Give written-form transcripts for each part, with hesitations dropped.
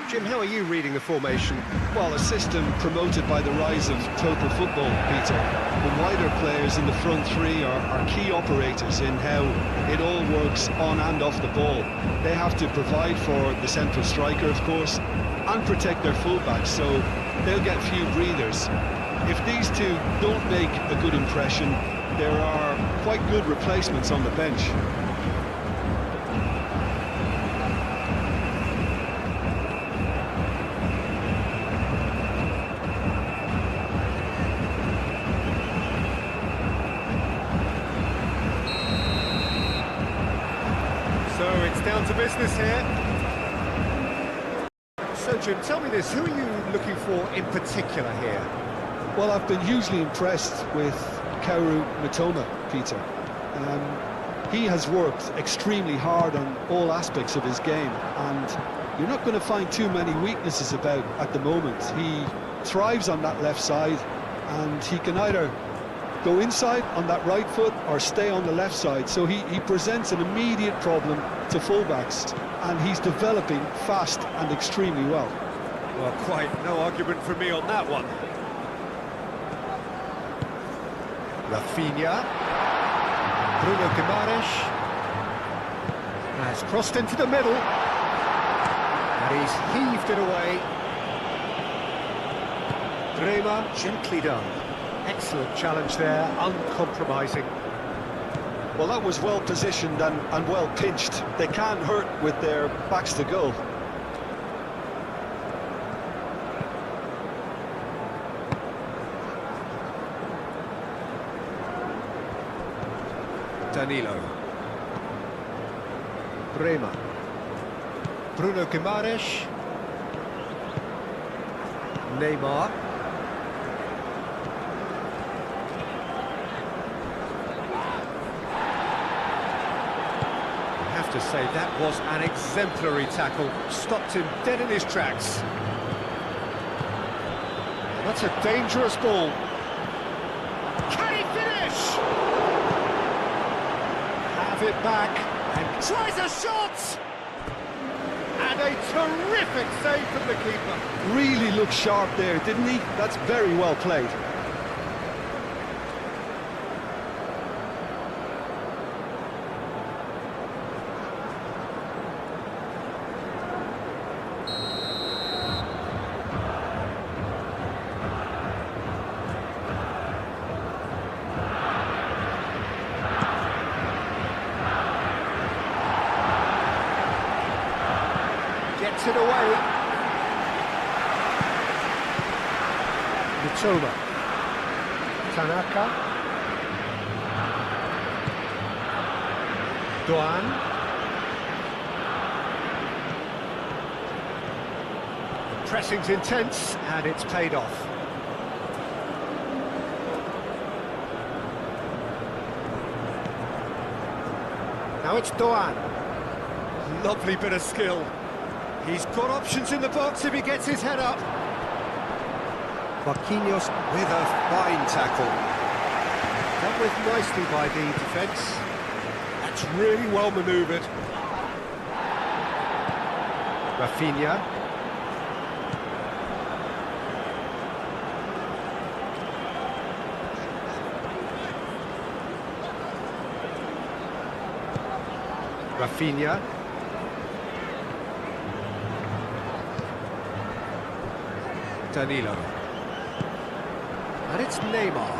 Jim, how are you reading the formation? Well, a system promoted by the rise of total football, Peter. The wider players in the front three are key operators in how it all works on and off the ball. They have to provide for the central striker, of course, and protect their fullbacks, so they'll get few breathers. If these two don't make a good impression, there are quite good replacements on the bench. So it's down to business here. So Jim, tell me this, who are you looking for in particular here? Well, I've been hugely impressed with Kaoru Mitoma, Peter. He has worked extremely hard on all aspects of his game, and you're not going to find too many weaknesses about at the moment. He thrives on that left side, and he can either go inside on that right foot or stay on the left side, so he presents an immediate problem to fullbacks, and he's developing fast and extremely well. Well, quite no argument from me on that one. Rafinha, Bruno Guimaraes has crossed into the middle, and he's heaved it away. Dremer, gently done. Excellent challenge there, uncompromising. Well, that was well positioned and well pinched. They can't hurt with their backs to goal. Danilo. Bremer. Bruno Guimaraes. Neymar. I have to say, that was an exemplary tackle. Stopped him dead in his tracks. That's a dangerous ball. Can he finish? Have it back and tries a shot! And a terrific save from the keeper. Really looked sharp there, didn't he? That's very well played. Gets it away. Mitoma. Tanaka. Doan. The pressing's intense, and it's paid off. Now it's Doan. Lovely bit of skill. He's got options in the box if he gets his head up. Marquinhos with a fine tackle. Dealt with nicely by the defence. That's really well manoeuvred. Rafinha. Rafinha. Danilo. And it's Neymar.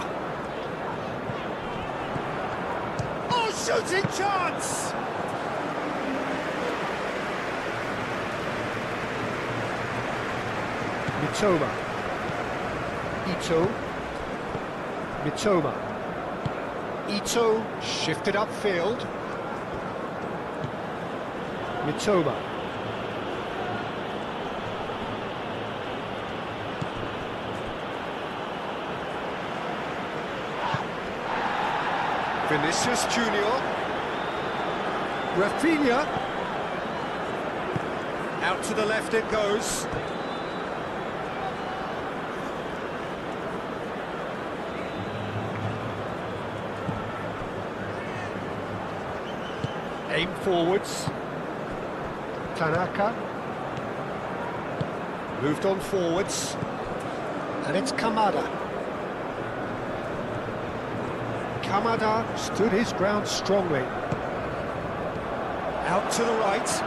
Oh, shooting chance! Mitoma. Ito. Mitoma. Ito shifted upfield. Mitoma. Vinicius Junior. Rafinha. Out to the left it goes. Aim forwards. Tanaka. Moved on forwards. And it's Kamada. Kamada stood his ground strongly. Out to the right.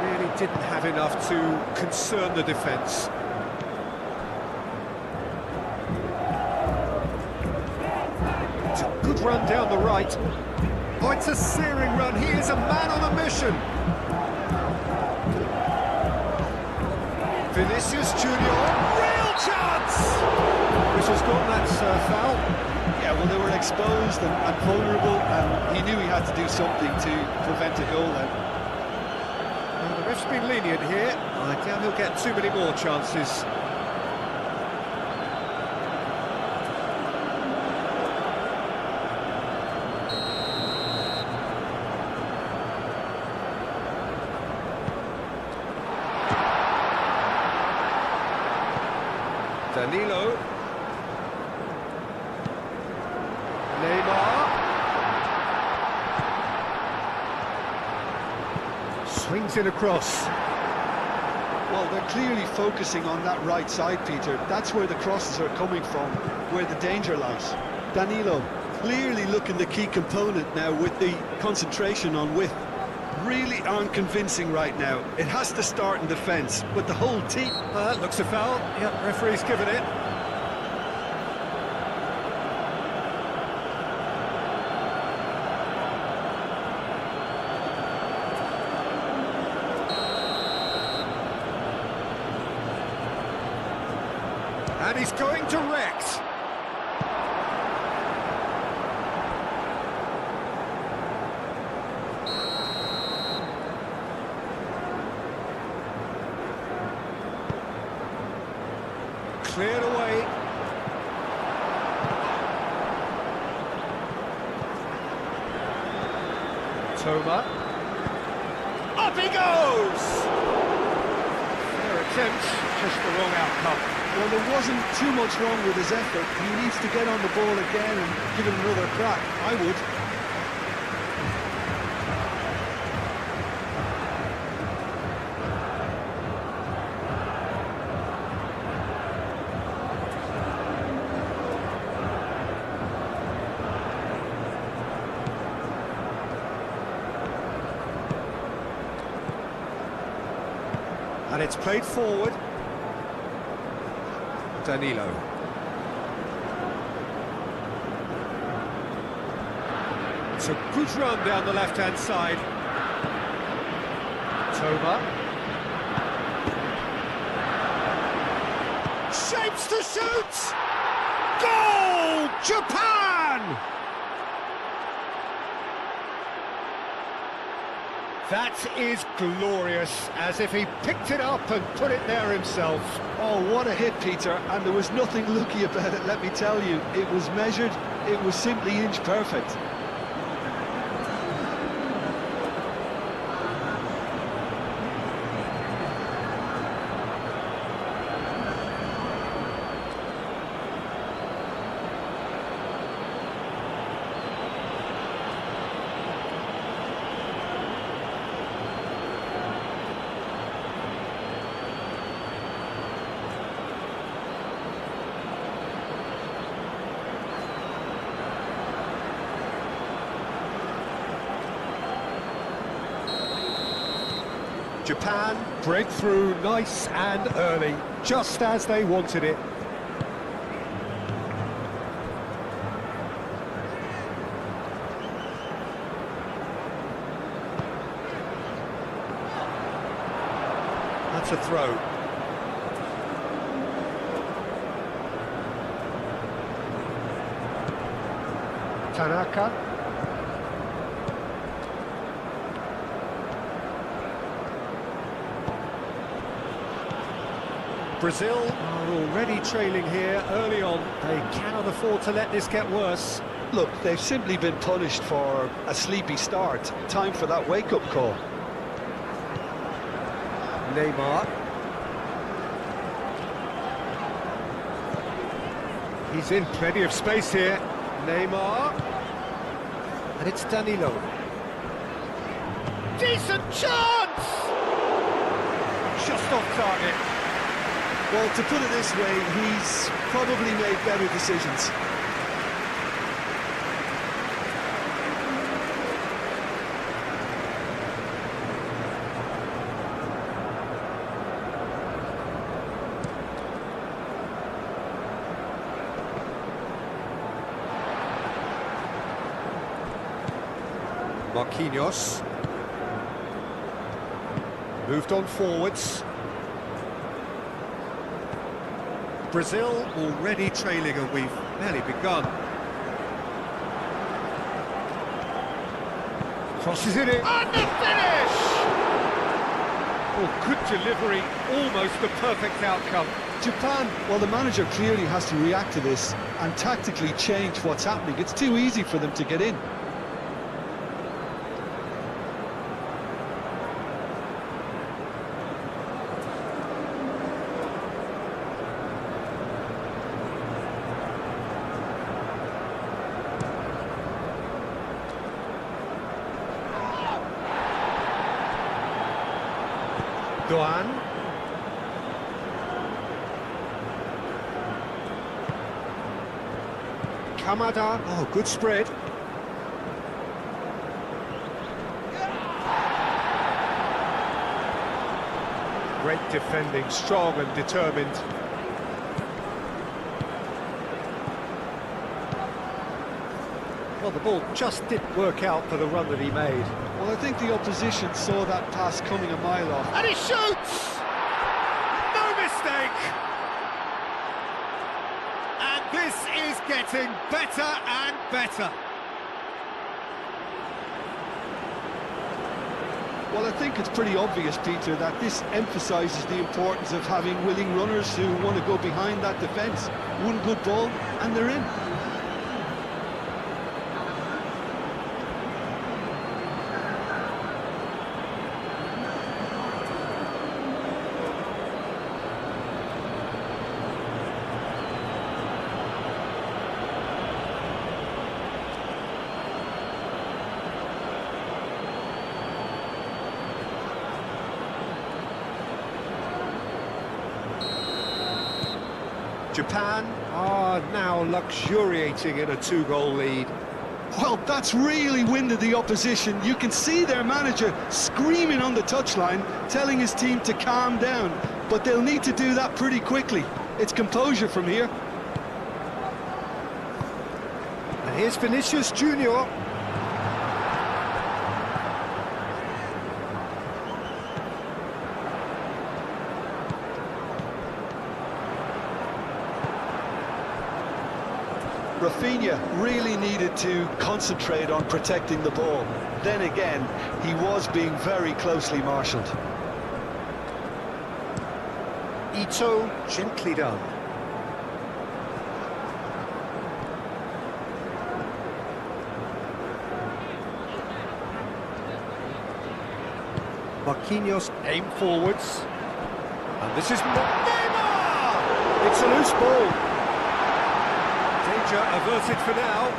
Really didn't have enough to concern the defence. It's a good run down the right. Oh, it's a searing run. He is a man on a mission. Vinicius Junior, real chance! Which has gone, that's foul. Yeah, well, they were exposed and vulnerable, and he knew he had to do something to prevent a goal then. Well, the ref's been lenient here. I doubt he'll get too many more chances. Danilo. Neymar. Swings it across. Well, they're clearly focusing on that right side, Peter. That's where the crosses are coming from, where the danger lies. Danilo clearly looking the key component now with the concentration on width. Really aren't convincing right now. It has to start in defence, but the whole team... Looks a foul. Yep, referee's given it. And he's going direct. Cleared away. Toma. Up he goes! Fair attempt, just the wrong outcome. Well, there wasn't too much wrong with his effort. He needs to get on the ball again and give it another crack. I would. And it's played forward. Danilo. It's a good run down the left-hand side. Toma. Shapes to shoot! Goal! Japan! That is glorious, as if he picked it up and put it there himself. Oh, what a hit, Peter, and there was nothing lucky about it, let me tell you. It was measured, it was simply inch perfect. Japan break through nice and early, just as they wanted it. That's a throw. Tanaka. Brazil are already trailing here early on. They cannot afford to let this get worse. Look, they've simply been punished for a sleepy start. Time for that wake-up call. Neymar. He's in plenty of space here. Neymar. And it's Danilo. Decent chance! Just off target. Well, to put it this way, he's probably made better decisions. Marquinhos. Moved on forwards. Brazil already trailing and we've barely begun. Crosses it in. And the finish! Oh, good delivery, almost the perfect outcome. Japan, well, the manager clearly has to react to this and tactically change what's happening. It's too easy for them to get in. Doan. Kamada. Oh, good spread. Great defending, strong and determined. Well, the ball just didn't work out for the run that he made. Well, I think the opposition saw that pass coming a mile off. And he shoots! No mistake! And this is getting better and better. Well, I think it's pretty obvious, Peter, that this emphasises the importance of having willing runners who want to go behind that defence. One good ball, and they're in. Japan are now luxuriating in a two-goal lead. Well, that's really winded the opposition. You can see their manager screaming on the touchline, telling his team to calm down. But they'll need to do that pretty quickly. It's composure from here. And here's Vinicius Junior. Rafinha really needed to concentrate on protecting the ball. Then again, he was being very closely marshalled. Ito, gently done. Marquinhos aim forwards. And this is Neymar! It's a loose ball. Danger averted for now.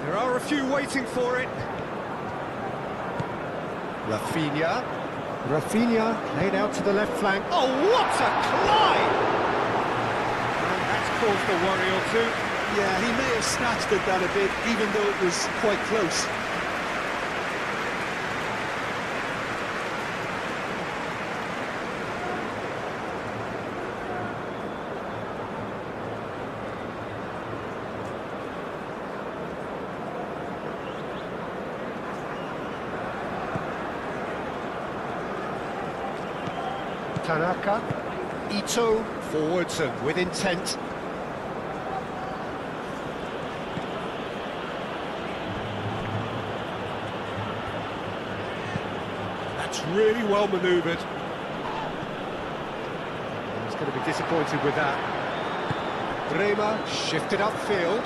There are a few waiting for it. Rafinha. Rafinha played out to the left flank. Oh, what a climb! And that's caused a worry or two. Yeah, he may have snatched at that a bit, even though it was quite close. Tanaka. Ito forwards and with intent. Really well manoeuvred. He's going to be disappointed with that. Bremer shifted upfield.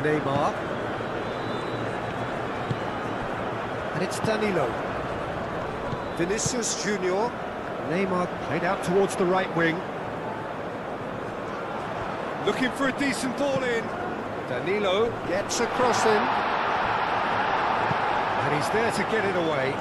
Neymar. And it's Danilo. Vinicius Junior. Neymar played out towards the right wing. Looking for a decent ball in. Danilo gets a cross in. And he's there to get it away.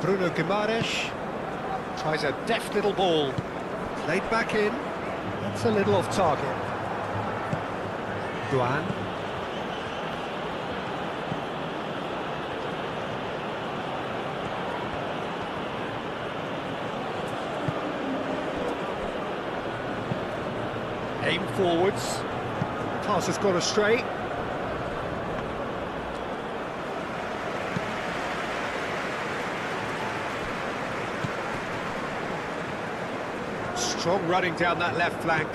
Bruno Guimaraes tries a deft little ball. Played back in. That's a little off target. Duan. Aim forwards. Pass has gone astray. Strong running down that left flank.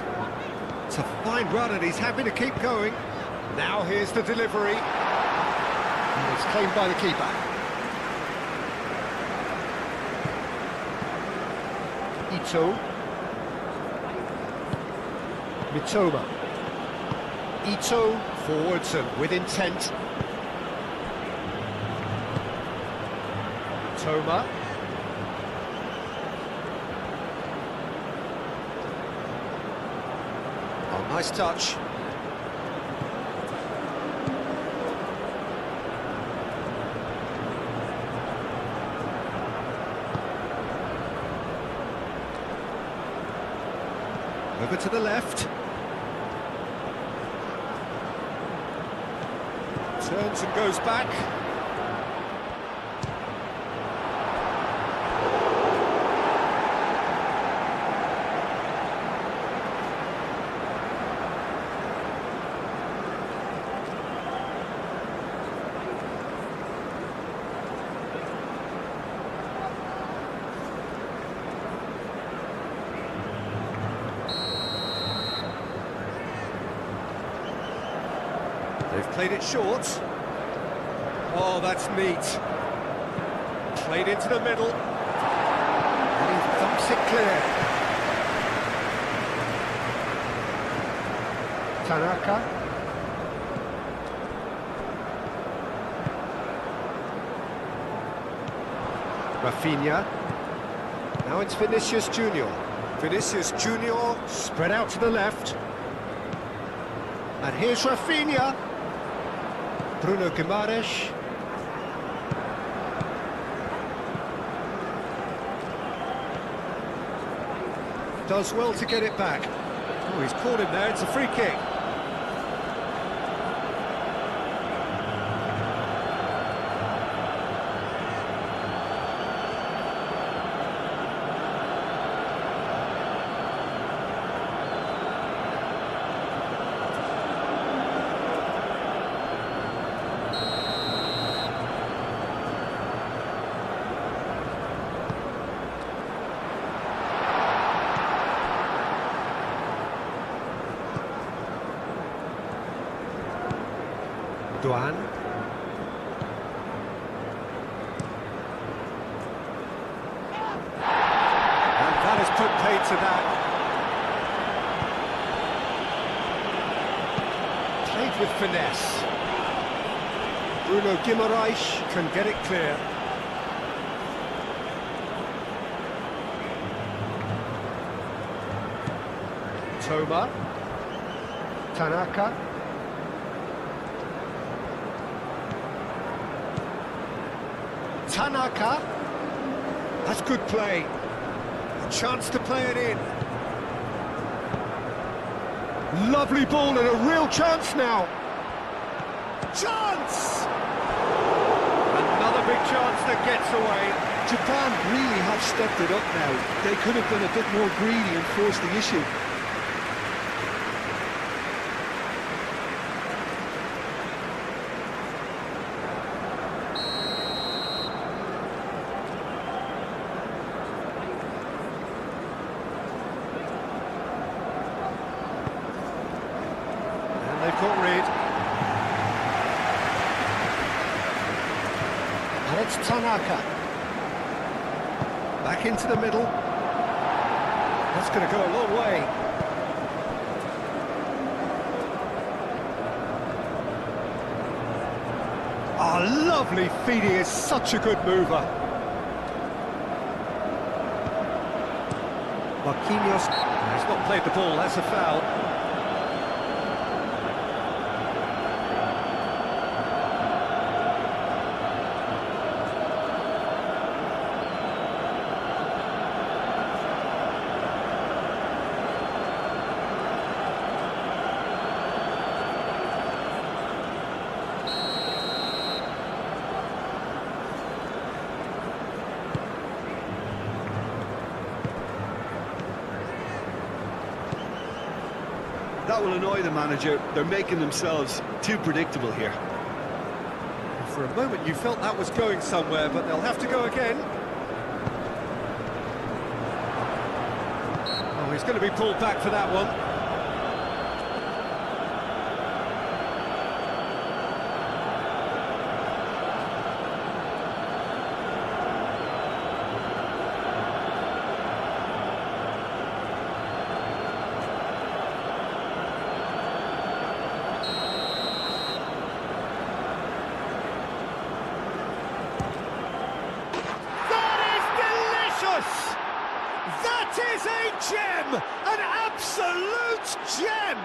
It's a fine run and he's happy to keep going. Now here's the delivery. And it's claimed by the keeper. Ito. Mitoma. Ito forwards and with intent. Mitoma. Oh, nice touch. Over to the left. Turns and goes back. They've played it short. Oh, that's neat. Played into the middle. And he thumps it clear. Tanaka. Rafinha. Now it's Vinicius Junior. Vinicius Junior spread out to the left. And here's Rafinha. Bruno Guimaraes. Does well to get it back. Oh, he's caught him there, it's a free kick. Duan. And that has put paid to that. Played with finesse. Bruno Guimaraes can get it clear. Toma. Tanaka. Tanaka, that's good play. A chance to play it in. Lovely ball and a real chance now. Chance! Another big chance that gets away. Japan really have stepped it up now. They could have been a bit more greedy and forced the issue. They've got rid. And it's Tanaka. Back into the middle. That's going to go a long way. Oh, lovely feeding, is such a good mover. Marquinhos, he's not played the ball, that's a foul. That will annoy the manager. They're making themselves too predictable here. For a moment you felt that was going somewhere, but they'll have to go again. Oh, he's going to be pulled back for that one. That is a gem! An absolute gem!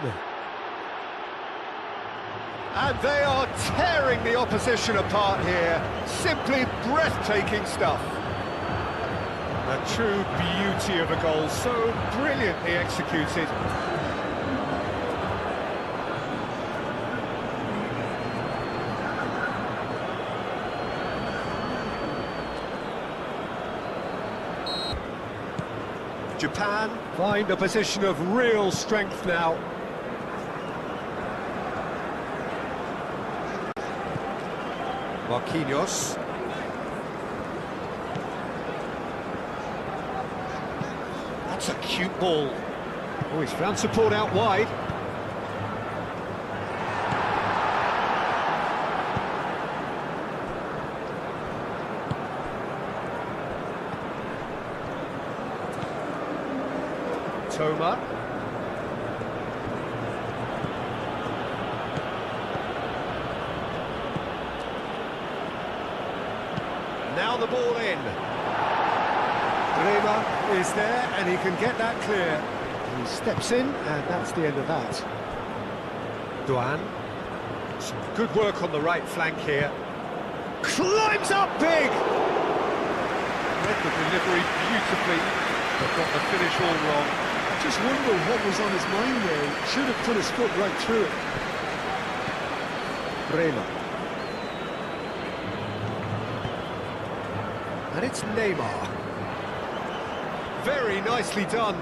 And they are tearing the opposition apart here. Simply breathtaking stuff. A true beauty of a goal, so brilliantly executed. Japan find a position of real strength now. Marquinhos. That's a cute ball. Oh, he's found support out wide. Toma. Now the ball in. Rema is there and he can get that clear. He steps in and that's the end of that. Duan. Some good work on the right flank here. Climbs up big! Read the delivery beautifully, but got the finish all wrong. I just wonder what was on his mind there. He should have put his foot right through it. Rema. And it's Neymar. Very nicely done.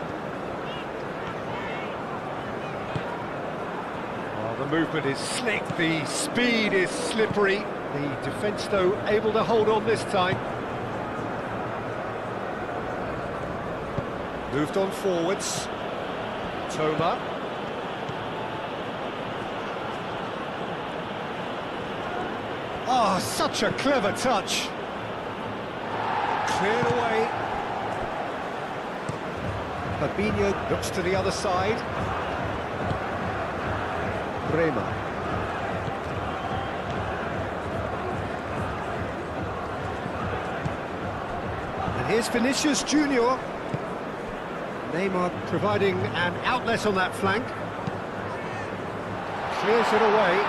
Oh, the movement is slick, the speed is slippery. The defence, though, able to hold on this time. Moved on forwards. Toma. Oh, such a clever touch. Cleared away. Fabinho looks to the other side. Rema. And here's Vinicius Junior. Neymar providing an outlet on that flank. Clears it away.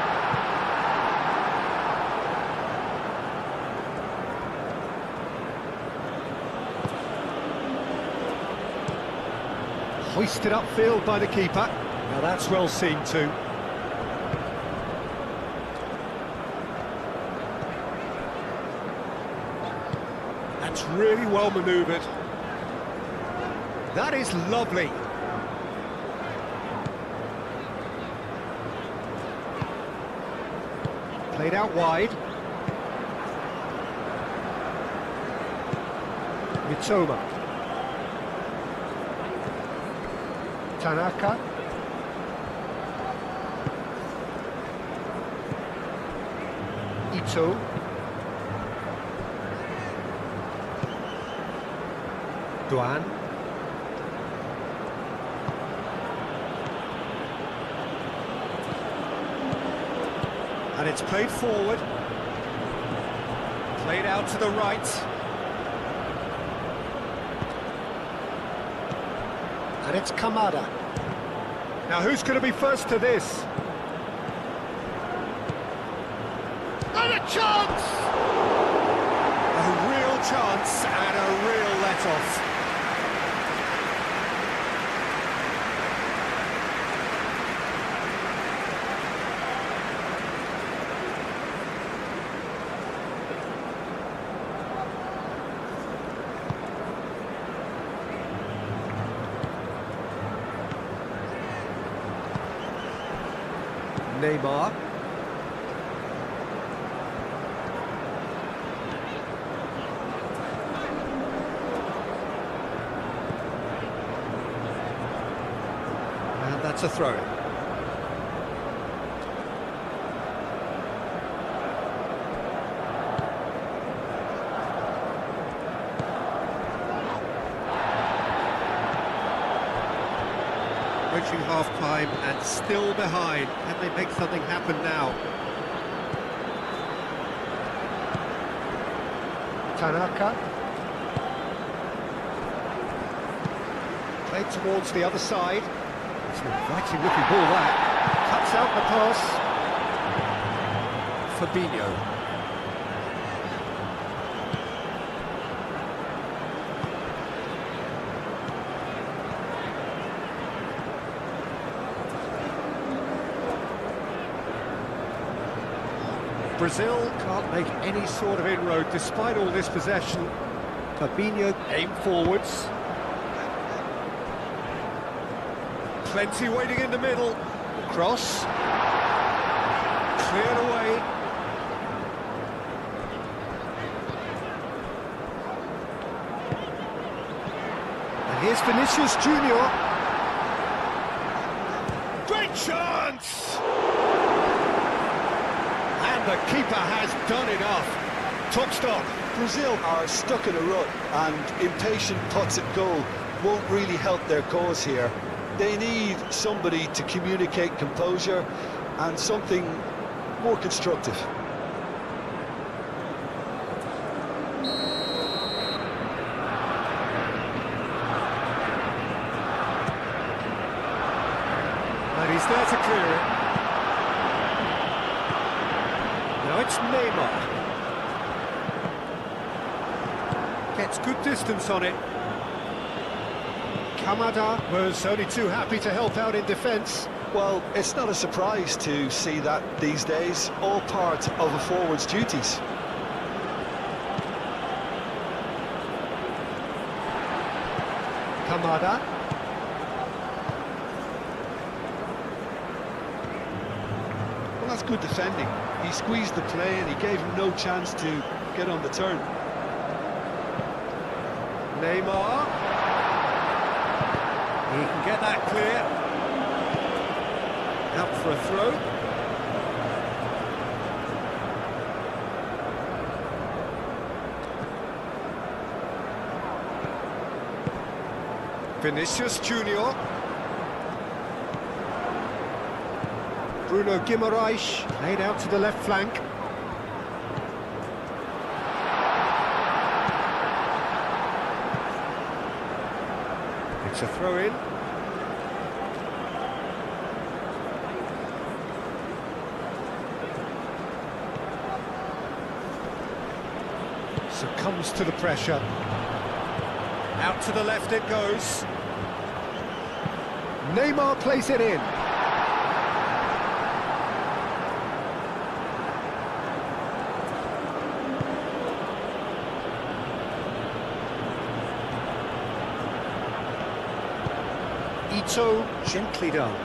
Hoisted upfield by the keeper. Now that's well seen too. That's really well manoeuvred. That is lovely. Played out wide. Mitoma. Tanaka. Ito. Duan. And it's played forward. Played out to the right. And it's Kamada. Now who's going to be first to this? And a chance! A real chance and a real let-off. Neymar. And that's a throw. Approaching half-time and still behind. Can they make something happen now? Tanaka. Played towards the other side. It's an inviting looking ball that. Cuts out the pass. Fabinho. Brazil can't make any sort of inroad despite all this possession. Fabinho aim forwards. Plenty waiting in the middle. Cross. Cleared away. And here's Vinicius Junior. Great chance! The keeper has done enough. Top stop. Brazil are stuck in a rut, and impatient putts at goal won't really help their cause here. They need somebody to communicate composure and something more constructive. And he's there to clear it. Now it's Neymar. Gets good distance on it. Kamada was only too happy to help out in defence. Well, it's not a surprise to see that these days, all part of a forward's duties. Kamada. Well, that's good defending. He squeezed the play and he gave him no chance to get on the turn. Neymar. He can get that clear. Out for a throw. Vinicius Junior. Bruno Guimaraes laid out to the left flank. It's a throw-in. Succumbs to the pressure. Out to the left it goes. Neymar plays it in. Ito, gently done.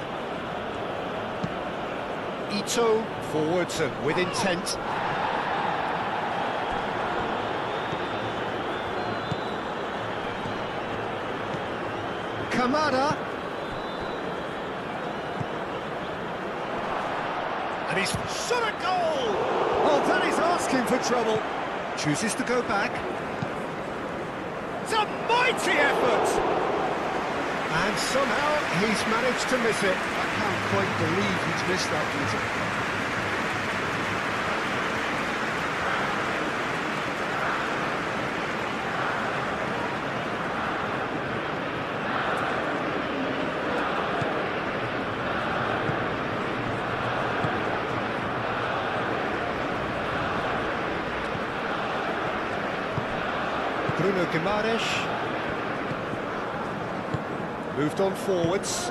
Ito, forwards and with intent. Kamada. And he's shot a goal! Oh, that is asking for trouble. Chooses to go back. It's a mighty effort! And somehow he's managed to miss it. I can't quite believe he's missed that, Peter. Bruno Guimaraes. Moved on forwards.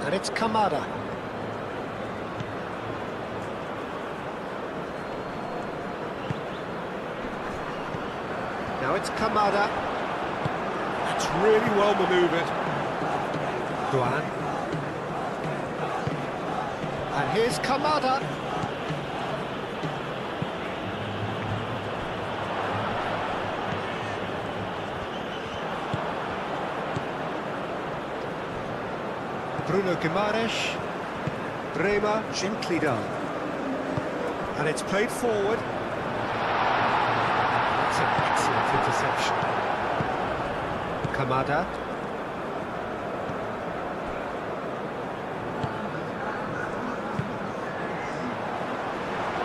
And it's Kamada. Now it's Kamada. That's really well manoeuvred. Duan. And here's Kamada. Bruno Guimaraes. Bremer, gently done. And it's played forward. That's an excellent interception. Kamada.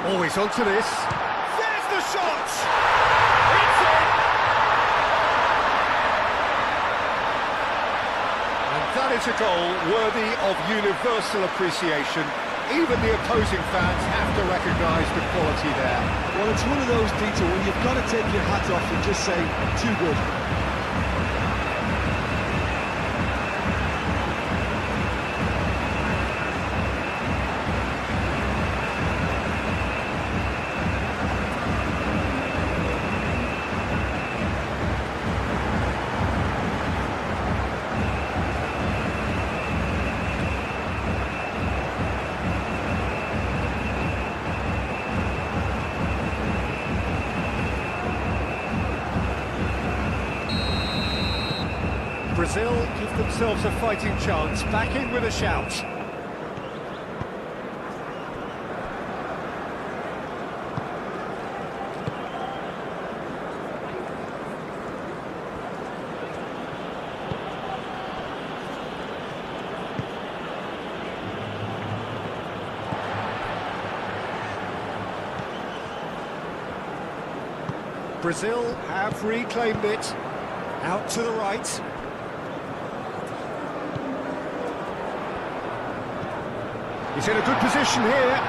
Always onto this. There's the shot! It's in! And that is a goal worthy of universal appreciation. Even the opposing fans have to recognise the quality there. Well, it's one of those, Peter, when you've got to take your hat off and just say, too good. Brazil give themselves a fighting chance, back in with a shout. Brazil have reclaimed it, out to the right. He's in a good position here.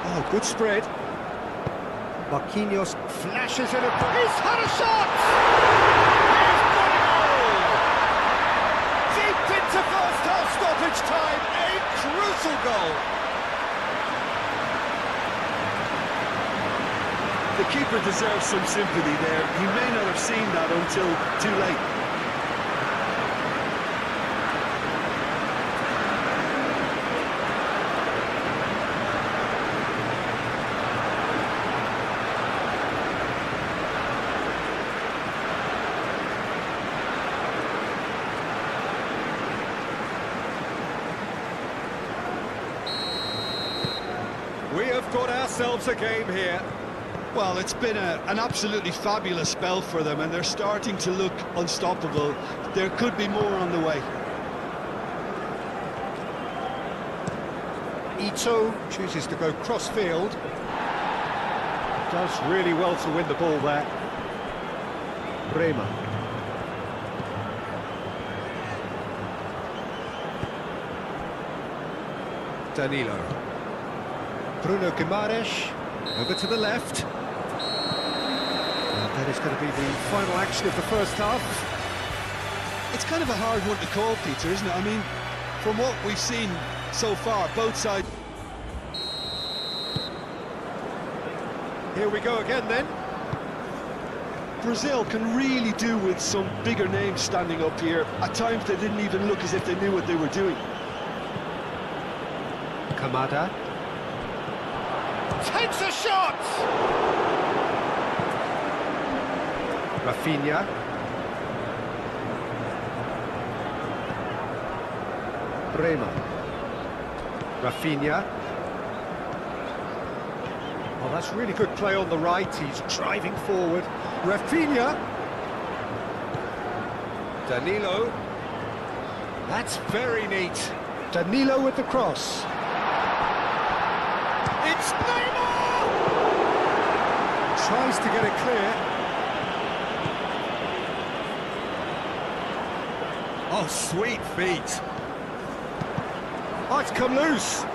Oh, good spread. Marquinhos flashes in a... He's had a shot! He's got a goal! Deep into first-half stoppage time, a crucial goal. The keeper deserves some sympathy there. He may not have seen that until too late. We have got ourselves a game here. Well, it's been an absolutely fabulous spell for them, and they're starting to look unstoppable. There could be more on the way. Ito chooses to go cross-field. Does really well to win the ball there. Bremer. Danilo. Bruno Guimaraes, over to the left. And that is going to be the final action of the first half. It's kind of a hard one to call, Peter, isn't it? I mean, from what we've seen so far, both sides... Here we go again then. Brazil can really do with some bigger names standing up here. At times they didn't even look as if they knew what they were doing. Kamada. Takes a shot! Rafinha. Bremer. Rafinha. Oh, that's really good play on the right. He's driving forward. Rafinha. Danilo. That's very neat. Danilo with the cross. It's Neymar! Tries to get it clear. Oh, sweet feet. Oh, it's come loose.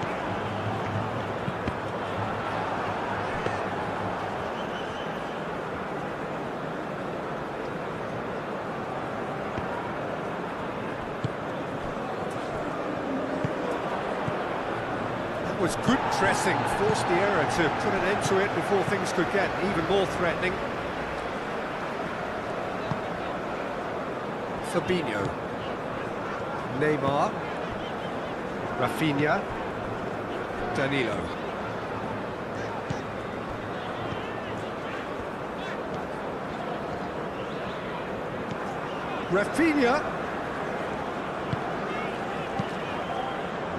That was good pressing, forced the error to put an end to it before things could get even more threatening. Fabinho. Neymar. Rafinha. Danilo. Rafinha.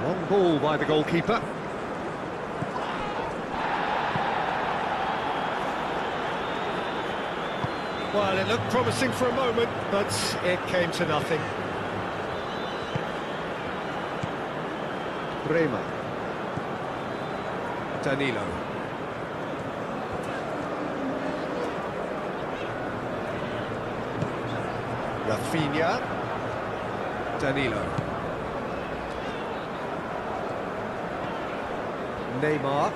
Long ball by the goalkeeper. Well, it looked promising for a moment, but it came to nothing. Bremer. Danilo. Rafinha. Danilo. Neymar.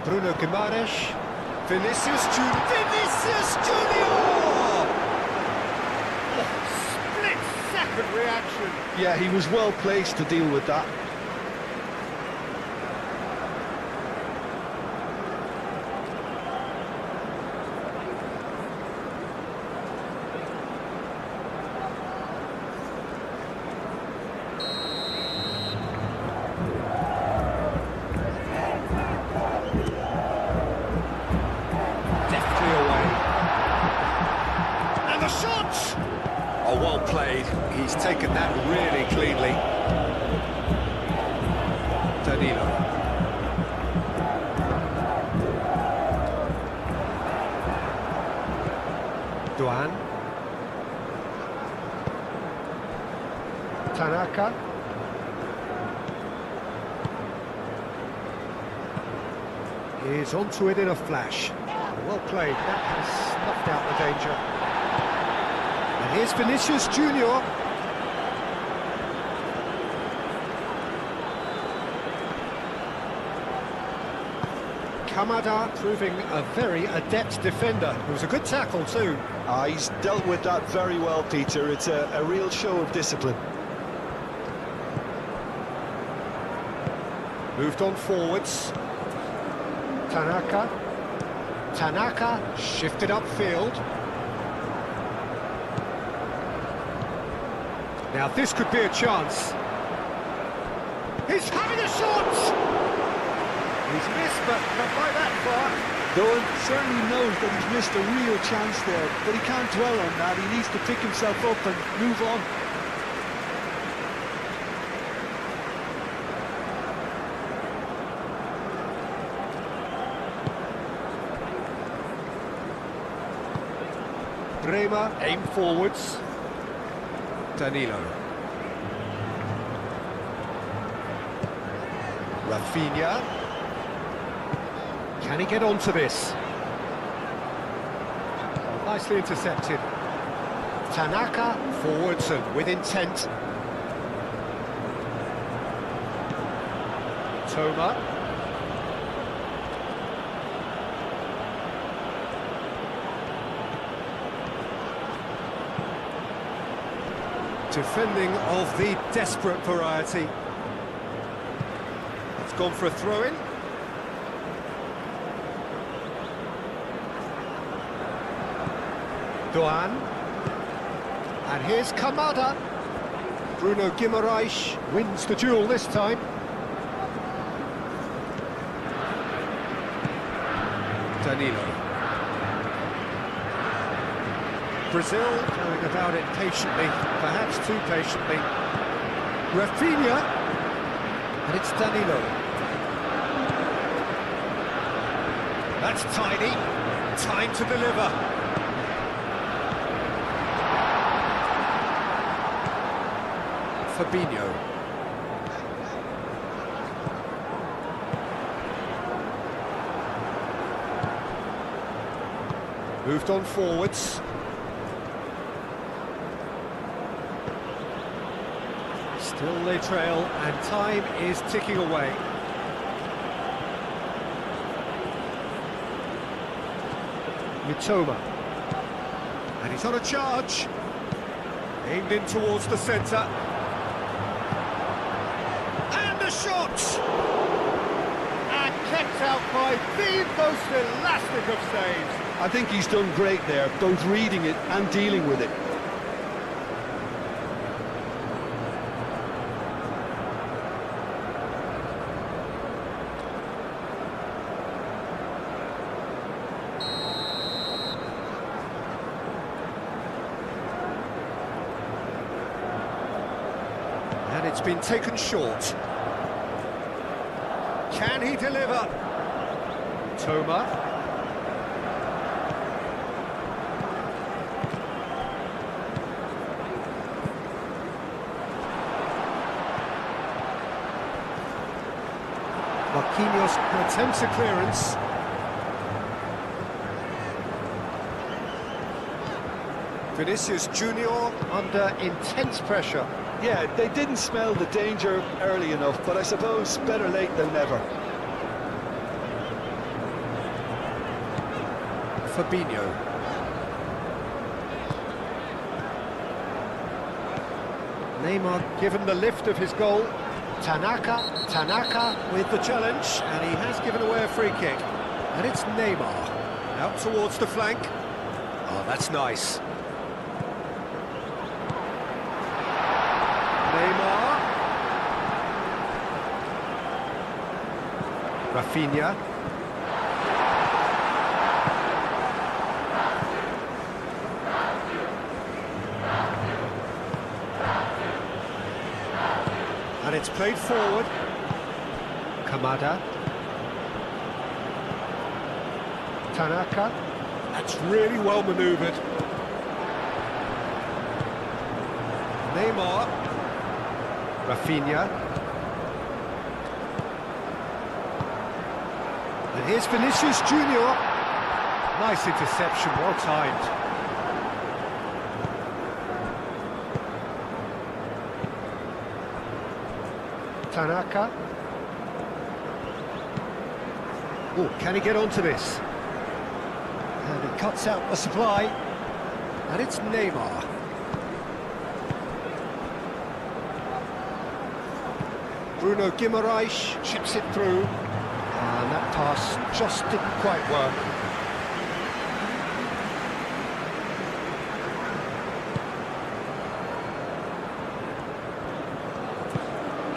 Bruno Guimaraes. Vinicius Junior. Vinicius Junior! Oh, split-second reaction. Yeah, he was well placed to deal with that. Oh, well played. He's taken that really cleanly. Danilo. Duan. Tanaka. He's onto it in a flash. Well played. That has snuffed out the danger. And here's Vinicius Junior. Kamada proving a very adept defender. It was a good tackle too. He's dealt with that very well, Peter. It's a real show of discipline. Moved on forwards. Tanaka. Tanaka shifted upfield. Now this could be a chance. He's having a shot! He's missed, but not by that far. Doan certainly knows that he's missed a real chance there, but he can't dwell on that. He needs to pick himself up and move on. Bremer, aim forwards. Danilo. Rafinha. Can he get onto this? Oh, nicely intercepted. Tanaka, forwards and with intent. Toma. Defending of the desperate variety. It's gone for a throw-in. Doan. And here's Kamada. Bruno Guimaraes wins the duel this time. Danilo. Brazil going about it patiently, perhaps too patiently. Rafinha, and it's Danilo. That's tidy. Time to deliver. Fabinho. Moved on forwards. Still they trail, and time is ticking away. Mitoma. And he's on a charge. Aimed in towards the centre. And the the shot! And kept out by the most elastic of saves. I think he's done great there, both reading it and dealing with it. And it's been taken short. Can he deliver? Toma. Marquinhos attempts a clearance. Vinicius Junior under intense pressure. Yeah, they didn't smell the danger early enough, but I suppose better late than never. Fabinho. Neymar given the lift of his goal. Tanaka with the challenge, and he has given away a free kick. And it's Neymar, out towards the flank. Oh, that's nice. Neymar. Rafinha. And it's played forward. Kamada. Tanaka. That's really well manoeuvred. Neymar. Rafinha. And here's Vinicius Junior. Nice interception, well timed. Tanaka. Oh, can he get onto this? And he cuts out the supply. And it's Neymar. Bruno Guimaraes chips it through. And that pass just didn't quite work.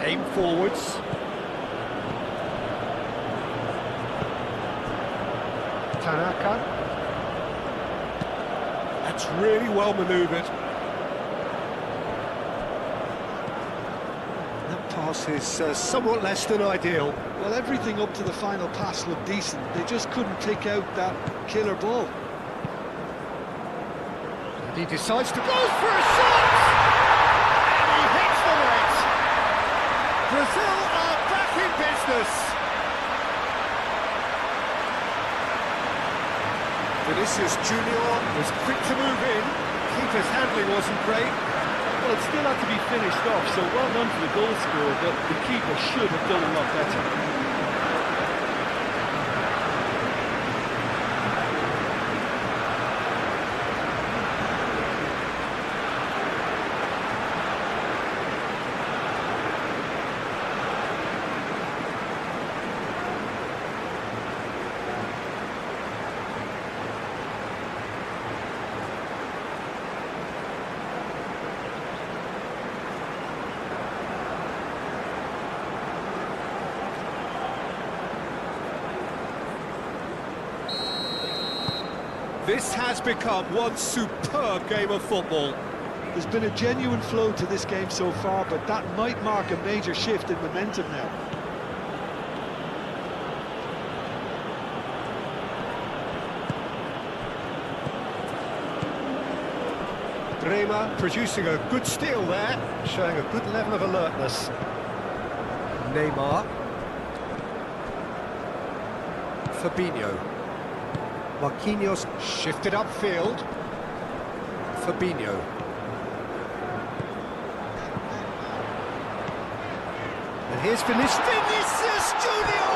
Aim forwards. Tanaka. That's really well manoeuvred. That pass is somewhat less than ideal. Well, everything up to the final pass looked decent. They just couldn't take out that killer ball. And he decides to go for a shot! And he hits the net! Brazil are back in business! Vinicius Junior was quick to move in. Keeper's handling wasn't great. Well, it still had to be finished off, so well done to the goal scorer, but the keeper should have done a lot better. This has become one superb game of football. There's been a genuine flow to this game so far, but that might mark a major shift in momentum now. Bremer producing a good steal there, showing a good level of alertness. Neymar. Fabinho. Marquinhos shifted upfield. Fabinho. And here's Vinicius Junior!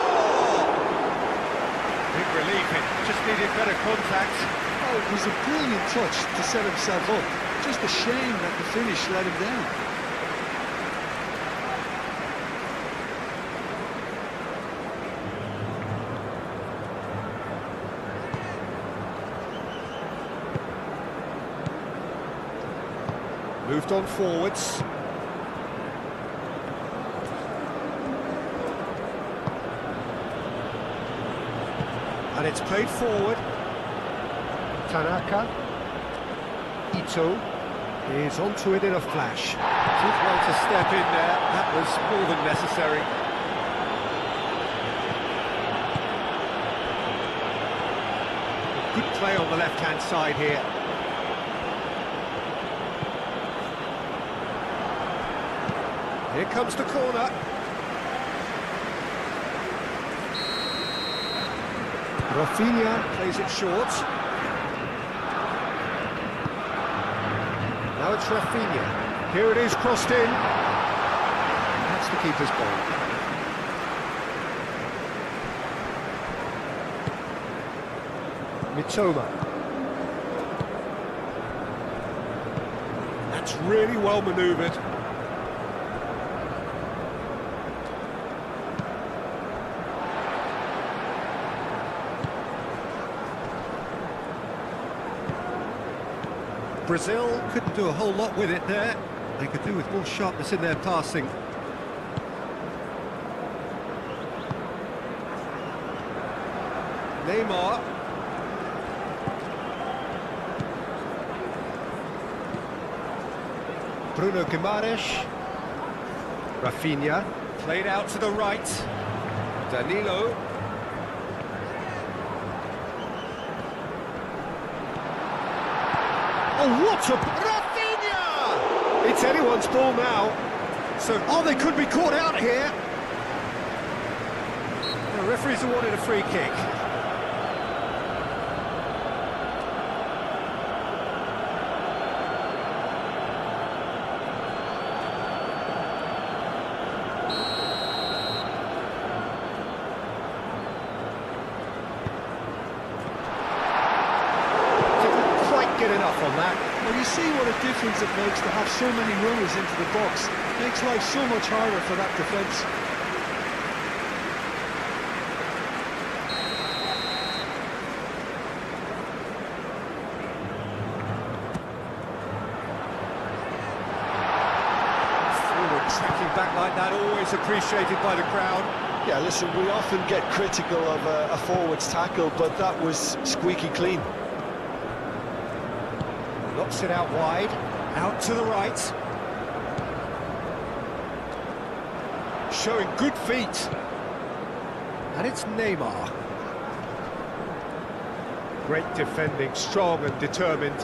Big relief, it just needed better contact. Oh, it was a brilliant touch to set himself up. Just a shame that the finish let him down. Moved on forwards. And it's played forward. Tanaka. Ito is onto it in a flash. Did well to step in there. That was more than necessary. Good play on the left-hand side here. Here comes the corner. Rafinha plays it short. Now it's Rafinha. Here it is, crossed in. That's the keeper's ball. Mitoma. That's really well manoeuvred. Brazil couldn't do a whole lot with it there. They could do with more sharpness in their passing. Neymar. Bruno Guimaraes. Rafinha. Played out to the right. Danilo. Oh, what a... Rafinha! It's anyone's ball now. So, oh, they could be caught out here. The referees awarded a free kick. Get enough on that. Well, you see what a difference it makes to have so many runners into the box. Makes life so much harder for that defence. Forward tracking back like that, always appreciated by the crowd. Yeah, listen, we often get critical of a forward's tackle, but that was squeaky clean. Knocks it out wide, out to the right. Showing good feet. And it's Neymar. Great defending, strong and determined.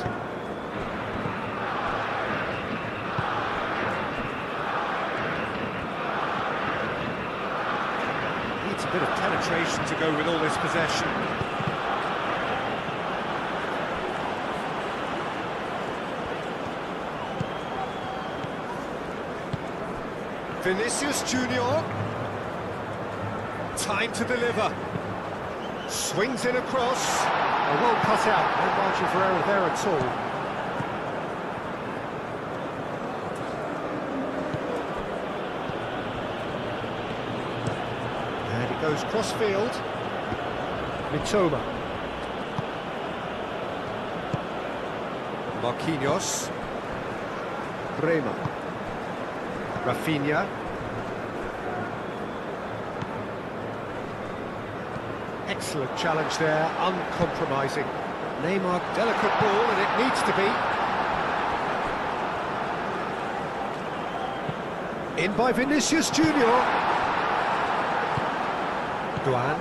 Needs a bit of penetration to go with all this possession. Vinicius Junior. Time to deliver. Swings in across. A well cut out. No margin for error there at all. And it goes cross field. Mitoma. Marquinhos. Rema. Rafinha. Excellent challenge there, uncompromising. Neymar, delicate ball, and it needs to be. In by Vinicius Junior. Duan.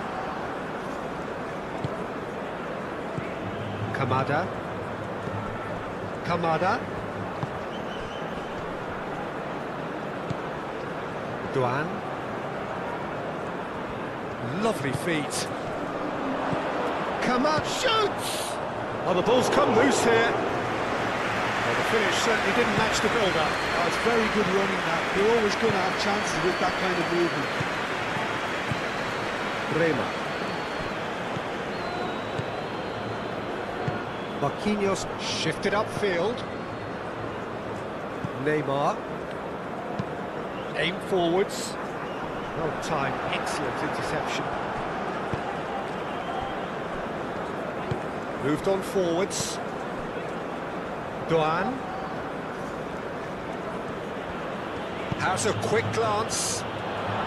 Kamada. Kamada. Duan. Lovely feet. Kamada shoots! Well, the ball's come loose here. Well, the finish certainly didn't match the build-up. Oh, it's very good running that. You're always going to have chances with that kind of movement. Rema. Marquinhos shifted upfield. Neymar. Aim forwards. Well timed, excellent interception. Moved on forwards. Duan. Has a quick glance.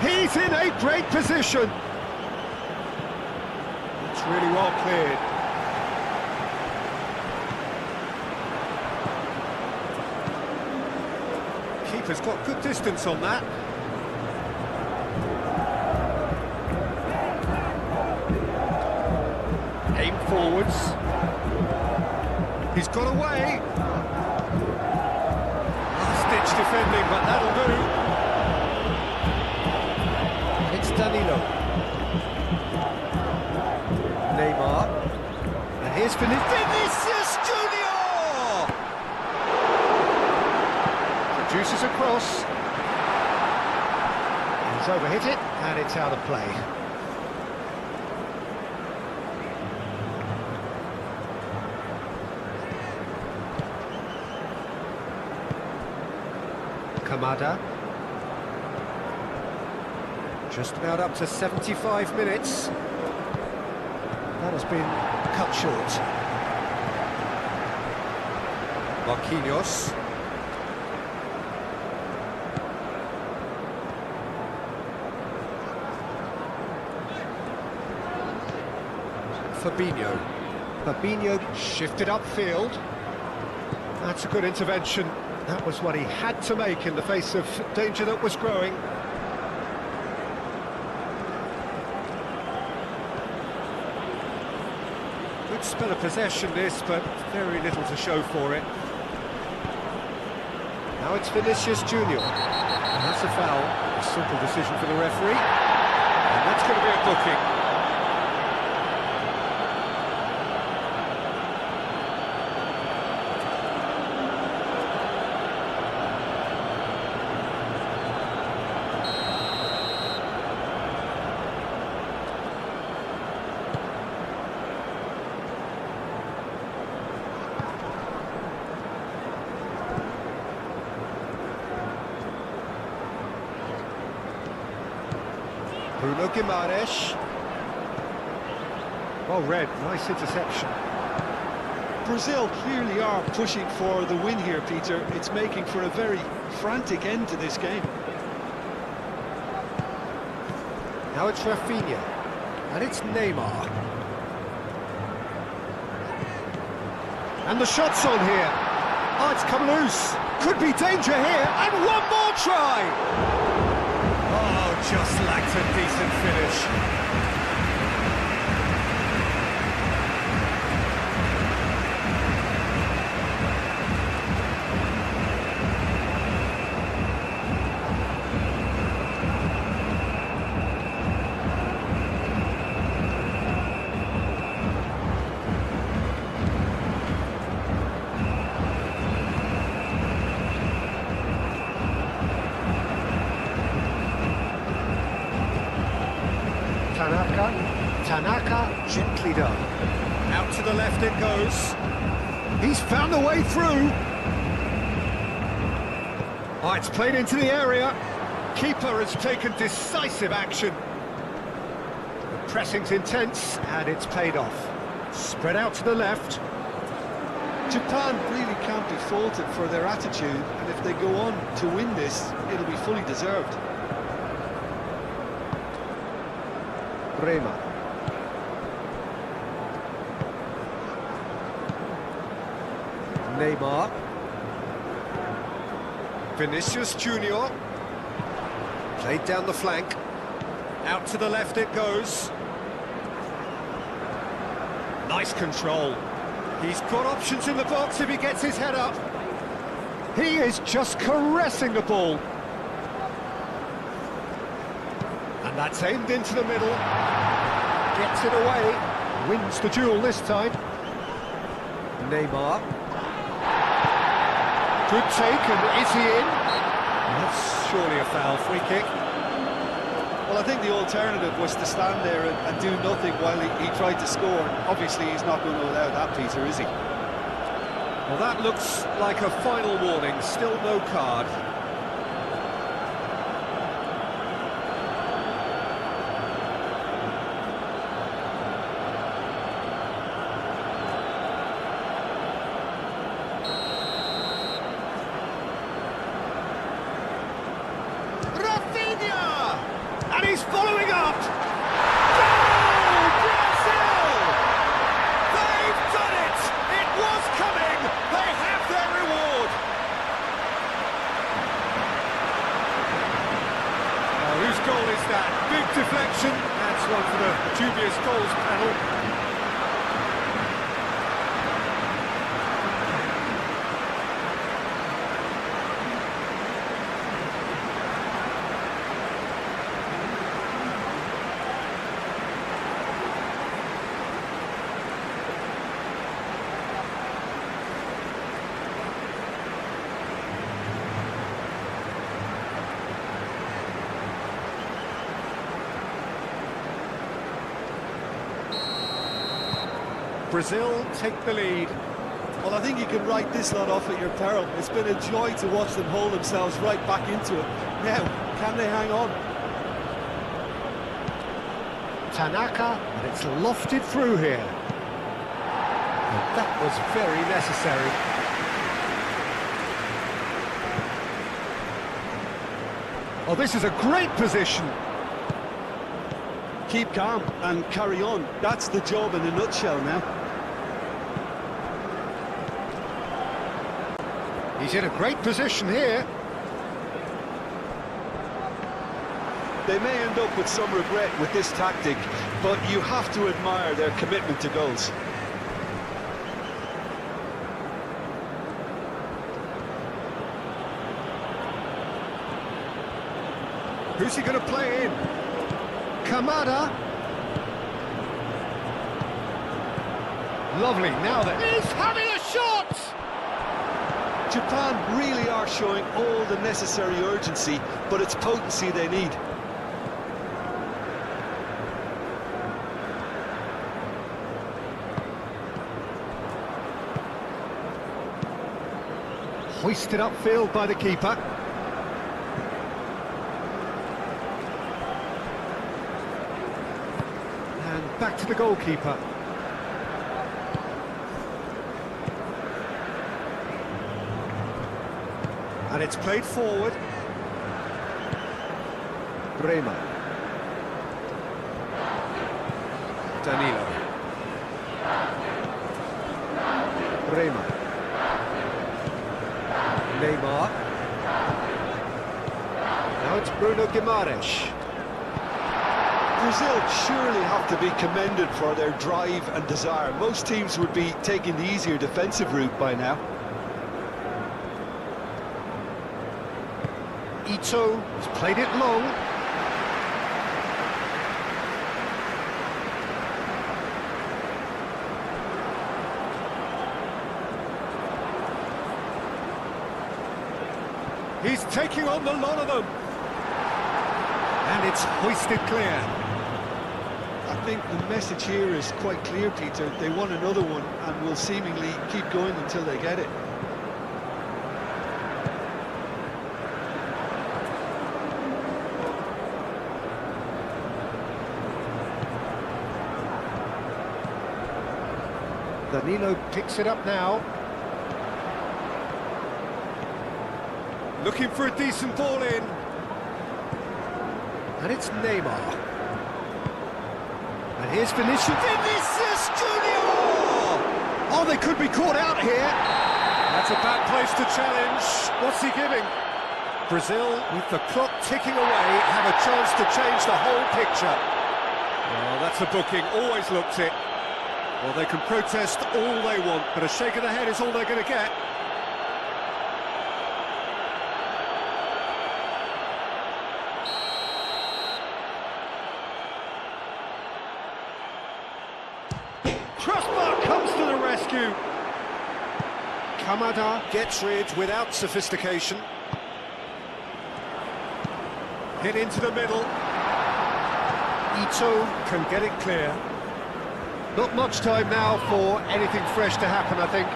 He's in a great position. It's really well cleared. Keeper's got good distance on that. Aim forwards. He's got away. Stitch defending, but that'll do. It's Danilo. Neymar. And here's Vinicius Junior! Produces a cross. He's overhit it, and it's out of play. Kamada. Just about up to 75 minutes. That has been cut short. Marquinhos. Fabinho shifted upfield. That's a good intervention. That was what he had to make in the face of danger that was growing. Good spell of possession this, but very little to show for it. Now it's Vinicius Junior. And that's a foul. A simple decision for the referee. And that's going to be a booking. Bruno Guimaraes. Well read, nice interception. Brazil clearly are pushing for the win here, Peter. It's making for a very frantic end to this game. Now it's Rafinha, and it's Neymar. And the shot's on here. Oh, it's come loose. Could be danger here, and one more try! Oh, just lacked a decent finish. Tanaka, gently done. Out to the left it goes. He's found a way through. Oh, it's played into the area. Keeper has taken decisive action. The pressing's intense, and it's paid off. Spread out to the left. Japan really can't be faulted for their attitude, and if they go on to win this, it'll be fully deserved. Rema. Neymar. Vinicius Junior. Played down the flank. Out to the left it goes. Nice control. He's got options in the box if he gets his head up. He is just caressing the ball. And that's aimed into the middle. Gets it away. Wins the duel this time. Neymar. Good take, and is he in? That's surely a foul. Free kick. Well, I think the alternative was to stand there and do nothing while he tried to score. Obviously, he's not going to allow that, Peter, is he? Well, that looks like a final warning. Still no card. Brazil take the lead. Well, I think you can write this lot off at your peril. It's been a joy to watch them hold themselves right back into it. Now, can they hang on? Tanaka, and it's lofted through here. And that was very necessary. Oh, this is a great position. Keep calm and carry on. That's the job in a nutshell now. He's in a great position here. They may end up with some regret with this tactic, but you have to admire their commitment to goals. Who's he going to play in? Kamada. Lovely, now then. He's having a shot! Japan really are showing all the necessary urgency, but it's potency they need. Hoisted upfield by the keeper. And back to the goalkeeper. And it's played forward. Bremer. Danilo. Bremer. Neymar. Now it's Bruno Guimaraes. Brazil surely have to be commended for their drive and desire. Most teams would be taking the easier defensive route by now. Ito has played it long. He's taking on the lot of them. And it's hoisted clear. I think the message here is quite clear, Peter. They want another one and will seemingly keep going until they get it. Danilo picks it up now. Looking for a decent ball in. And it's Neymar. And here's Vinicius. Vinicius Junior! Oh, they could be caught out here. That's a bad place to challenge. What's he giving? Brazil, with the clock ticking away, have a chance to change the whole picture. Well, that's a booking. Always looked it. Well, they can protest all they want, but a shake of the head is all they're going to get. Crossbar comes to the rescue. Kamada gets rid without sophistication. Hit into the middle. Ito can get it clear. Not much time now for anything fresh to happen, I think.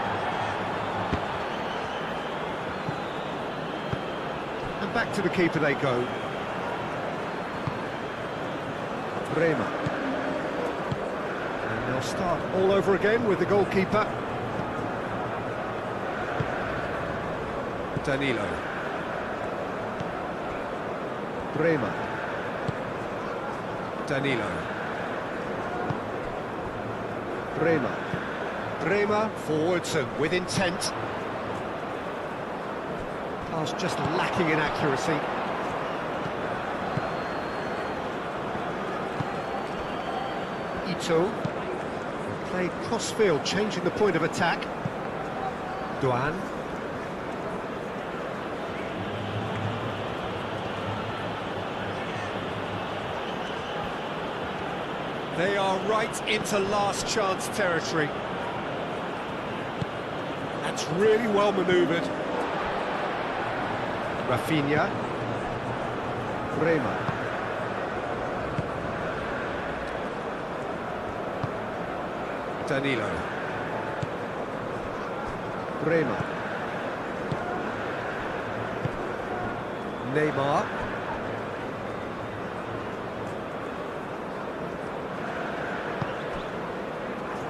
And back to the keeper they go. Bremer. And they'll start all over again with the goalkeeper. Danilo. Bremer. Danilo. Bremer forwards and with intent. Pass just lacking in accuracy. Ito played cross-field, changing the point of attack. Duan. They are right into last chance territory. That's really well manoeuvred. Rafinha. Bremer. Danilo. Bremer. Neymar.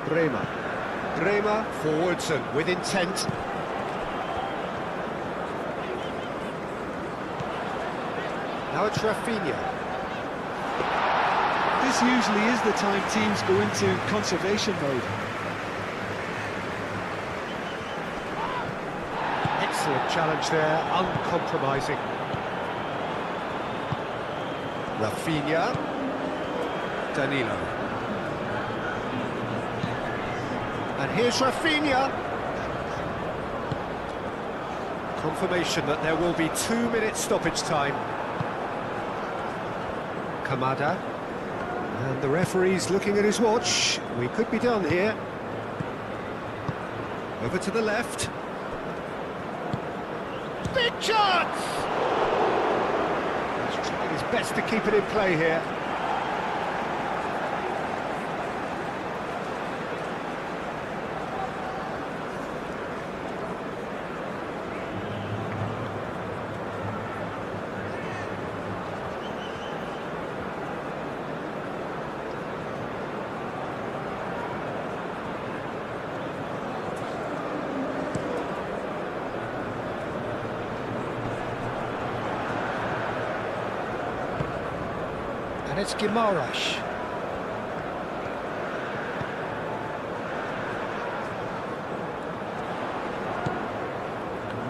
Bremer. Bremer forwards and with intent. Now it's Rafinha. This usually is the time teams go into conservation mode. Excellent challenge there, uncompromising. Rafinha. Danilo. And here's Rafinha. Confirmation that there will be 2 minutes stoppage time. Kamada. And the referee's looking at his watch. We could be done here. Over to the left. Big chance! He's trying his best to keep it in play here. And it's Guimaraes.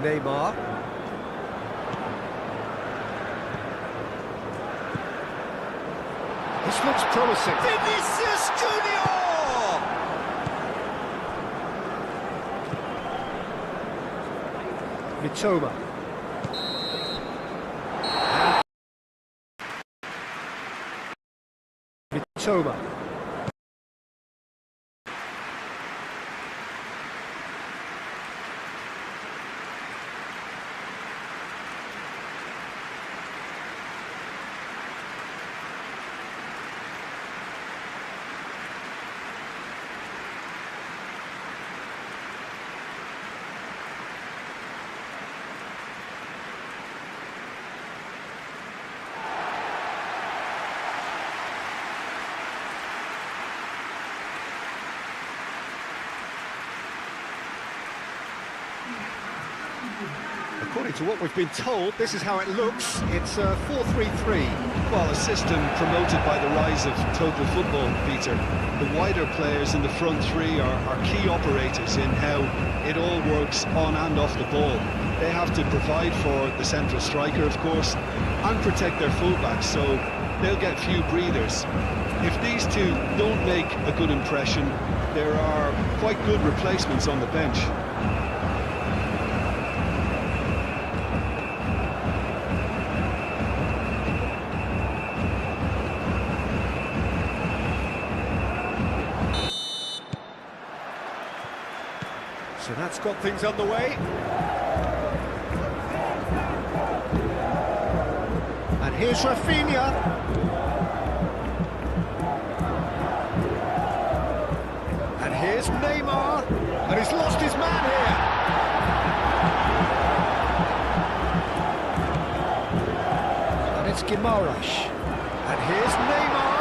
Neymar. This looks promising. Vinicius Junior! Mitoma. Mitoma. According to what we've been told, this is how it looks. It's 4-3-3. Well, a system promoted by the rise of total football, Peter. The wider players in the front three are key operators in how it all works on and off the ball. They have to provide for the central striker, of course, and protect their fullbacks, so they'll get few breathers. If these two don't make a good impression, there are quite good replacements on the bench. So that's got things underway. And here's Rafinha. And here's Neymar. And he's lost his man here. And it's Guimaraes. And here's Neymar.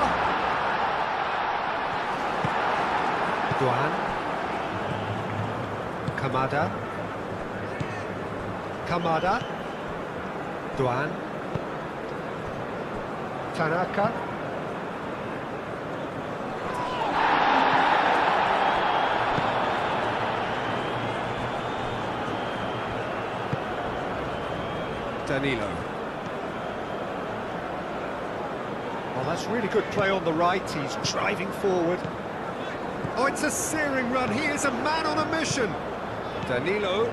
Duan. Kamada. Kamada. Duan. Tanaka. Danilo. Well, that's really good play on the right. He's driving forward. Oh, it's a searing run. He is a man on a mission. Danilo.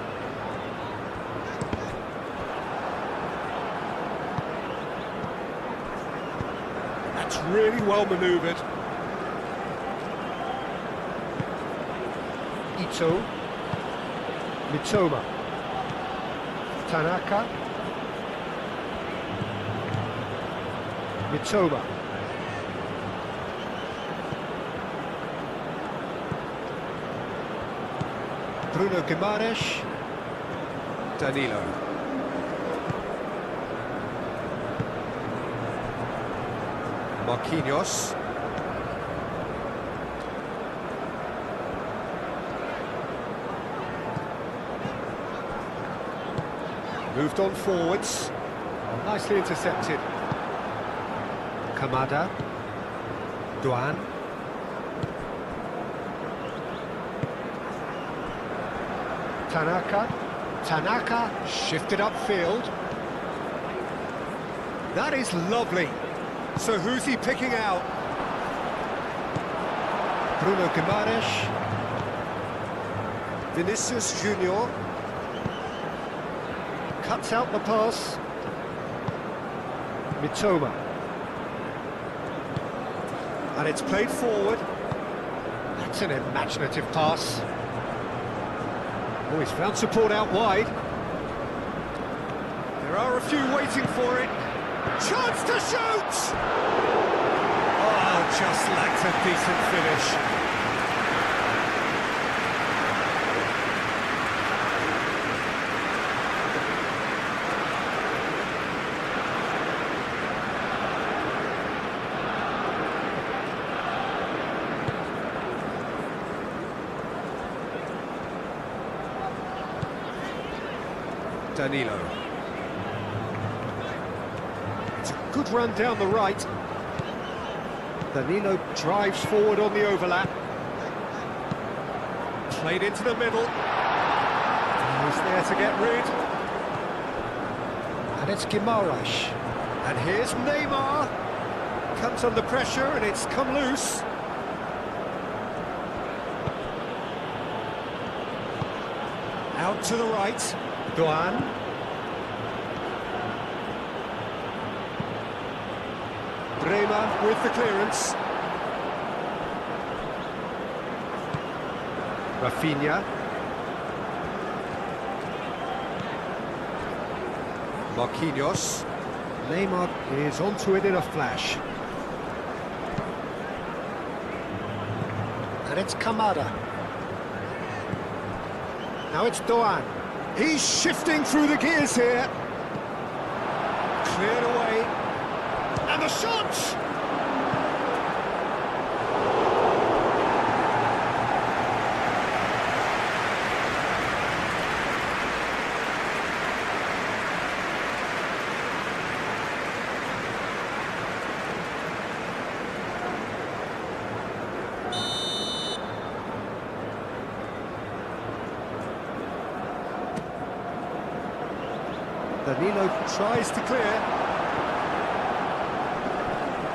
That's really well manoeuvred. Ito. Mitoma. Tanaka. Mitoma. Bruno Guimaraes. Danilo. Marquinhos. Moved on forwards. Nicely intercepted. Kamada. Duan. Tanaka shifted upfield. That is lovely. So who's he picking out? Bruno Guimaraes. Vinicius Junior. Cuts out the pass. Mitoma. And it's played forward. That's an imaginative pass. Oh, he's found support out wide. There are a few waiting for it. Chance to shoot! Oh, just lacked a decent finish. Danilo. It's a good run down the right. Danilo drives forward on the overlap. Played into the middle. He's there to get rid. And it's Guimaraes. And here's Neymar. Comes under pressure and it's come loose. Out to the right. Duan. Bremer with the clearance. Rafinha. Marquinhos. Neymar is onto it in a flash. And it's Kamada. Now it's Duan. He's shifting through the gears here. Cleared away. And the shot! Danilo tries to clear.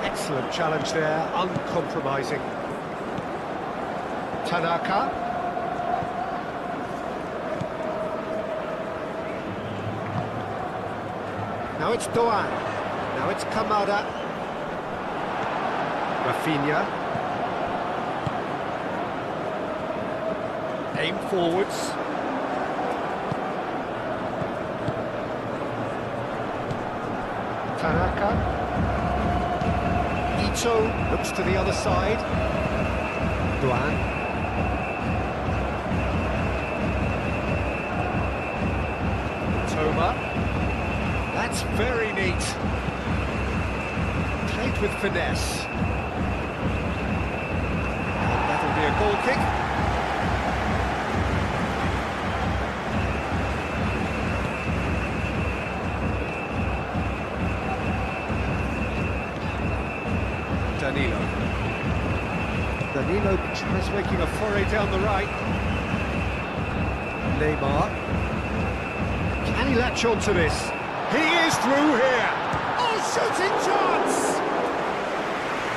Excellent challenge there, uncompromising. Tanaka. Now it's Duan. Now it's Kamada. Rafinha. Aim forwards. Tanaka. Ito looks to the other side. Duan. Toma. That's very neat. Played with finesse. And that'll be a goal kick. Danilo tries making a foray down the right. Neymar. Can he latch on to this? He is through here! Oh, shooting chance!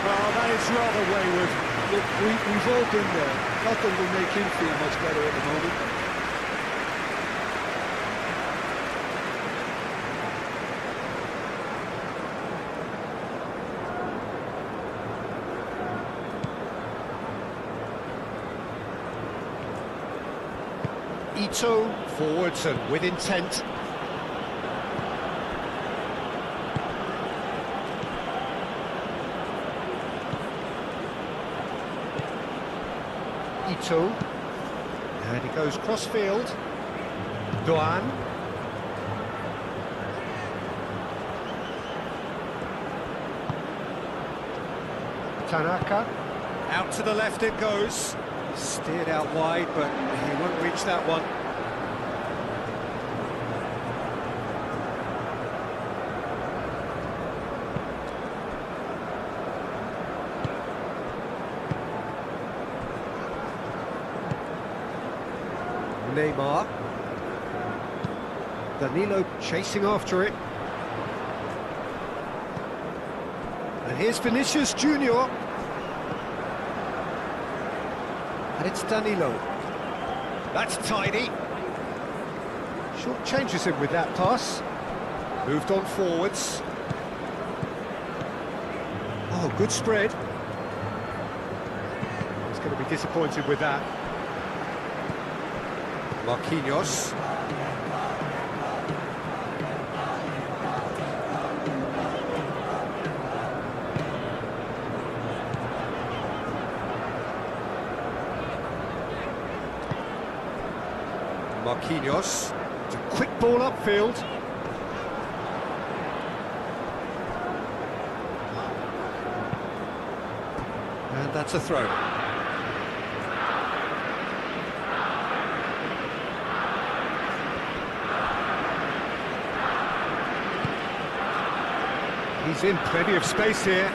Well, that is rather wayward. Look, we've all been there. Nothing will make him feel much better at the moment. Ito forwards and with intent. Ito. And he goes cross-field. Doan. Tanaka. Out to the left it goes. Steered out wide, but he won't reach that one. Neymar. Danilo chasing after it. And here's Vinicius Junior. And it's Danilo. That's tidy. Short changes him with that pass. Moved on forwards. Oh, good spread. He's going to be disappointed with that. Marquinhos. Marquinhos. It's a quick ball upfield. And that's a throw. He's in plenty of space here.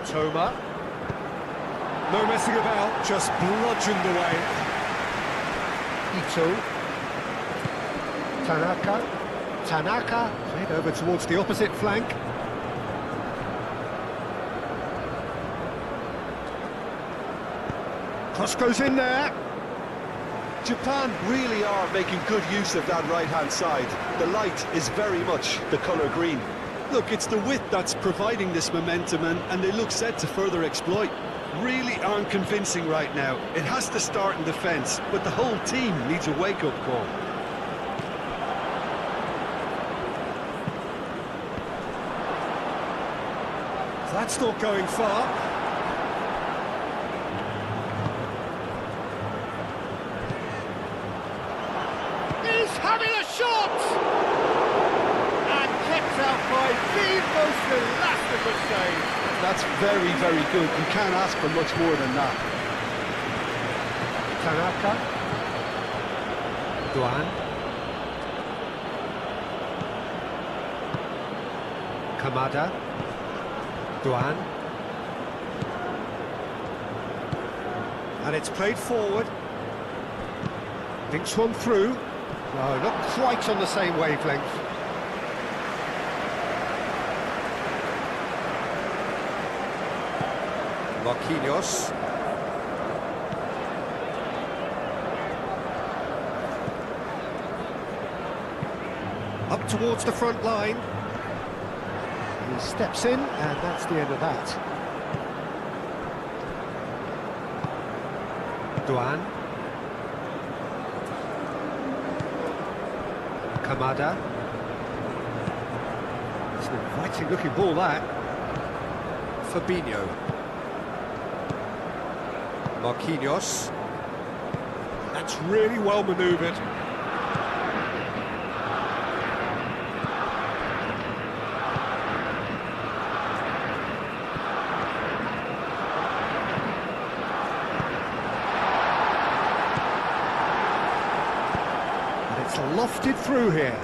Toma. No messing about, just bludgeoned away. Ito. Tanaka. Played over towards the opposite flank. Cross goes in there. Japan really are making good use of that right-hand side. The light is very much the colour green. Look, it's the width that's providing this momentum, and they look set to further exploit. Really aren't convincing right now. It has to start in defence, but the whole team needs a wake-up call. That's not going far. Having a shot! And kept out by the most elastic of saves. That's very, very good. You can't ask for much more than that. Tanaka. Doan. Kamada. Doan. And it's played forward. Thinks one through. No, not quite on the same wavelength. Marquinhos. Up towards the front line. He steps in, and that's the end of that. Doan. Kamada. It's an inviting looking ball, that. Fabinho. Marquinhos. That's really well manoeuvred. Lofted through here.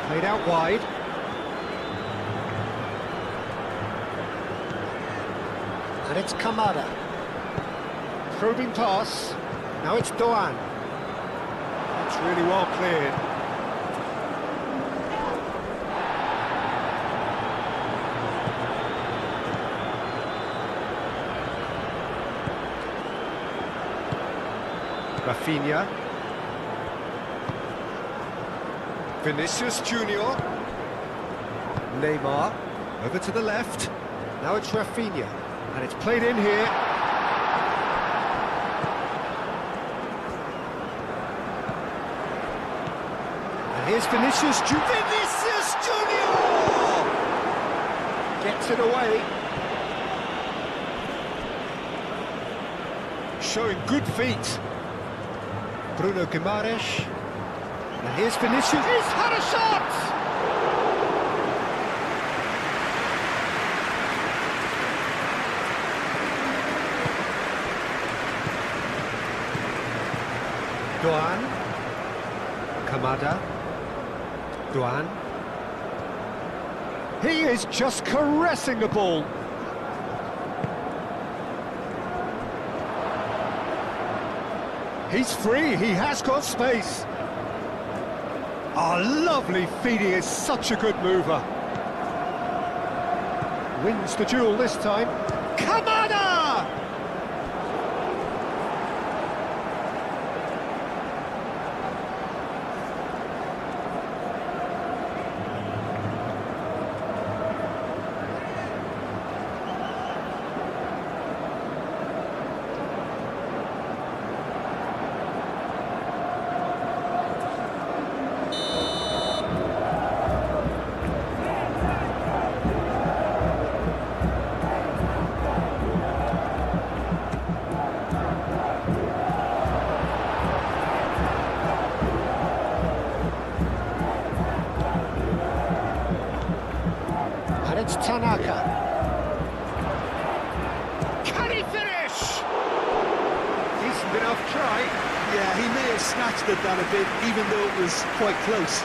Played out wide. And it's Kamada. Probing pass. Now it's Doan. That's really well cleared. Rafinha. Vinicius Junior. Neymar. Over to the left. Now it's Rafinha. And it's played in here. here's Vinicius Junior! Gets it away. Showing good feet. Bruno Guimaraes. And here's Vinicius. He's had a shot! Doan. Kamada. Doan. He is just caressing the ball. He's free, he has got space. Oh, lovely feed, he is such a good mover. Wins the duel this time. Kamada! It's Tanaka. Can he finish? Decent enough try. Yeah, he may have snatched at that a bit, even though it was quite close.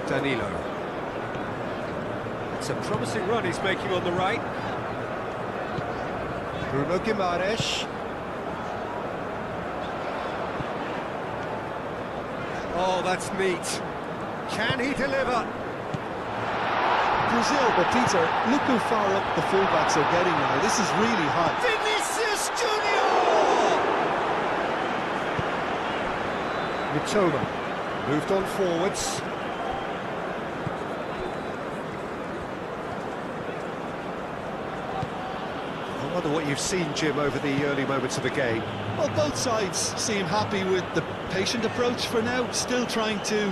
Danilo. It's a promising run he's making on the right. Bruno Guimaraes. Oh, that's neat. Can he deliver? Brazil, but Peter, look how far up the fullbacks are getting now. This is really high. Vinicius Junior! Mitoma moved on forwards. I wonder what you've seen, Jim, over the early moments of the game. Well, both sides seem happy with the patient approach for now, still trying to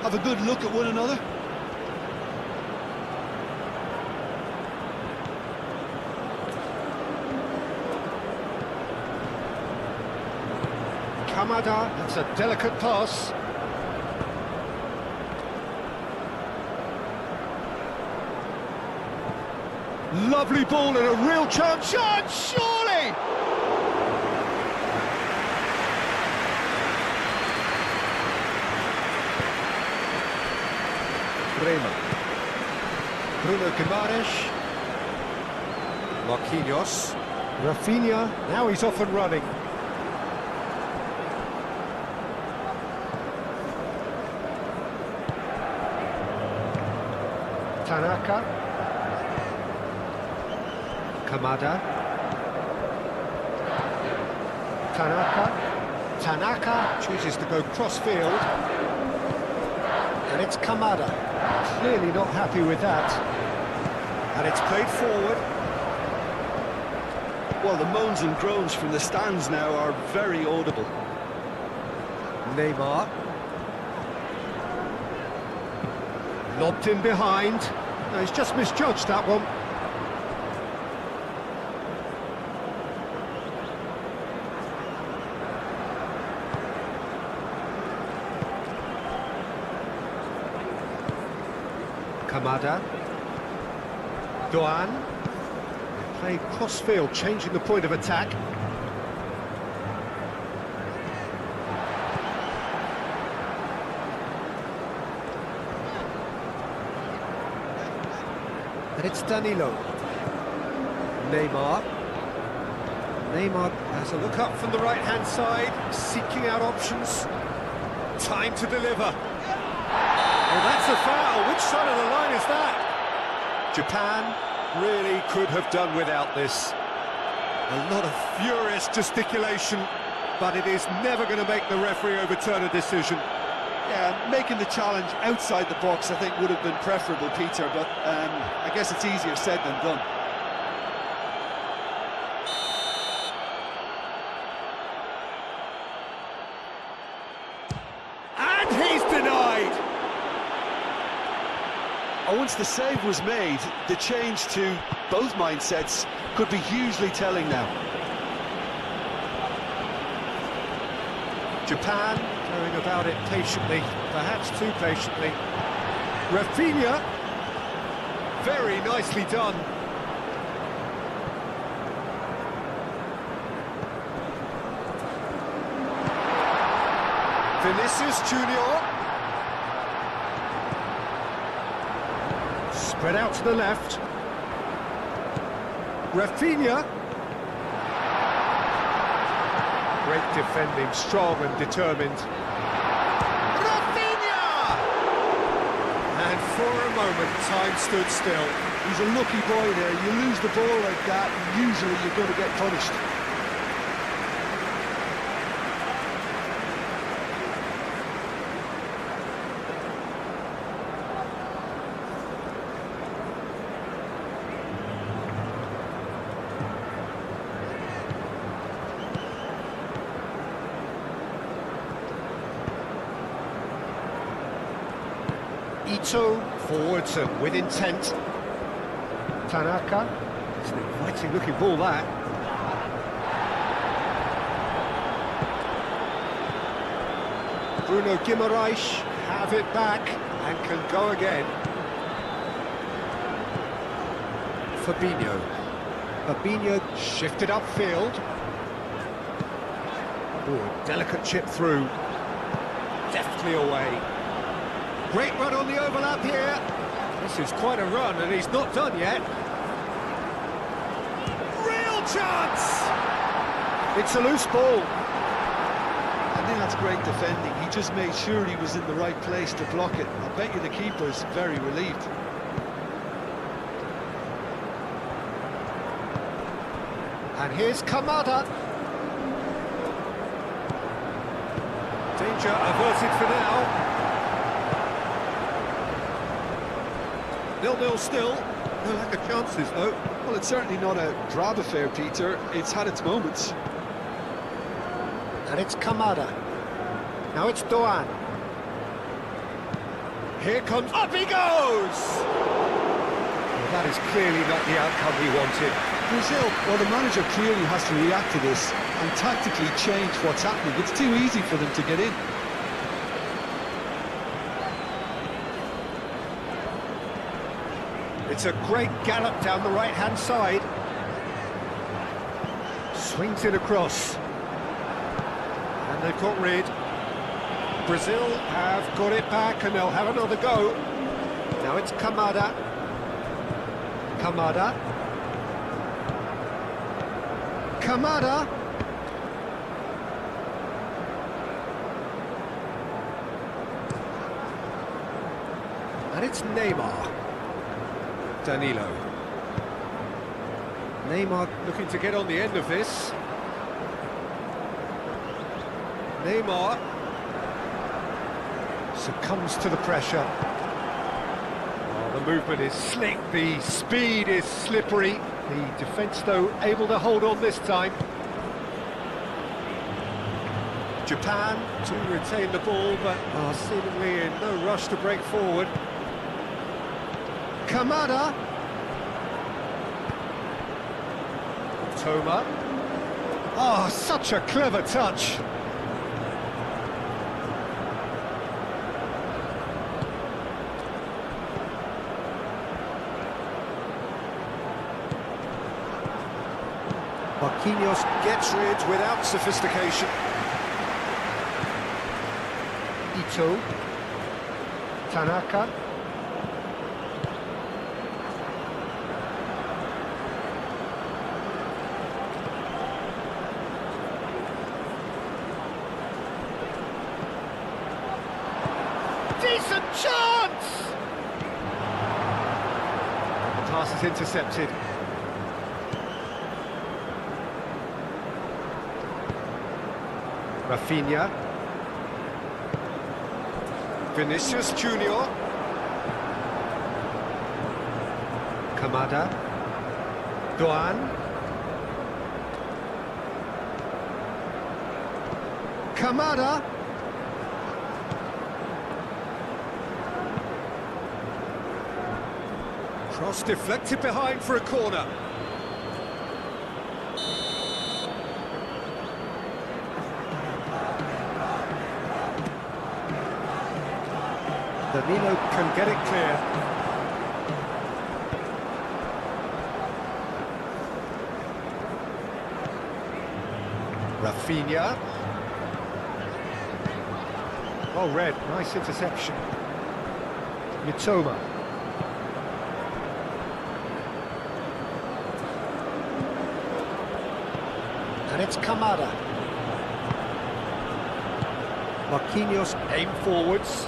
have a good look at one another. Kamada, that's a delicate pass. Lovely ball and a real chance, surely! Bremer. Bruno Guimaraes. Marquinhos. Rafinha, now he's off and running. Tanaka. Kamada. Tanaka chooses to go cross-field. And it's Kamada. Clearly not happy with that. And it's played forward. Well, the moans and groans from the stands now are very audible. Neymar. Lobbed in behind. No, he's just misjudged that one. Kamada. Doan. Playing cross-field, changing the point of attack. And it's Danilo. Neymar. Neymar has a look up from the right-hand side, seeking out options. Time to deliver. Oh, that's a foul. Which side of the line is that? Japan really could have done without this. A lot of furious gesticulation, but it is never going to make the referee overturn a decision. Yeah, making the challenge outside the box, I think, would have been preferable, Peter, but I guess it's easier said than done. And he's denied! Once the save was made, the change to both mindsets could be hugely telling now. Japan going about it patiently, perhaps too patiently. Rafinha, very nicely done. Vinicius Junior. Spread out to the left. Rafinha. Great defending, strong and determined. Rafinha! And for a moment, time stood still. He's a lucky boy there. You lose the ball like that, and usually you're going to get punished. Ito forwards and with intent. Tanaka, it's an inviting looking ball that. Bruno Guimaraes have it back and can go again. Fabinho shifted upfield. Oh, delicate chip through. Deftly away. Great run on the overlap here. This is quite a run, and he's not done yet. Real chance! It's a loose ball. I think that's great defending. He just made sure he was in the right place to block it. I bet you the keeper's very relieved. And here's Kamada. Danger averted for now. 0-0 still. No lack of chances, though. Well, it's certainly not a drab affair, Peter. It's had its moments. And it's Kamada. Now it's Doan. Here comes... Up he goes! Well, that is clearly not the outcome he wanted. Brazil, well, the manager clearly has to react to this and tactically change what's happening. It's too easy for them to get in. It's a great gallop down the right-hand side. Swings it across. And they've got rid. Brazil have got it back and they'll have another go. Now it's Kamada. Kamada. Kamada. And it's Neymar. Danilo. Neymar looking to get on the end of this. Neymar succumbs to the pressure. Oh, the movement is slick, the speed is slippery. The defence, though, able to hold on this time. Japan to retain the ball, but are seemingly in no rush to break forward. Kamada. Toma. Oh, such a clever touch. Marquinhos gets rid without sophistication. Ito. Tanaka. Decent chance! The pass is intercepted. Rafinha. Vinicius Junior. Kamada. Doan. Kamada. Cross deflected behind for a corner. Danilo can get it clear. Rafinha. Well read, nice interception. Mitoma. And it's Kamada. Marquinhos aim forwards.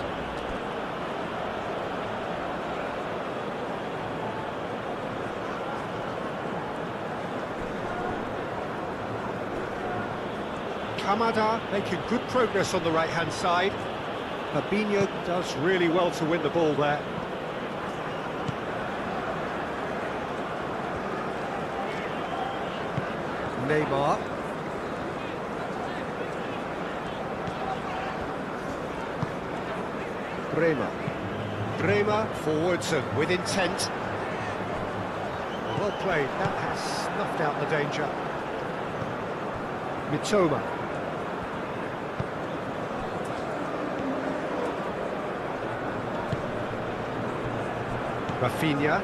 Kamada making good progress on the right-hand side. Fabinho does really well to win the ball there. Neymar. Bremer forwards and with intent. Well played, that has snuffed out the danger. Mitoma. Rafinha.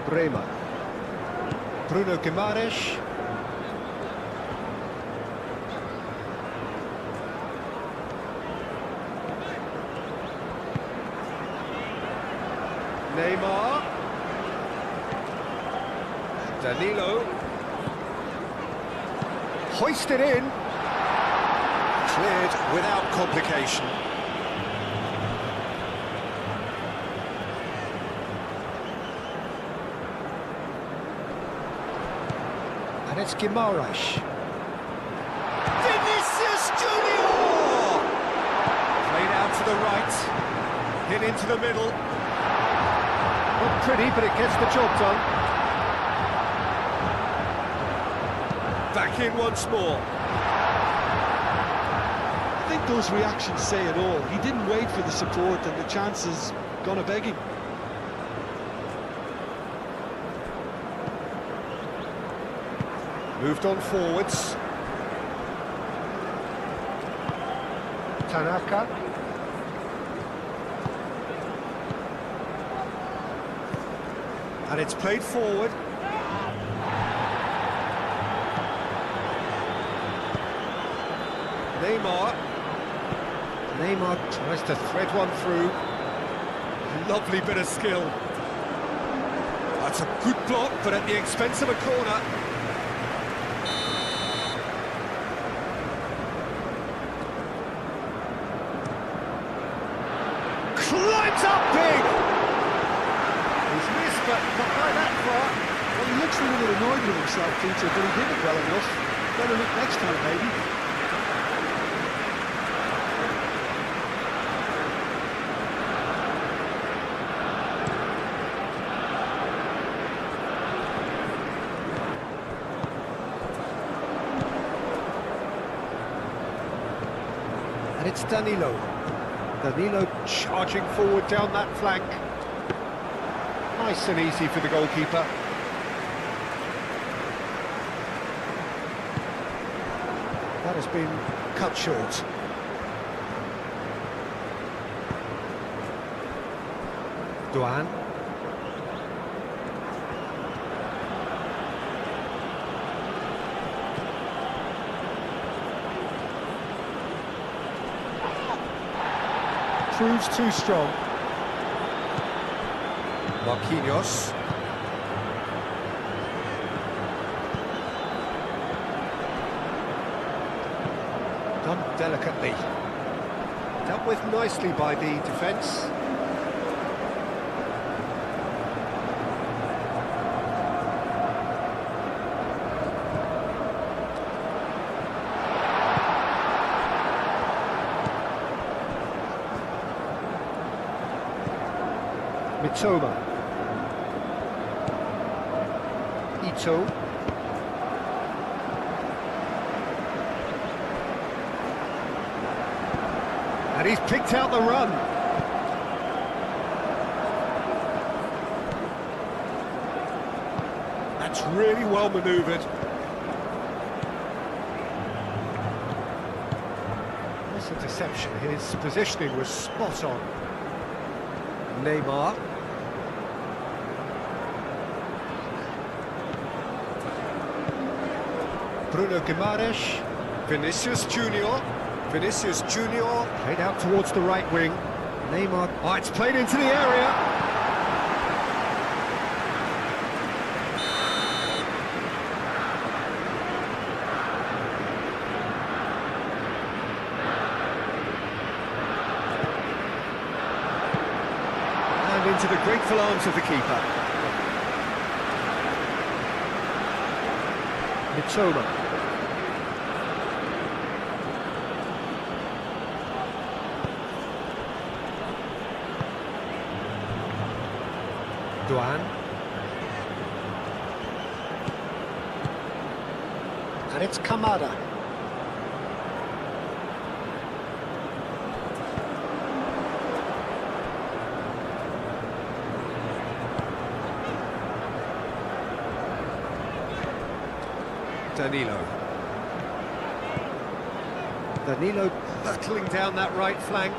Bremer. Bruno Guimaraes. Neymar. Danilo. Hoisted in. Cleared without complication. And it's Guimaraes. Vinicius Junior! Played out to the right. Hit into the middle. Not pretty, but it gets the job done. Back in once more. I think those reactions say it all. He didn't wait for the support and the chances gonna beg him. Moved on forwards. Tanaka. And it's played forward. Neymar tries to thread one through. Lovely bit of skill. That's a good block, but at the expense of a corner. Climbs up big! He's missed, but not by that far. Well, he looks a little annoyed with himself, Peter, but he did it well enough. Better look next time, maybe. And it's Danilo. Danilo charging forward down that flank. Nice and easy for the goalkeeper. That has been cut short. Doan. Proves too strong. Marquinhos. Done delicately. Dealt with nicely by the defence. Mitoma. Ito. And he's picked out the run. That's really well manoeuvred. This interception, his positioning was spot on. Neymar. Bruno Guimaraes. Vinicius Junior. Vinicius Junior played out towards the right wing. Neymar. Oh, it's played into the area. And into the grateful arms of the keeper. Mitoma. Duan. And it's Kamada. Danilo. Danilo hurtling down that right flank.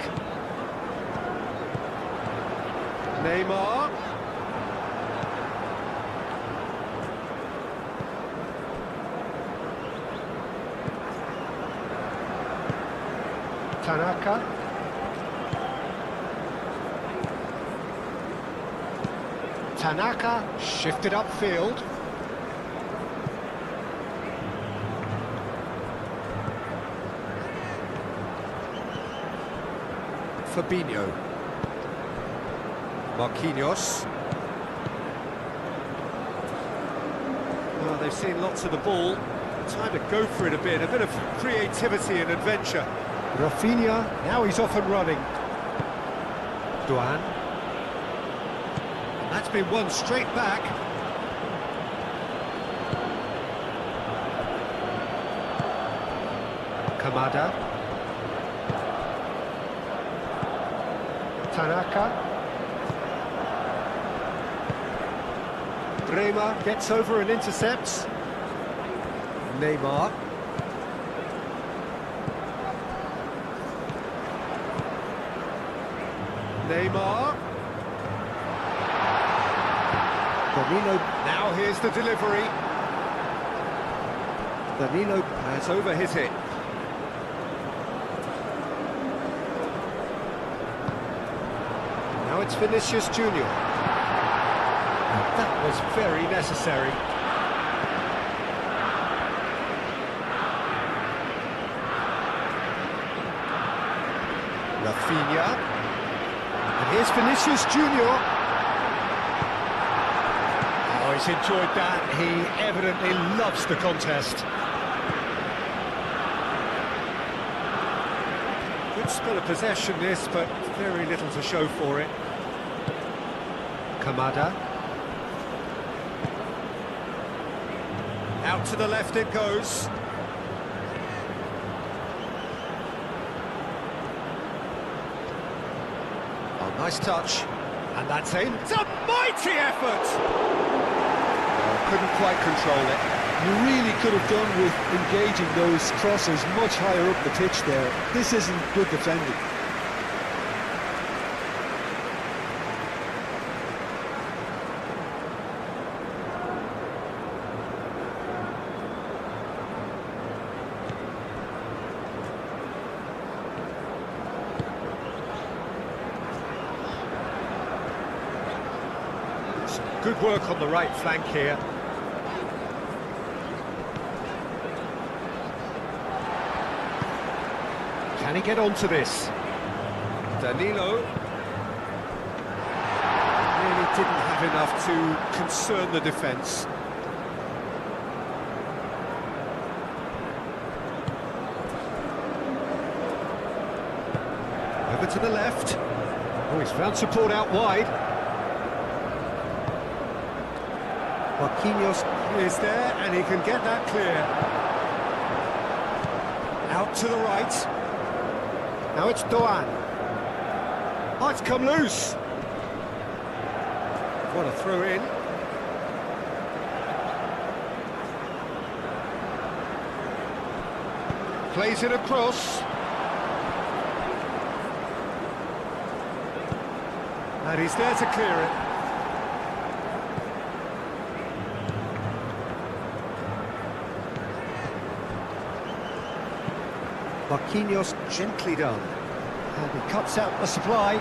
Neymar. Tanaka. Tanaka shifted upfield. Fabinho. Marquinhos. Well, they've seen lots of the ball. Time to go for it a bit of creativity and adventure. Rafinha, now he's off and running. Duan. That's been won straight back. Kamada. Tanaka. Bremer gets over and intercepts. Neymar. Neymar. Danilo. Now here's the delivery. Danilo has overhit it. Now it's Vinicius Junior. That was very necessary. Rafinha. And here's Vinicius Junior. Oh, he's enjoyed that. He evidently loves the contest. Good spell of possession this, but very little to show for it. Kamada. Out to the left it goes. Oh, nice touch. And that's in. It's a mighty effort! Oh, couldn't quite control it. You really could have done with engaging those crosses much higher up the pitch there. This isn't good defending. Good work on the right flank here. Can he get onto this? Danilo really didn't have enough to concern the defence. Over to the left. Oh, he's found support out wide. Marquinhos is there, and he can get that clear. Out to the right. Now it's Doan. Oh, it's come loose. What a throw in. Plays it across. And he's there to clear it. Marquinhos gently done. And he cuts out the supply.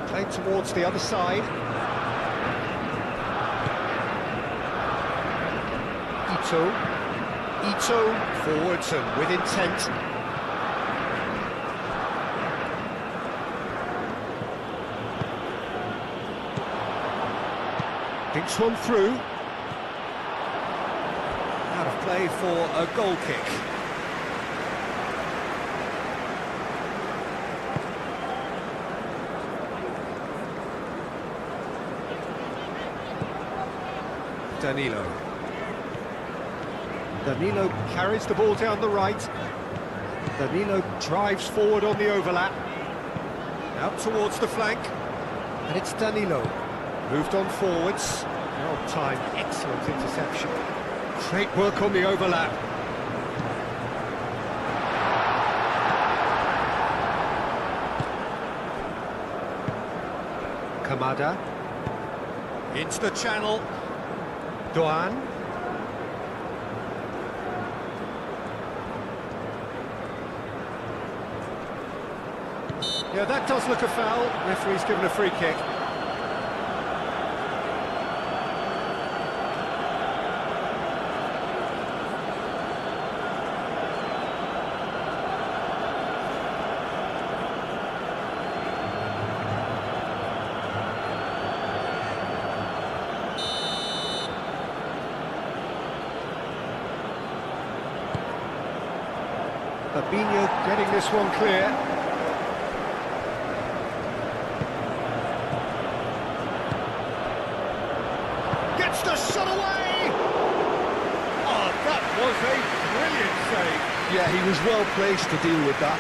Played towards the other side. Ito forwards and with intent. Dinks one through. Out of play for a goal kick. Danilo carries the ball down the right. Danilo drives forward on the overlap. Out towards the flank. And it's Danilo. Moved on forwards. Well timed, excellent interception. Great work on the overlap. Kamada. Into the channel. Doan. Yeah, that does look a foul. Referee's given a free kick. Fabinho getting this one clear. Gets the shot away! Oh, that was a brilliant save. Yeah, he was well placed to deal with that.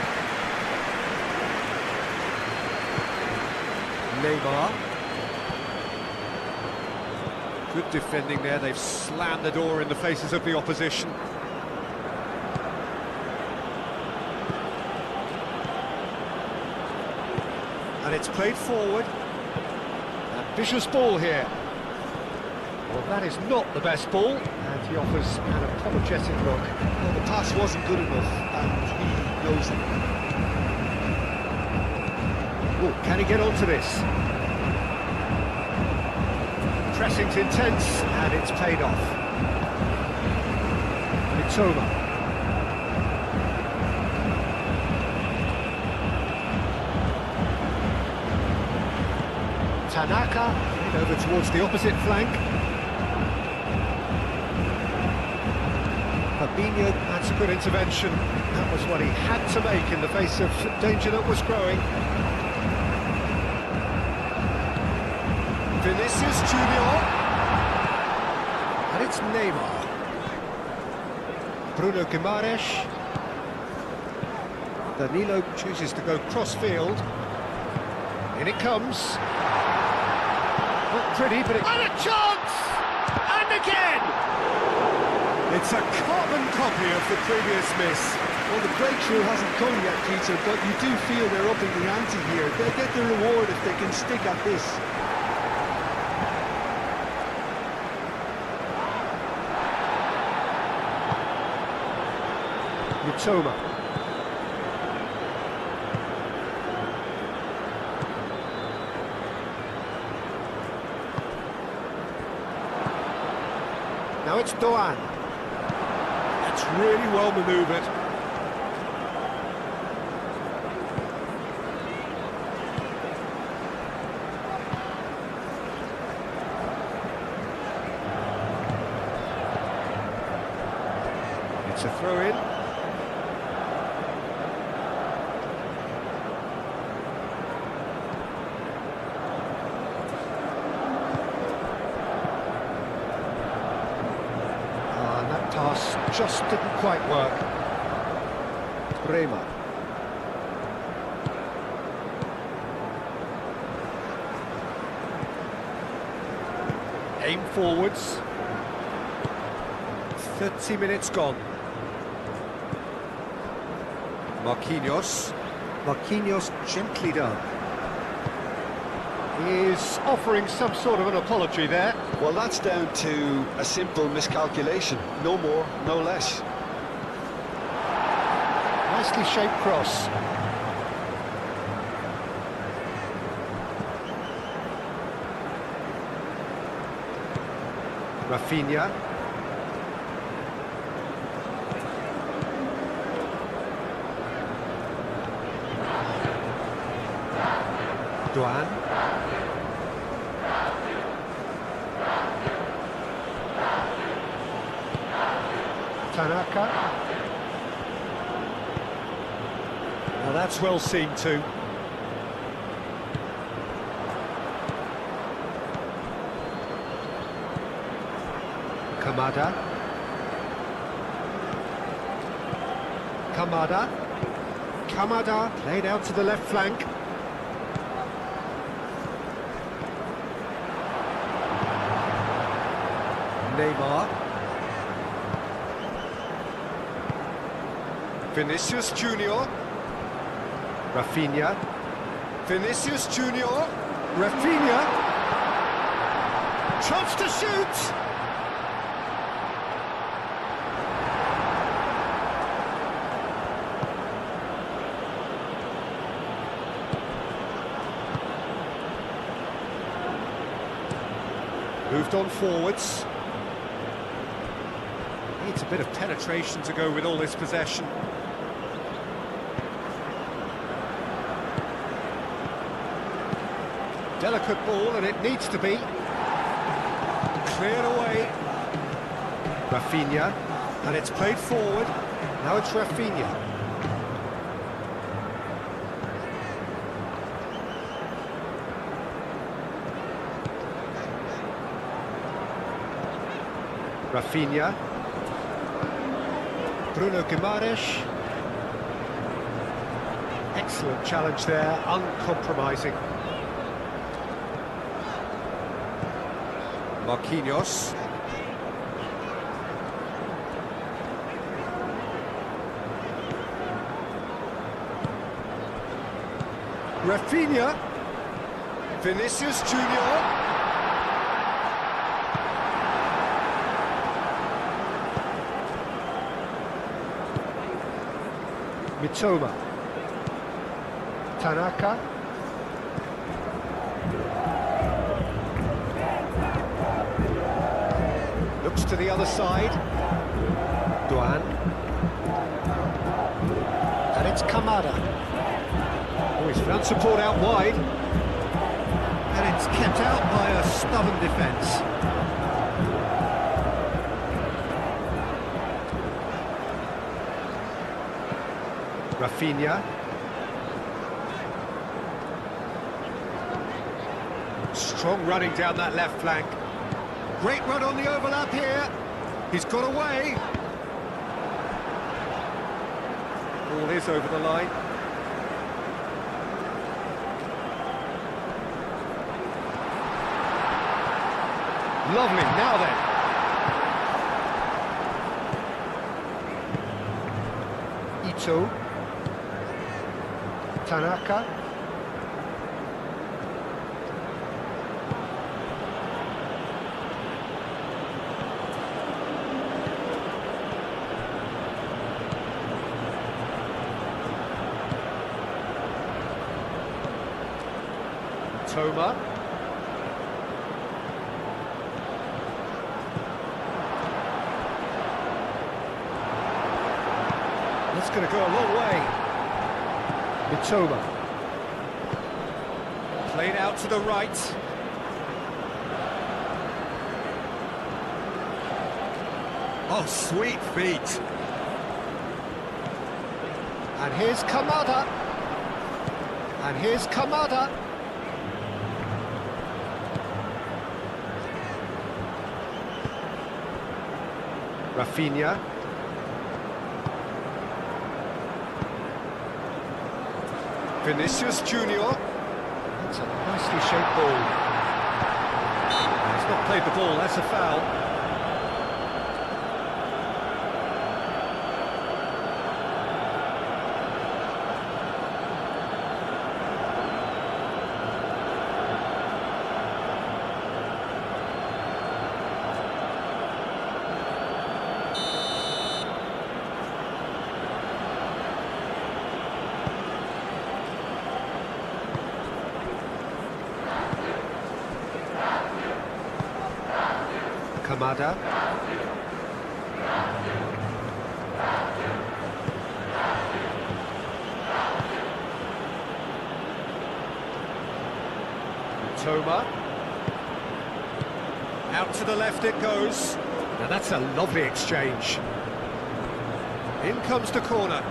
Neymar. Good defending there, they've slammed the door in the faces of the opposition. And it's played forward. Ambitious ball here. Well, that is not the best ball, and he offers an apologetic look. Well, the pass wasn't good enough, and he knows it. Oh, can he get onto this? Pressing's intense, and it's paid off. Mitoma. Tanaka, over towards the opposite flank. Fabinho, that's a good intervention. That was what he had to make in the face of danger that was growing. Vinicius Junior. And it's Neymar. Bruno Guimaraes. Danilo chooses to go cross-field. In it comes. Not pretty, but it... And a chance! And again! It's a carbon copy of the previous miss. Well, the breakthrough hasn't come yet, Peter, but you do feel they're upping the ante here. They'll get the reward if they can stick at this. Mitoma. Now it's Doan. That's really well manoeuvred. It's a throw-in. just didn't quite work. Bremer. Aim forwards. 30 minutes gone. Marquinhos. Marquinhos gently done. He's offering some sort of an apology there. Well, that's down to a simple miscalculation. No more, no less. Nicely shaped cross. Rafinha. Duan. Tanaka. Now that's well seen too. Kamada. Kamada. Kamada played out to the left flank. Neymar. Vinicius Junior. Rafinha. Vinicius Junior. Rafinha. Chance to shoot. Moved on forwards. Needs a bit of penetration to go with all this possession. Delicate ball, and it needs to be. Cleared away. Rafinha, and it's played forward. Now it's Rafinha. Rafinha. Bruno Guimaraes. Excellent challenge there, uncompromising. Marquinhos. Rafinha. Vinicius Junior. Mitoma. Tanaka. Looks to the other side. Duan. And it's Kamada. Oh, he's found support out wide. And it's kept out by a stubborn defence. Rafinha. Strong running down that left flank. Great run on the overlap here. He's got away. Ball is over the line. Lovely, now then. Ito. Tanaka. Toma. That's going to go a long way. Mitoma. Played out to the right. Oh, sweet feet. And here's Kamada. And here's Kamada. Rafinha. Vinicius Junior. That's a nicely shaped ball. He's not played the ball, that's a foul. Kamada. Toma. Out to the left it goes. Now that's a lovely exchange. In comes the corner.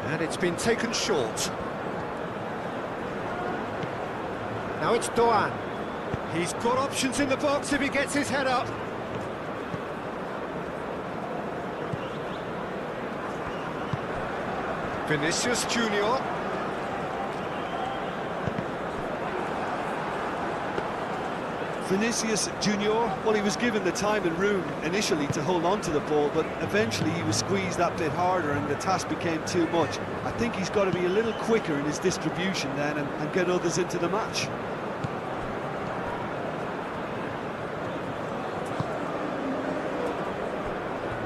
And it's been taken short. Now it's Doan. He's got options in the box if he gets his head up. Vinicius Junior. Vinicius Junior, well, he was given the time and room initially to hold on to the ball, but eventually he was squeezed that bit harder and the task became too much. I think he's got to be a little quicker in his distribution then and get others into the match.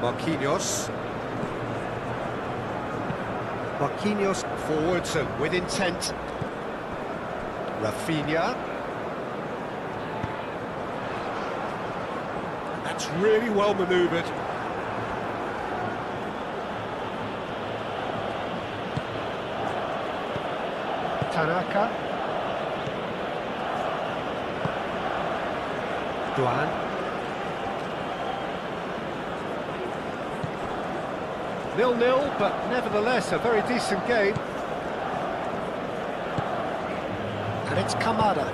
Marquinhos. Marquinhos forwards and with intent. Rafinha. That's really well manoeuvred. Tanaka. Duan. 0-0, but nevertheless a very decent game. And it's Kamada.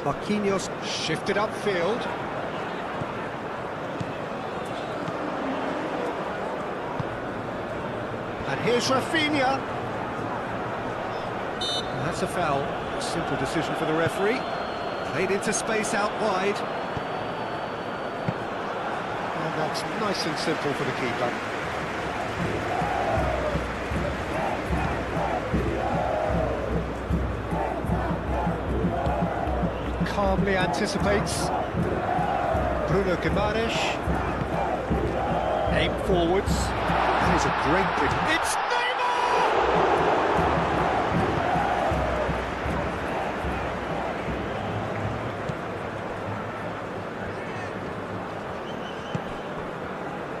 Marquinhos shifted upfield. And here's Rafinha. And that's a foul. A simple decision for the referee. Played into space out wide. And that's nice and simple for the keeper. Calmly anticipates. Bruno Guimaraes. Aim forwards. That is a great pick. It's Neymar!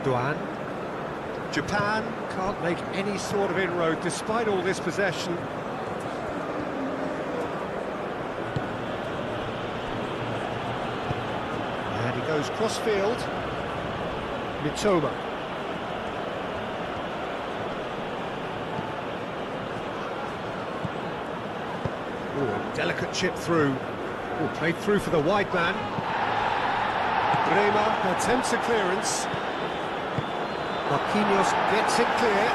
Duan. Japan can't make any sort of inroad despite all this possession. And he goes cross-field. Mitoma. Ooh, a delicate chip through. Ooh, played through for the wide man. Bremer attempts a clearance. Marquinhos gets it clear.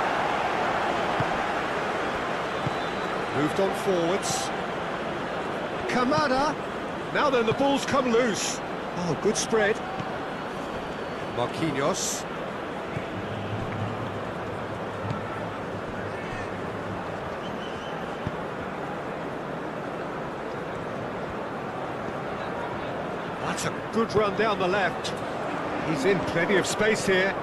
Moved on forwards. Kamada. Now then, the ball's come loose. Oh, good spread. Marquinhos. That's a good run down the left. He's in plenty of space here.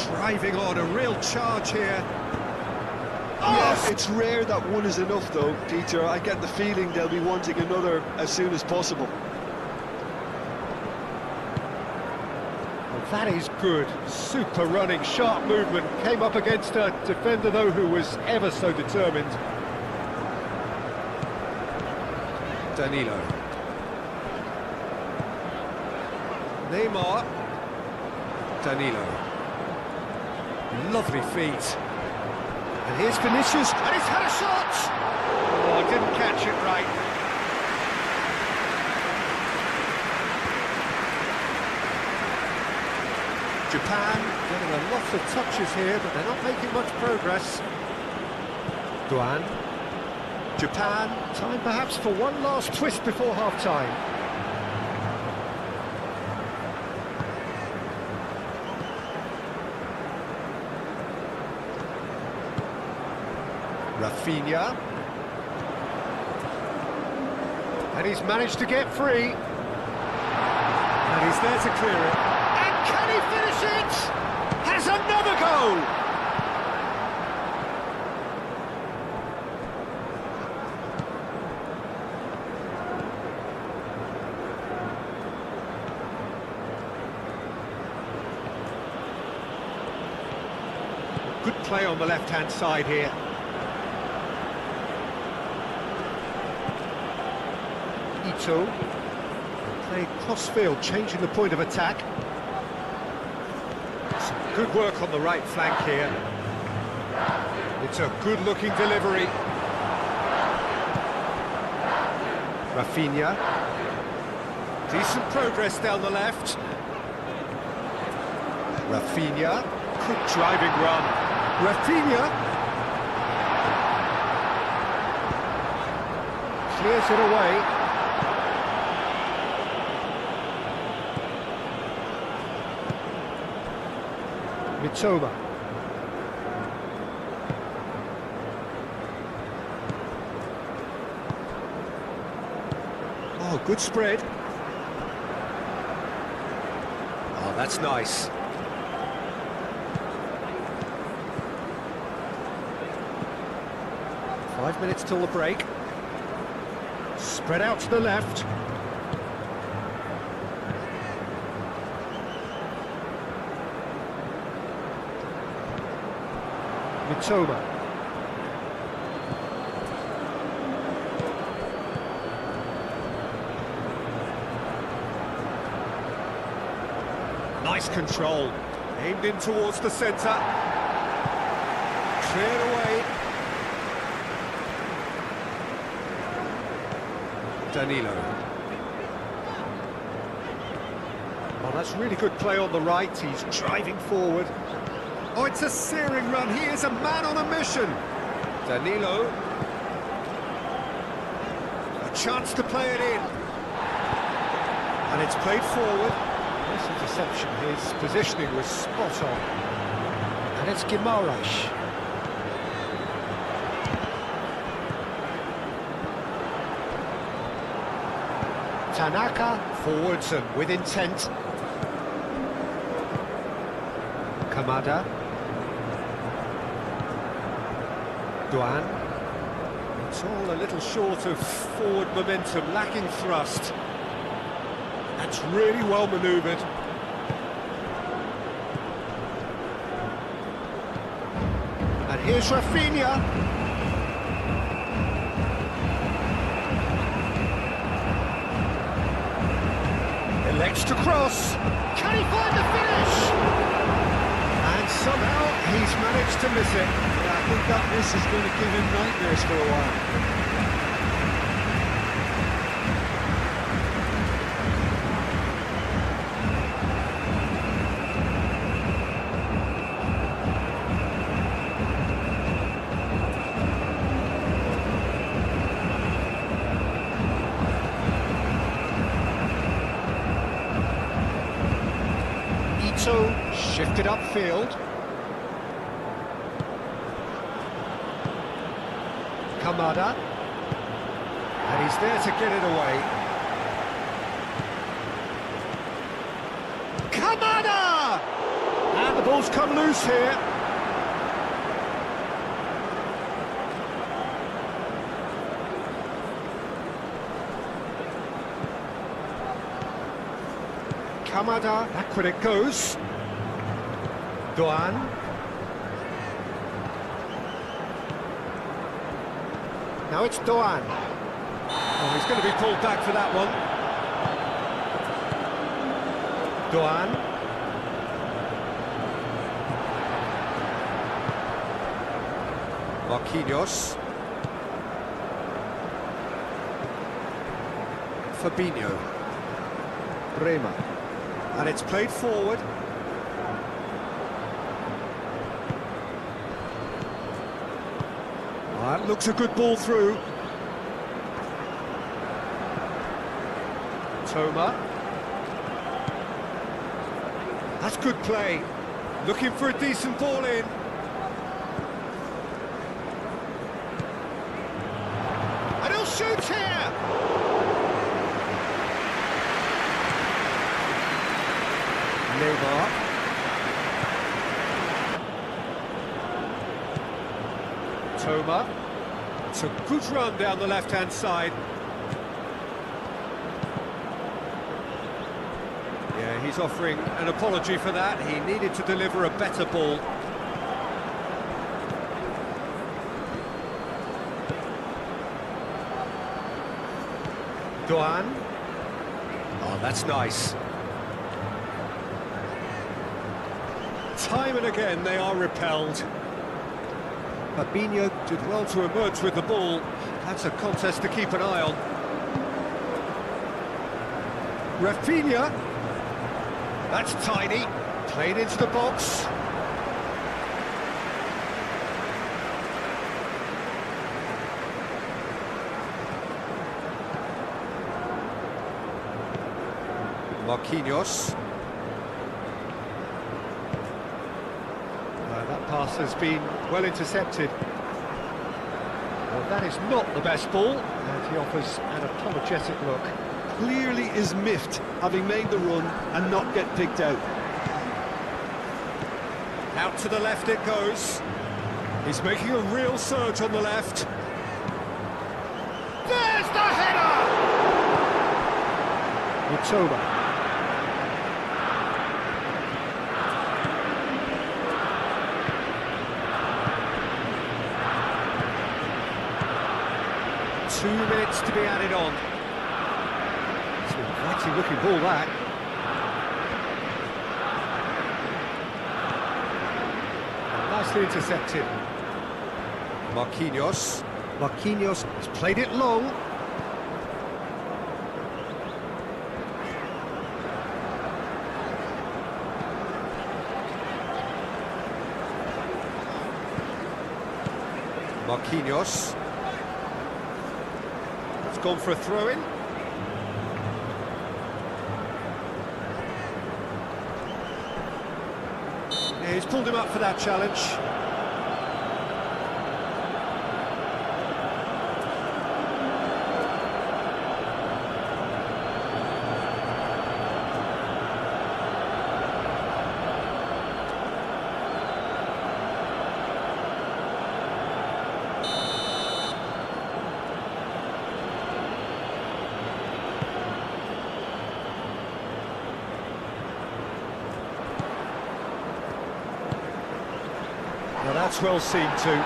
Driving on, a real charge here. Oh! Yeah, it's rare that one is enough though, Peter. I get the feeling they'll be wanting another as soon as possible. Well, that is good. Super running, sharp movement. Came up against a defender though who was ever so determined. Danilo. Neymar. Danilo. Lovely feet. And here's Vinicius, and he's had a shot! Oh, didn't catch it right. Japan getting a lot of touches here, but they're not making much progress. Duan. Japan, time perhaps for one last twist before half-time. Rafinha. And he's managed to get free. And he's there to clear it. And can he finish it? Has another goal! Good play on the left-hand side here. Ito. Playing cross-field, changing the point of attack. Some good work on the right flank here. It's a good-looking delivery. Rafinha. Decent progress down the left. Rafinha. Good driving run. Rafinha. Clears it away. Mitoma. Oh, good spread. Oh, that's nice. Five minutes till the break. Spread out to the left. Mitoma. Nice control. Aimed in towards the centre. Cleared away. Danilo. Oh, that's really good play on the right. He's driving forward. Oh, it's a searing run. He is a man on a mission. Danilo. A chance to play it in. And it's played forward. Nice interception. His positioning was spot on. And it's Guimaraes. Tanaka forwards and with intent. Kamada. Duan. It's all a little short of forward momentum, lacking thrust. That's really well manoeuvred. And here's Rafinha. Elects to cross. Can he find the finish? And somehow he's managed to miss it. Yeah, I think that miss is going to give him nightmares for a while. Ito shifted upfield. Kamada. And he's there to get it away. Kamada! And the ball's come loose here. Kamada, back when it goes. Duan. Now it's Duan. Oh, he's going to be pulled back for that one. Duan. Marquinhos. Fabinho. Bremer. And it's played forward. That looks a good ball through. Toma. That's good play. Looking for a decent ball in. And he'll shoot here! Neymar. Toma. It's a good run down the left-hand side. Yeah, he's offering an apology for that. He needed to deliver a better ball. Doan. Oh, that's nice. Time and again they are repelled. Fabinho did well to emerge with the ball. That's a contest to keep an eye on. Rafinha. That's tiny. Played into the box. Marquinhos. That pass has been well intercepted. Well, that is not the best ball, and he offers an apologetic look. Clearly is miffed, having made the run and not get picked out. Out to the left it goes. He's making a real surge on the left. There's the header! Mitoma. 2 minutes to be added on. It's a mighty looking ball, that. Nicely intercepted. Marquinhos. Marquinhos has played it long. Marquinhos. Gone for a throw-in. Yeah, he's pulled him up for that challenge. Well, that's well seen too.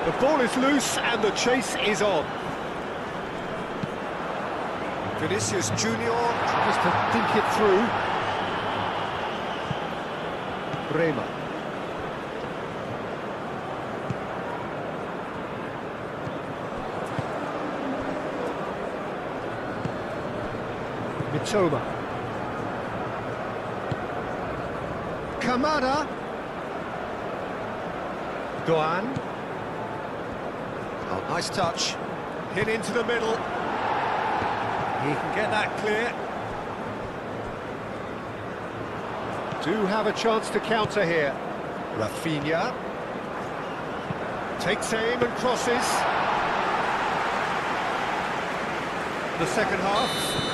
The ball is loose and the chase is on. Vinicius Junior tries to think it through. Bremer. Mitoma. Kamada. Doan. Oh, nice touch. Hit into the middle. He can get that clear. Do have a chance to counter here. Rafinha. Takes aim and crosses. The second half.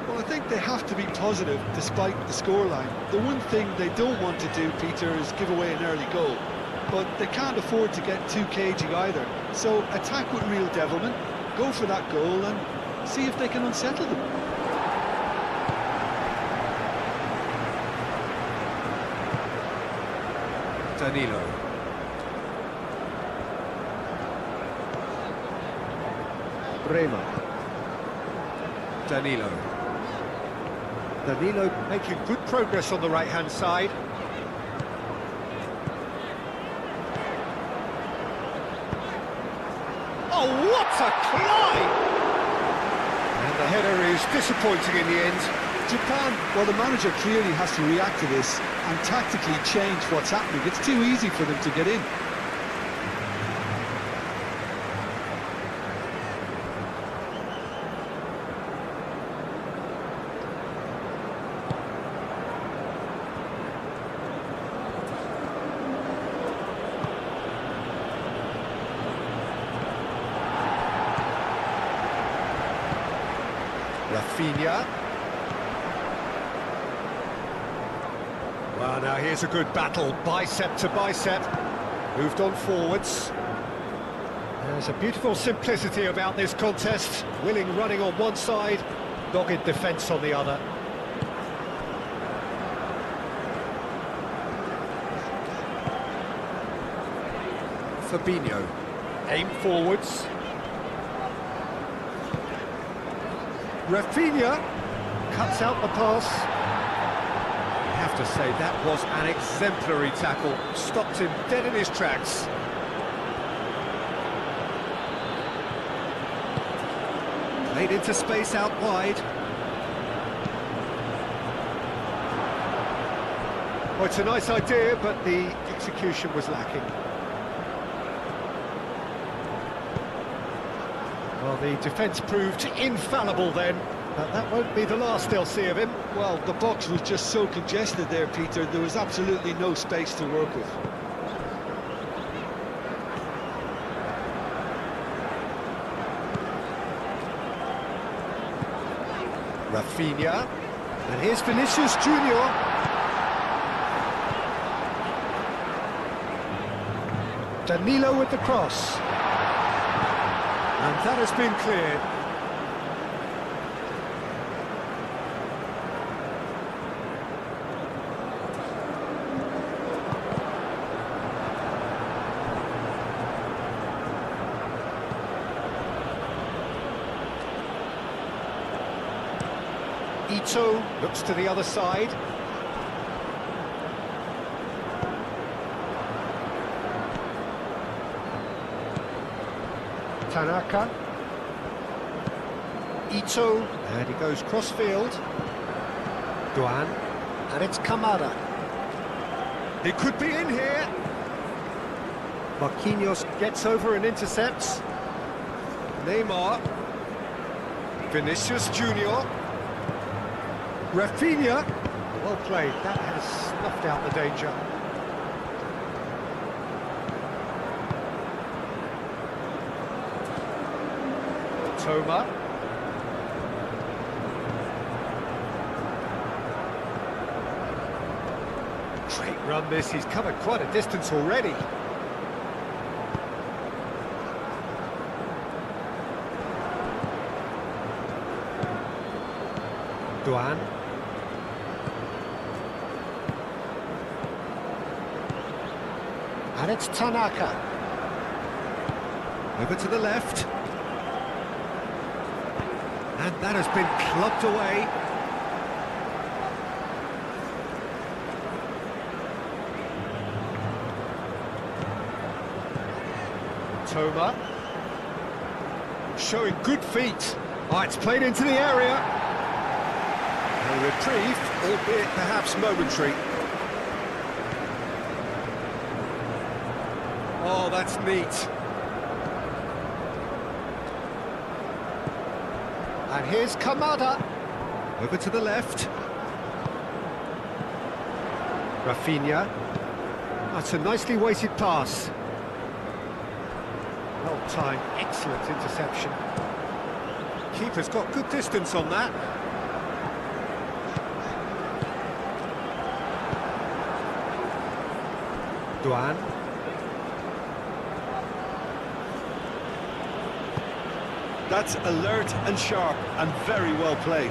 Well, I think they have to be positive despite the scoreline. The one thing they don't want to do, Peter, is give away an early goal. But they can't afford to get too cagey either. So attack with real devilment, go for that goal and see if they can unsettle them. Danilo. Bremer. Danilo. Danilo making good progress on the right-hand side. Oh, what a climb! And the header is disappointing in the end. Japan, well, the manager clearly has to react to this and tactically change what's happening. It's too easy for them to get in. Rafinha. Well, now here's a good battle, bicep to bicep. Moved on forwards. There's a beautiful simplicity about this contest. Willing running on one side, dogged defence on the other. Fabinho. Aim forwards. Rafinha cuts out the pass. I have to say that was an exemplary tackle. Stopped him dead in his tracks. Played into space out wide. Well, it's a nice idea, but the execution was lacking. Well, the defence proved infallible then, but that won't be the last they'll see of him. Well, the box was just so congested there, Peter. There was absolutely no space to work with. Rafinha, and here's Vinicius Junior. Danilo with the cross. And that has been cleared. Ito looks to the other side. Tanaka. Ito, and he goes cross-field. Duan, and it's Kamada. He could be in here. Marquinhos gets over and intercepts. Neymar. Vinicius Junior. Rafinha. Well played, that has snuffed out the danger. Toma. Great run this, he's covered quite a distance already. Duan. And it's Tanaka. Over to the left. And that has been clubbed away. Toma. Showing good feet. Oh, it's played into the area. A reprieve, albeit perhaps momentary. Oh, that's neat. And here's Kamada. Over to the left. Rafinha. That's a nicely weighted pass. Well timed, excellent interception. Keeper's got good distance on that. Duan. That's alert and sharp and very well played.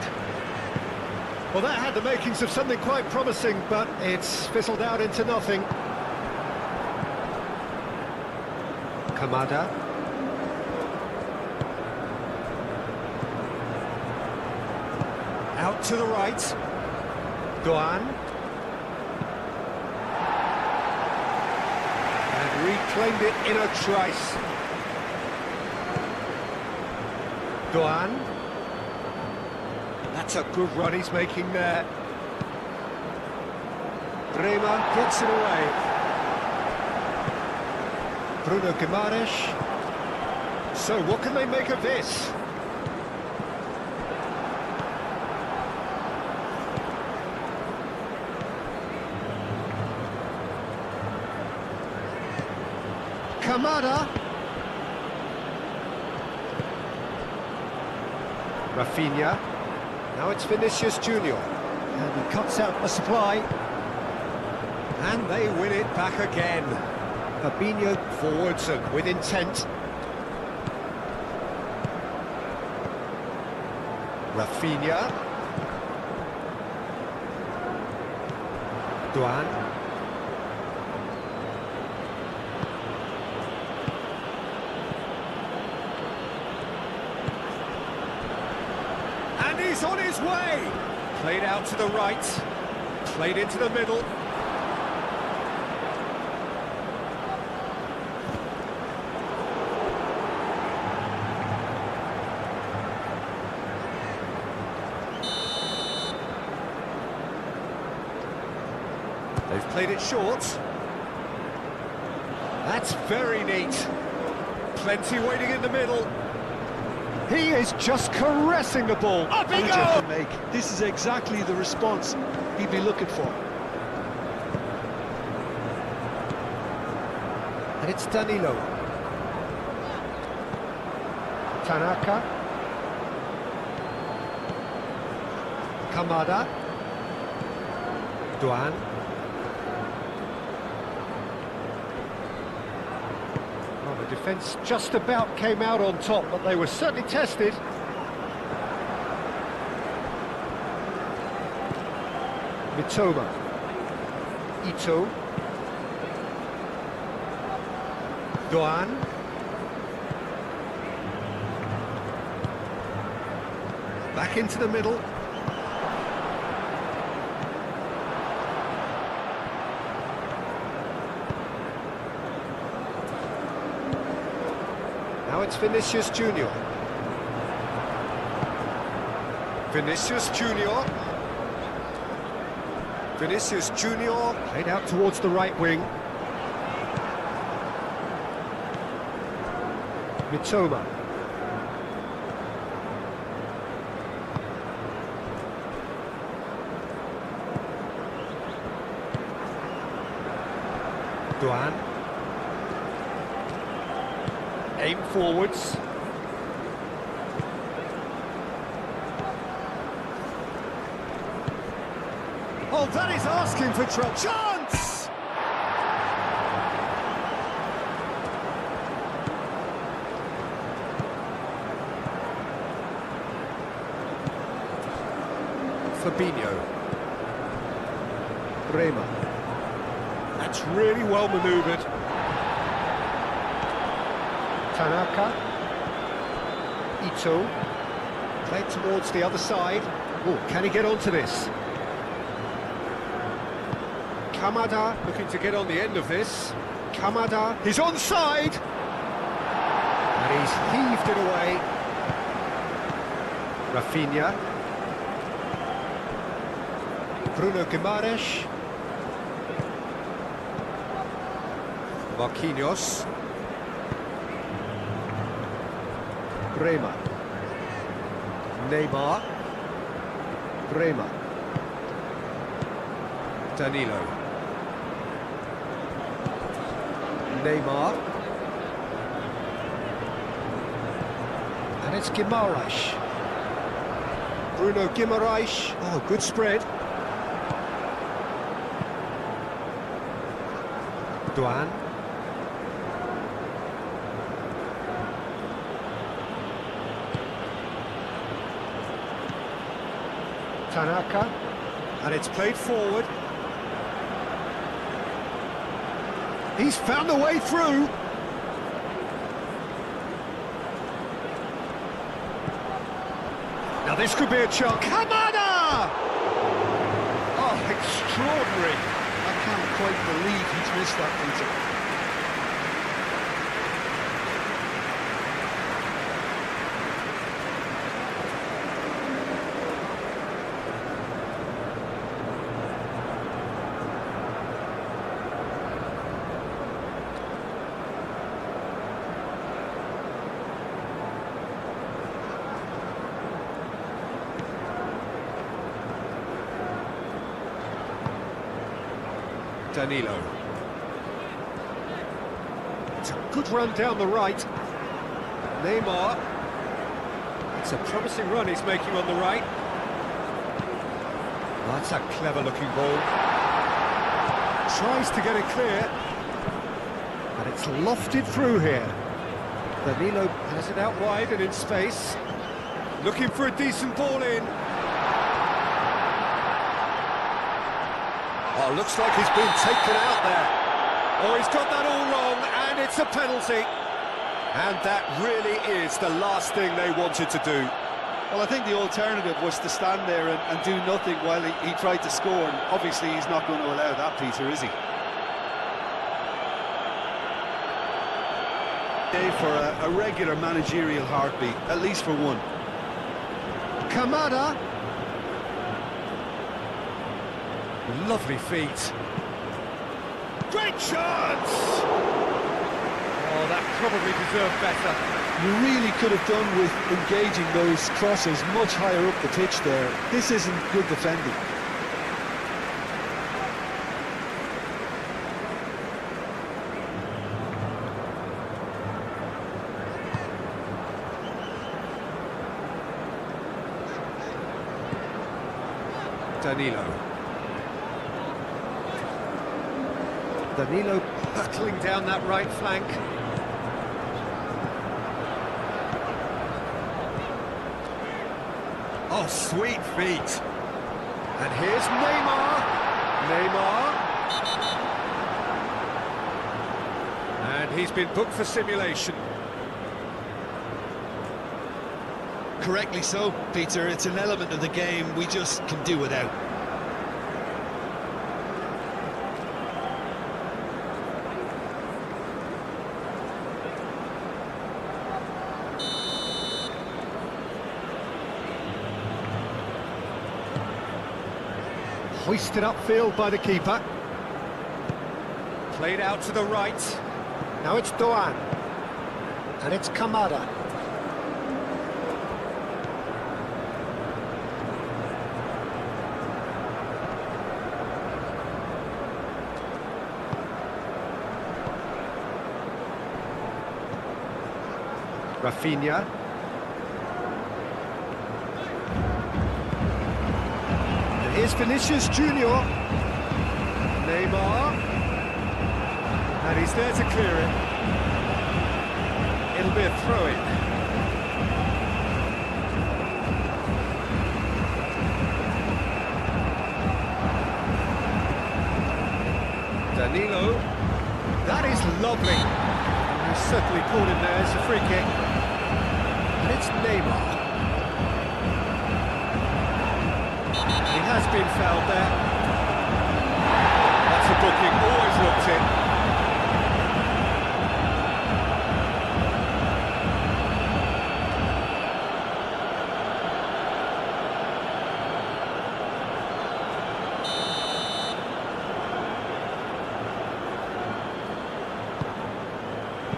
Well, that had the makings of something quite promising, but it's fizzled out into nothing. Kamada. Out to the right. Duan. And reclaimed it in a trice. Duan. That's What a good run he's making there. Bremer gets it away. Bruno Guimaraes. So what can they make of this? Kamada. Rafinha. Now it's Vinicius Junior. And he cuts out the supply. And they win it back again. Fabinho forwards and with intent. Rafinha. Duan. And he's on his way! Played out to the right, played into the middle. They've played it short. That's very neat. Plenty waiting in the middle. He is just caressing the ball. Up he goes! This is exactly the response he'd be looking for. And it's Danilo. Tanaka. Kamada. Duan. Well, the defence just about came out on top, but they were certainly tested. Mitoma. Ito. Duan. Back into the middle. Now it's Vinicius Junior. Vinicius Junior. Vinicius Junior played out towards the right wing. Mitoma. Duan. Aim forwards. Oh, that is asking for trouble. Chance! Fabinho. Bremer. That's really well manoeuvred. Tanaka. Ito. Played towards the other side. Oh, can he get onto this? Kamada looking to get on the end of this. Kamada, he's onside! And he's heaved it away. Rafinha. Bruno Guimaraes. Marquinhos. Bremer. Neymar. Bremer. Danilo. Neymar. And it's Guimaraes. Bruno Guimaraes. Oh, good spread. Duan. Tanaka. And it's played forward. He's found a way through. Now this could be a chance. Kamada! Oh, extraordinary. I can't quite believe he's missed that, Peter. Danilo. It's a good run down the right. Neymar. It's a promising run he's making on the right. Oh, that's a clever-looking ball. Tries to get it clear. And it's lofted through here. Danilo has it out wide and in space. Looking for a decent ball in. Oh, looks like he's been taken out there. Oh, he's got that all wrong, and it's a penalty. And that really is the last thing they wanted to do. Well, I think the alternative was to stand there and do nothing while he tried to score, and obviously he's not going to allow that, Peter, is he? For a regular managerial heartbeat, at least for one. Kamada. Lovely feet. Great chance! Oh, that probably deserved better. You really could have done with engaging those crosses much higher up the pitch there. This isn't good defending. Danilo hurtling down that right flank. Oh, sweet feet. And here's Neymar. And he's been booked for simulation. Correctly so, Peter. It's an element of the game we just can do without. Hoisted upfield by the keeper. Played out to the right. Now it's Doan. And it's Kamada. Rafinha. And here's Vinicius Junior. Neymar. And he's there to clear it. It'll be a throw-in. Danilo. That is lovely. And he's certainly caught him there. It's a free kick. And it's Neymar. He has been fouled there. That's a booking, always looked in.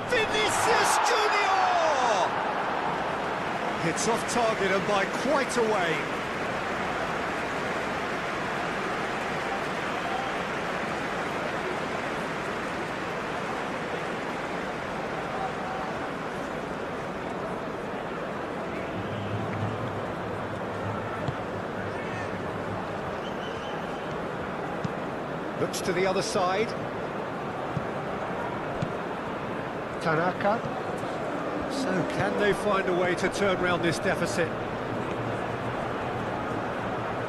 Vinicius Junior! It's off target and by quite a way. Looks to the other side. Tanaka. So can they find a way to turn around this deficit?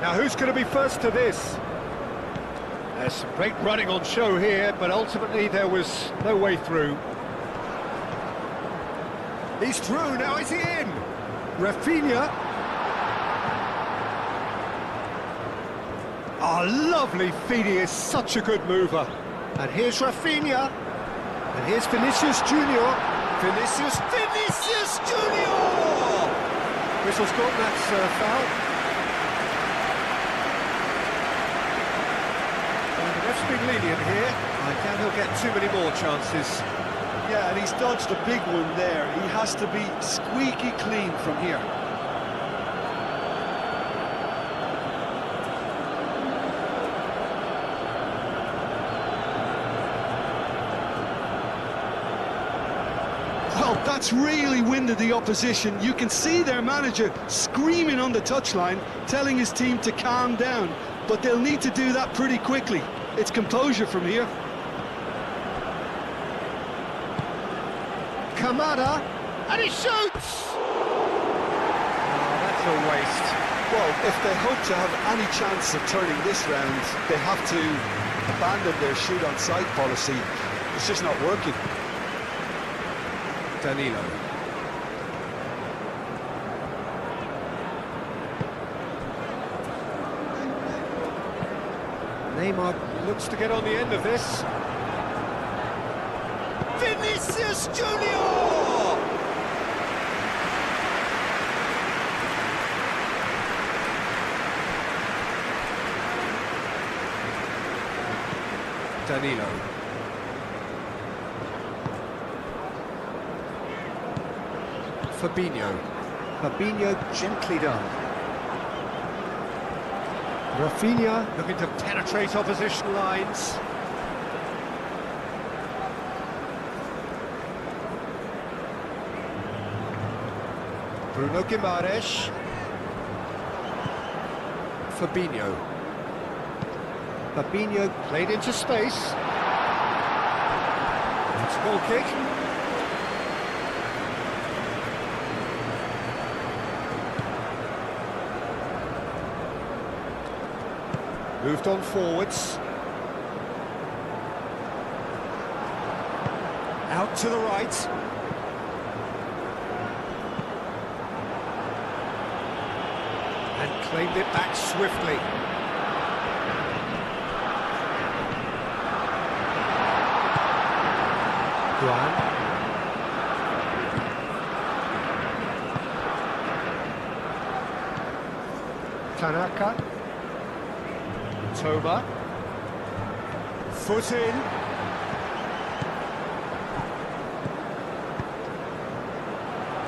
Now who's going to be first to this? There's some great running on show here, but ultimately there was no way through. He's through, now is he in? Rafinha. Oh, lovely feet, he is such a good mover. And here's Rafinha. And here's Vinicius Junior. Vinicius Junior! Whistle's gone, that's foul. And the ref's been lenient here. I doubt he'll get too many more chances. Yeah, and he's dodged a big one there. He has to be squeaky clean from here. Now, that's really winded the opposition. You can see their manager screaming on the touchline, telling his team to calm down, but they'll need to do that pretty quickly. It's composure from here. Kamada, and he shoots! Oh, that's a waste. Well, if they hope to have any chance of turning this round, they have to abandon their shoot-on-sight policy. It's just not working. Danilo. Neymar looks to get on the end of this. Vinicius Junior! Danilo. Fabinho gently done. Rafinha looking to penetrate opposition lines. Bruno Guimaraes. Fabinho played into space. It's a goal kick. Moved on forwards. Out to the right. And claimed it back swiftly. Duan. Tanaka. Toma. Foot in.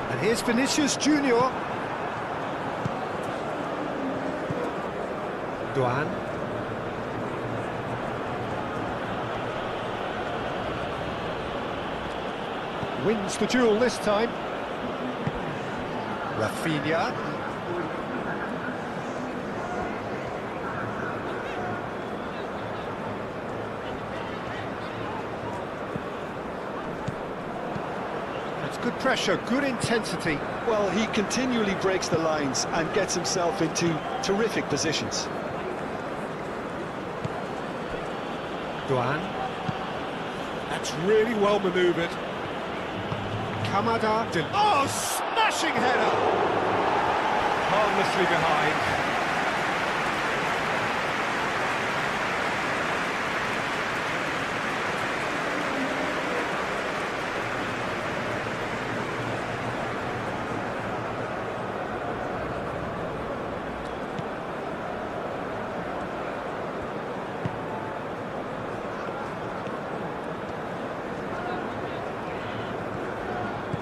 And here's Vinicius Junior. Duan. Wins the duel this time. Rafinha. That's good pressure, good intensity. Well, he continually breaks the lines and gets himself into terrific positions. Duan. That's really well manoeuvred. Kamada. Oh, smashing header! Harmlessly behind.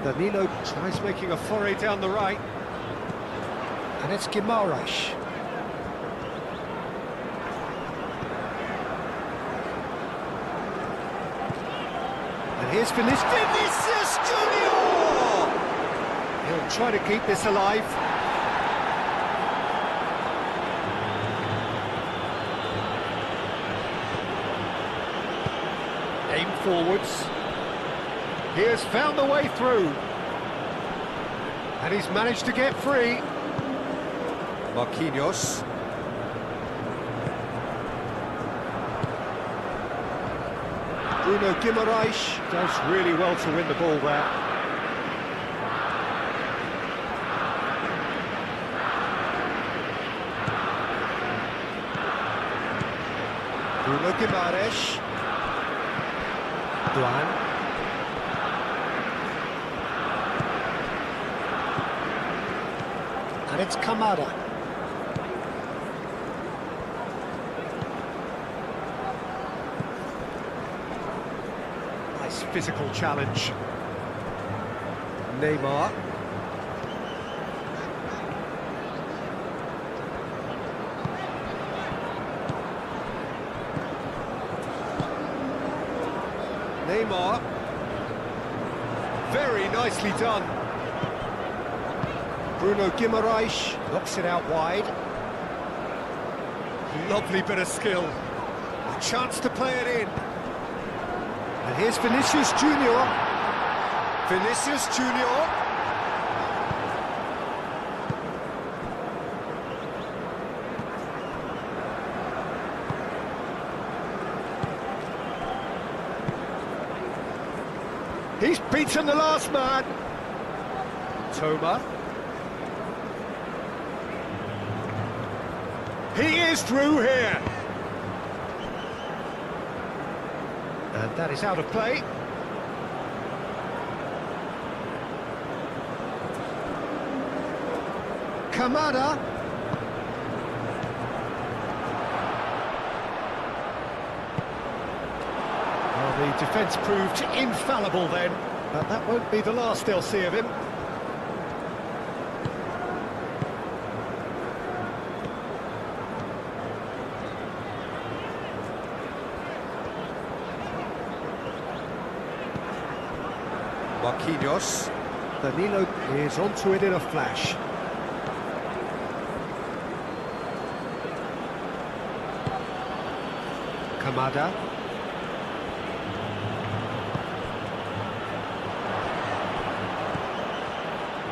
Danilo tries making a foray down the right. And it's Guimaraes. And here's Vinicius Junior! He'll try to keep this alive. Aim forwards. He has found the way through. And he's managed to get free. Marquinhos. Bruno Guimaraes does really well to win the ball there. Bruno Guimaraes. Duan. And it's Kamada. Nice physical challenge. Neymar. Very nicely done. Bruno Guimaraes knocks it out wide. Lovely bit of skill. A chance to play it in. And here's Vinicius Junior. Vinicius Junior. He's beaten the last man. Toma. He is through here. And that is out of play. Kamada. Well, the defence proved infallible then, but that won't be the last they'll see of him. Marquinhos. Danilo is onto it in a flash. Kamada.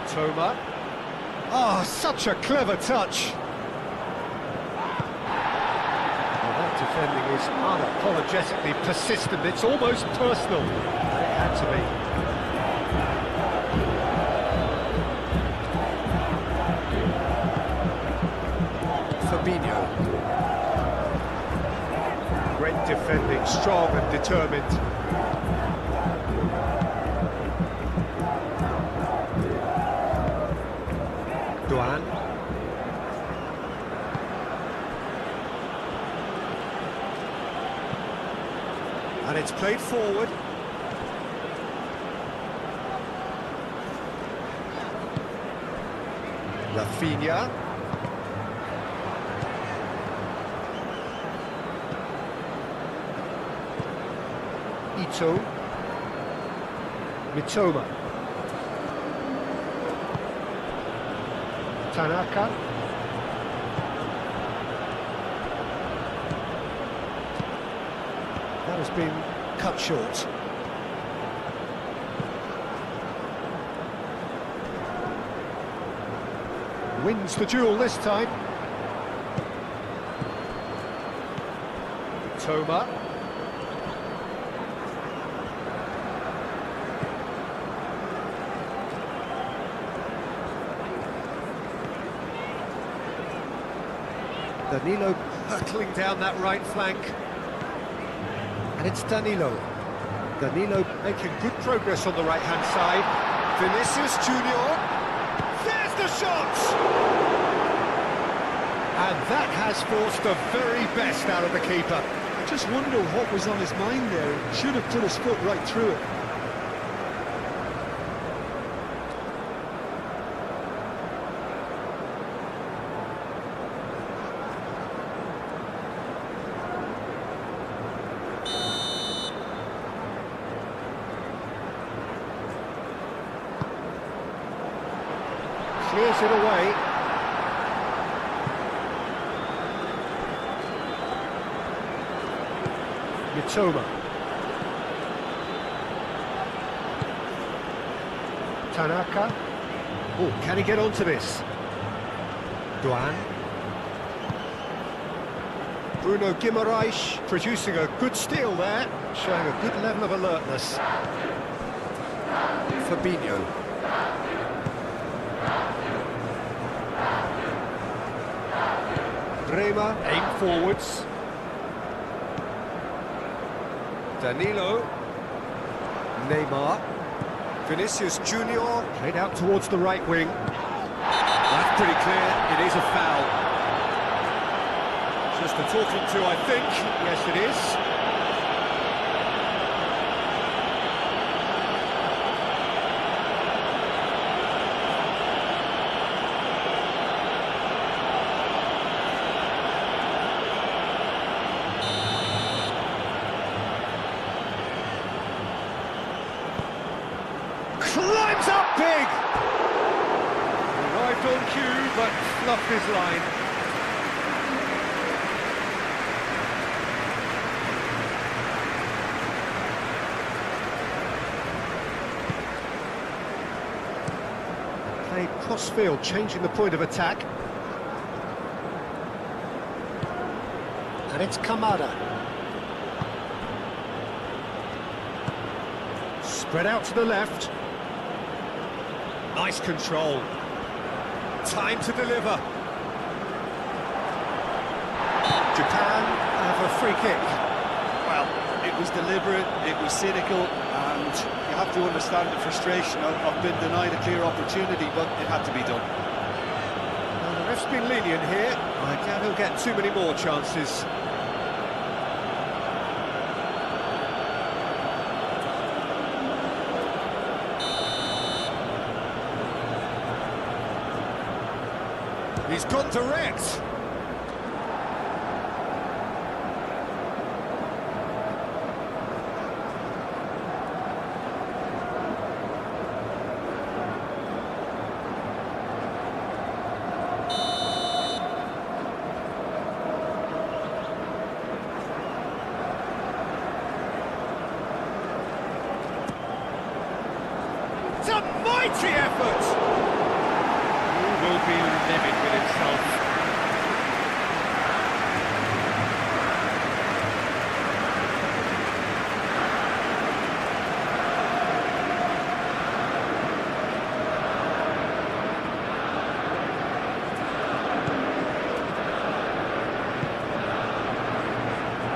Toma. Oh, such a clever touch. Well, that defending is unapologetically persistent. It's almost personal. It had to be. Fabinho. Great defending, strong and determined. Duan. And it's played forward. Rafinha. Ito. Mitoma. Tanaka. That has been cut short. Wins the duel this time. Toma. Danilo hurtling down that right flank. And it's Danilo. Danilo making good progress on the right-hand side. Vinicius Junior. There's the shot! And that has forced the very best out of the keeper. I just wonder what was on his mind there. He should have put his foot right through it. Clears it away. Mitoma. Tanaka. Oh, can he get onto this? Duan. Bruno Guimaraes producing a good steal there, showing a good level of alertness. Fabinho. Bremer, aim forwards. Danilo. Neymar. Vinicius Junior. Played out towards the right wing. That's pretty clear, it is a foul. Just a talking to, I think. Yes, it is. climbs up big! Arrived on cue, but fluffed his line. Played cross-field, changing the point of attack. And it's Kamada. Spread out to the left. Nice control. Time to deliver. Japan have a free kick. Well, it was deliberate, it was cynical, and you have to understand the frustration of being denied a clear opportunity, but it had to be done. Well, the ref's been lenient here. I doubt he'll get too many more chances. He's gone direct. It's a mighty effort! He will be livid with himself.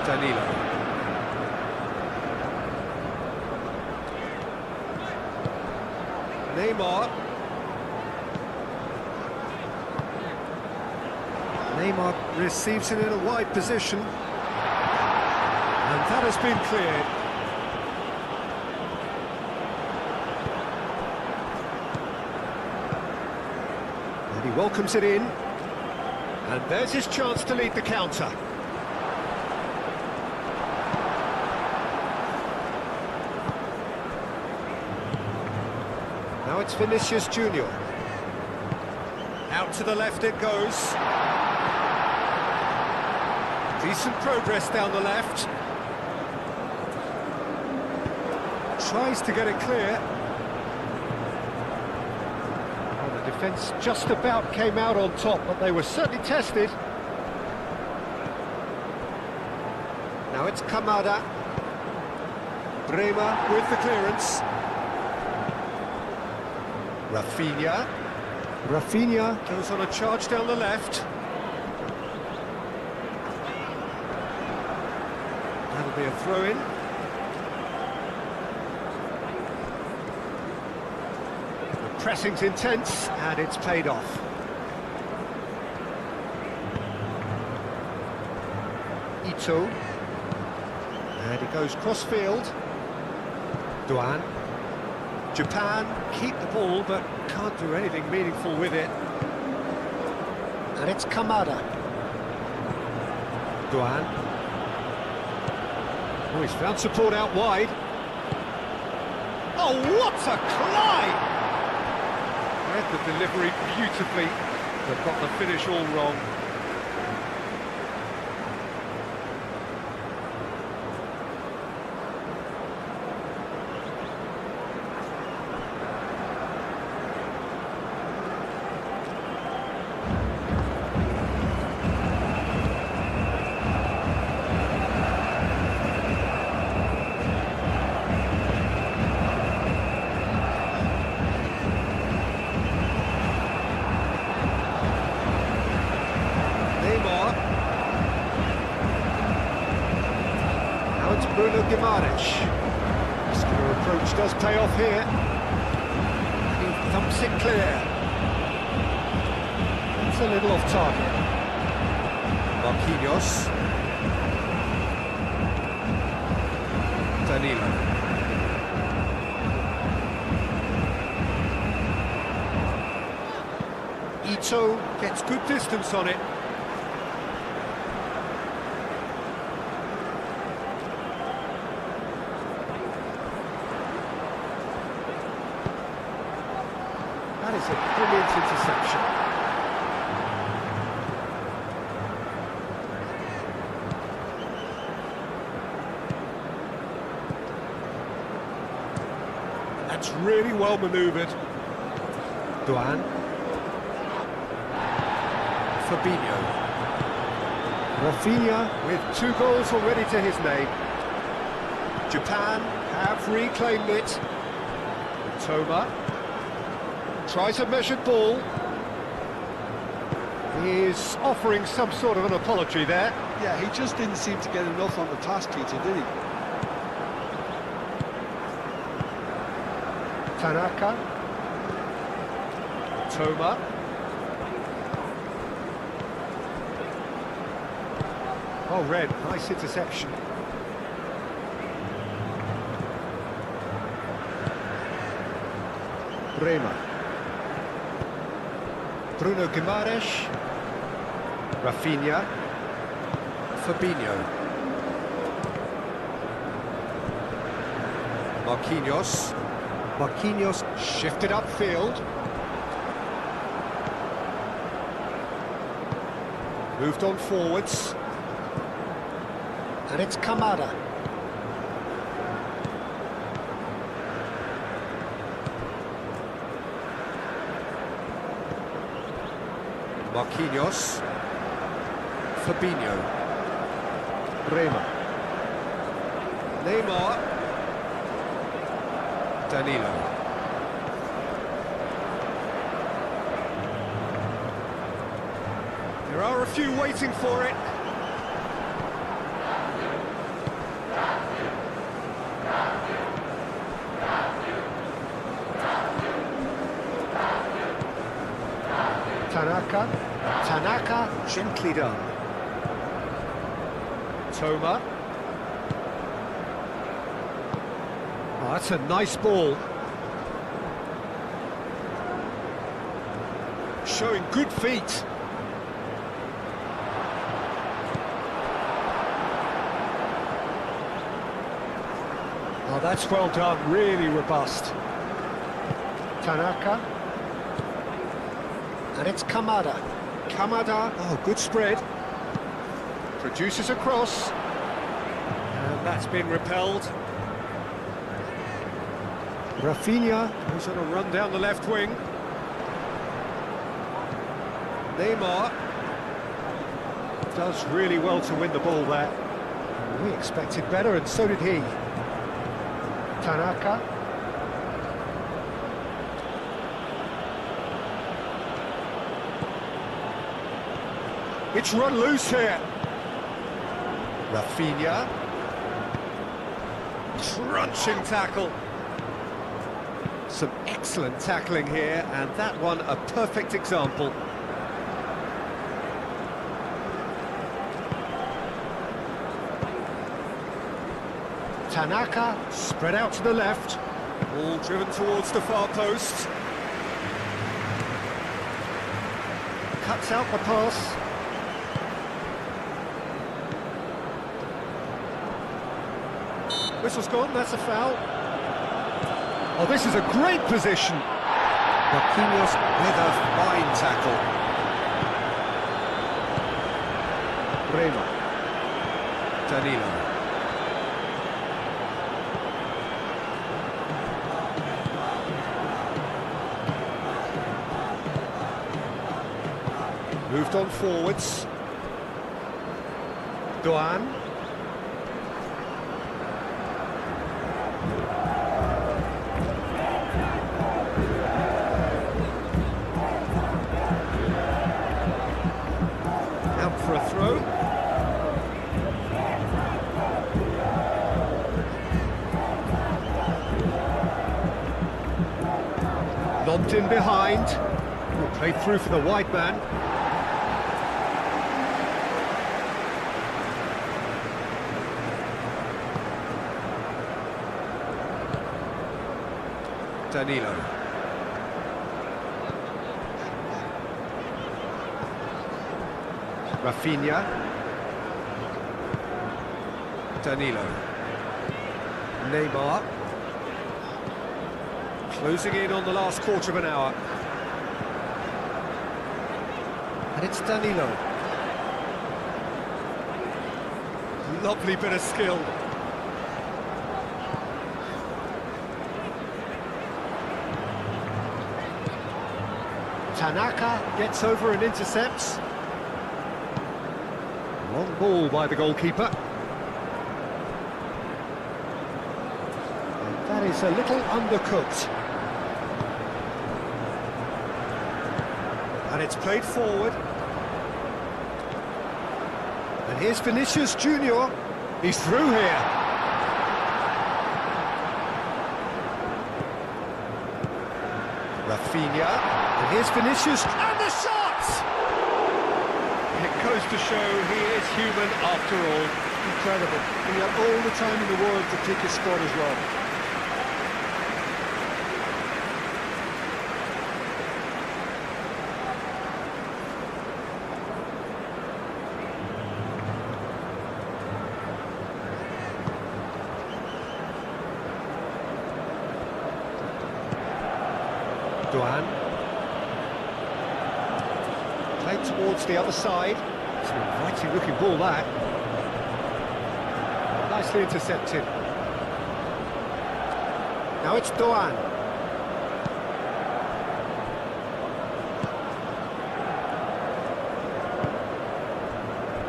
Danilo. Neymar receives it in a wide position. And that has been cleared. And he welcomes it in. And there's his chance to lead the counter. Now it's Vinicius Junior. Out to the left it goes. Decent progress down the left. Tries to get it clear. Well, the defence just about came out on top, but they were certainly tested. Now it's Kamada. Bremer with the clearance. Rafinha goes on a charge down the left. That'll be a throw-in. The pressing's intense, and it's paid off. Ito. And he goes cross-field. Duan. Japan keep the ball, but can't do anything meaningful with it. And it's Kamada. Duan. Oh, he's found support out wide. Oh, what a climb! Read the delivery beautifully, but got the finish all wrong. Bruno Guimaraes. Muscular approach does pay off here. He thumps it clear. It's a little off target. Marquinhos. Danilo. Ito gets good distance on it. That's a brilliant interception. That's really well manoeuvred. Duan. Fabinho. Rafinha with 2 goals already to his name. Japan have reclaimed it. Toma tries a measured ball. He is offering some sort of an apology there. Yeah, he just didn't seem to get enough on the pass, Peter, did he? Tanaka. Toma. Oh, Red, nice interception. Bremer. Bruno Guimaraes. Rafinha. Fabinho. Marquinhos. Marquinhos shifted upfield. Moved on forwards. And it's Kamada. Marquinhos. Fabinho. Bremer. Neymar. Danilo. There are a few waiting for it. Tanaka, gently done. Toma. Oh, that's a nice ball. Showing good feet. Oh, that's well done, really robust. Tanaka. And it's Kamada. Kamada, oh, good spread. Produces a cross. And that's been repelled. Rafinha goes on a run down the left wing. Neymar does really well to win the ball there. We expected better, and so did he. Tanaka. It's run loose here. Rafinha. Crunching tackle. Some excellent tackling here, and that one a perfect example. Tanaka, spread out to the left. Ball driven towards the far post. Cuts out the pass. Whistle's gone, that's a foul. Oh, this is a great position. Marquinhos with a fine tackle. Bremer. Danilo. Moved on forwards. Duan. Out for a throw. Lobbed in behind. Played through for the wide man. Danilo. Rafinha. Danilo. Neymar. Closing in on the last quarter of an hour. And it's Danilo. Lovely bit of skill. Tanaka gets over and intercepts. Long ball by the goalkeeper. And that is a little undercooked. And it's played forward. And here's Vinicius Junior. He's through here. Rafinha. And here's Vinicius. And the shot! It goes to show he is human after all. Incredible. He had all the time in the world to pick his spot as well. Duan. Played towards the other side. It's an inviting looking ball, that. Nicely intercepted. Now it's Duan.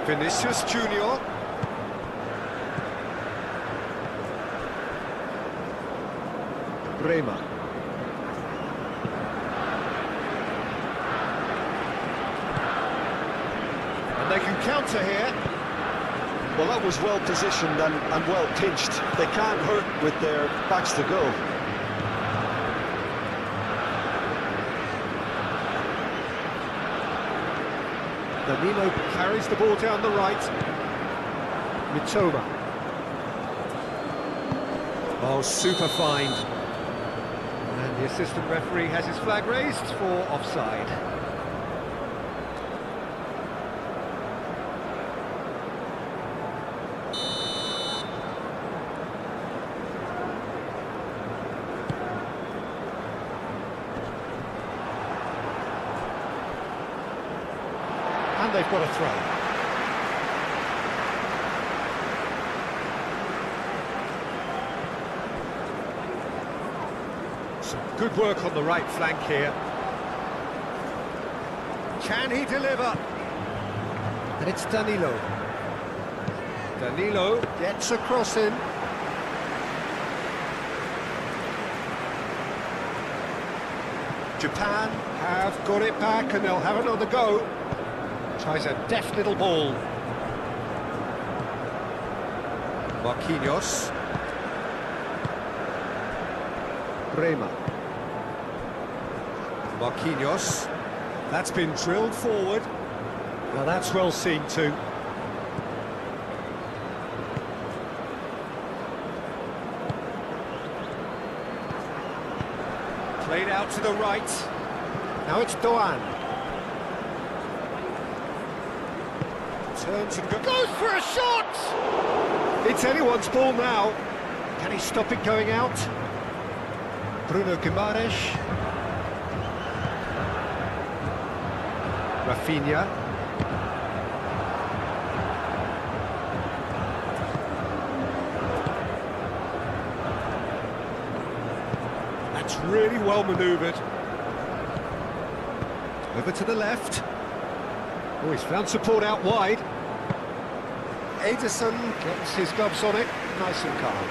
Vinicius Junior. Bremer. They can counter here. Well, that was well positioned and well pinched. They can't hurt with their backs to goal. Danilo carries the ball down the right. Mitoma. Oh, super find. And the assistant referee has his flag raised for offside. And they've got a throw. Some good work on the right flank here. Can he deliver? And it's Danilo. Danilo gets a cross in. Japan have got it back and they'll have another go. Tries a deft little ball. Marquinhos. Bremer. Marquinhos. That's been drilled forward. Well, that's well seen too. Played out to the right. Now it's Duan. Turns and goes for a shot! It's anyone's ball now. Can he stop it going out? Bruno Guimaraes. Rafinha. That's really well manoeuvred. Over to the left. Oh, he's found support out wide. Ederson gets his gloves on it, nice and calm.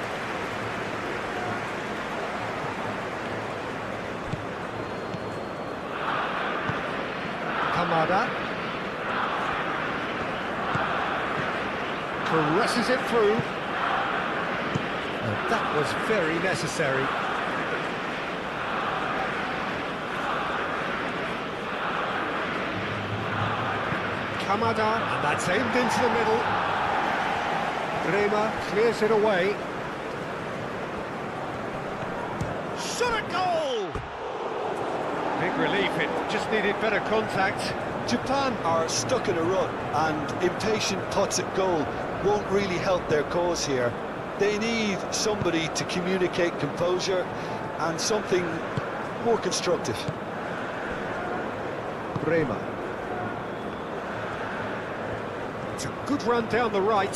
Kamada. Caresses it through. And that was very necessary. Kamada, and that's aimed into the middle. Bremer clears it away. Shot at goal! Big relief, it just needed better contact. Japan are stuck in a rut, and impatient putts at goal won't really help their cause here. They need somebody to communicate composure and something more constructive. Bremer. It's a good run down the right.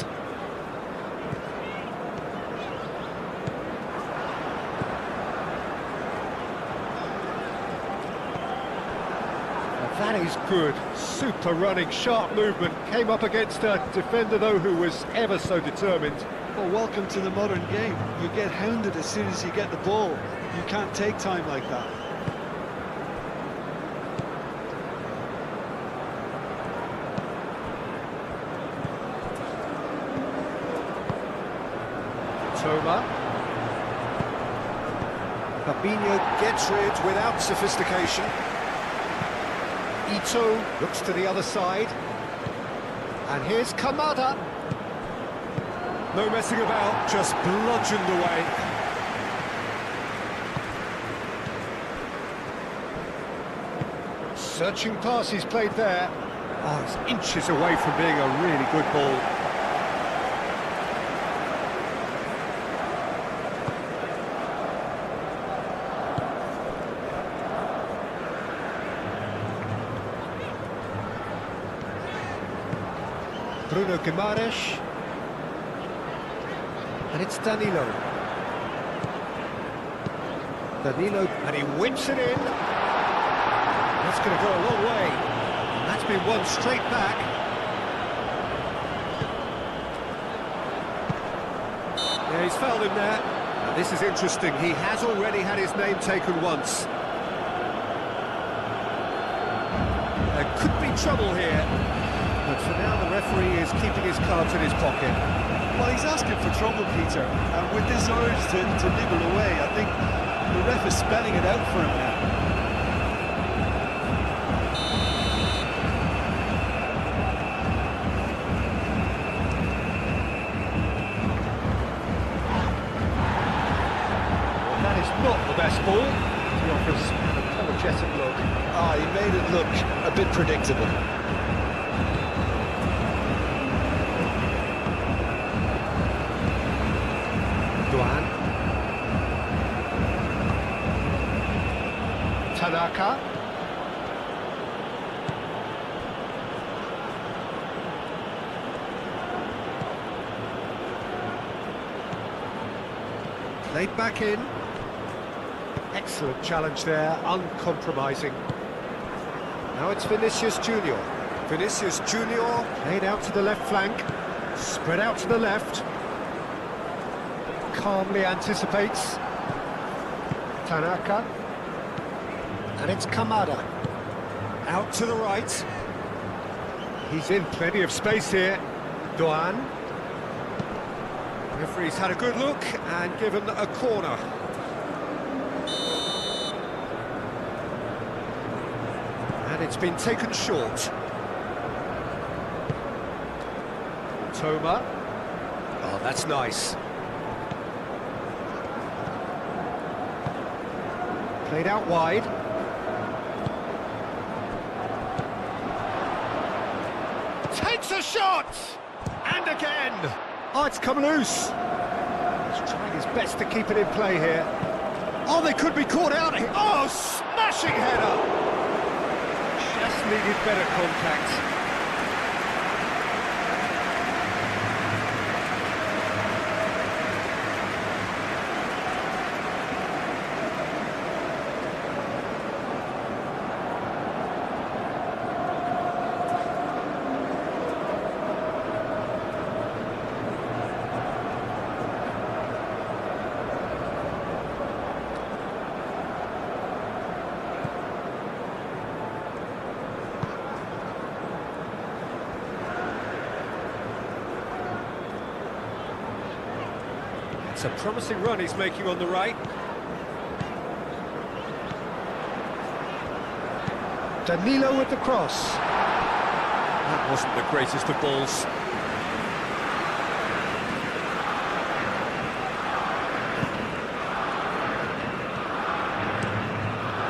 That is good. Super running, sharp movement. Came up against a defender, though, who was ever so determined. Well, welcome to the modern game. You get hounded as soon as you get the ball. You can't take time like that. Toma. Fabinho gets rid without sophistication. Ito looks to the other side. And here's Kamada. No messing about, just bludgeoned away. Searching pass he's played there. Oh, it's inches away from being a really good ball. Bruno Guimaraes. And it's Danilo. Danilo, and he whips it in. That's going to go a long way. And that's been won straight back. Yeah, he's fouled him there. Now, this is interesting. He has already had his name taken once. There could be trouble here. But for now, the referee is keeping his cards in his pocket. Well, he's asking for trouble, Peter, and with this urge to nibble away, I think the ref is spelling it out for him now. Well, that is not the best ball. He offers an apologetic look. He made it look a bit predictable. Tanaka. Played back in. Excellent challenge there, uncompromising. Now it's Vinicius Junior. Vinicius Junior played out to the left flank. Spread out to the left. Calmly anticipates. Tanaka. And it's Kamada. Out to the right. He's in plenty of space here. Doan. Referee's had a good look and given a corner. And it's been taken short. Toma. Oh, that's nice. Played out wide. Takes a shot! And again! Oh, it's come loose. He's trying his best to keep it in play here. Oh, they could be caught out. Oh, smashing header! Just needed better contact. It's a promising run he's making on the right. Danilo with the cross. That wasn't the greatest of balls.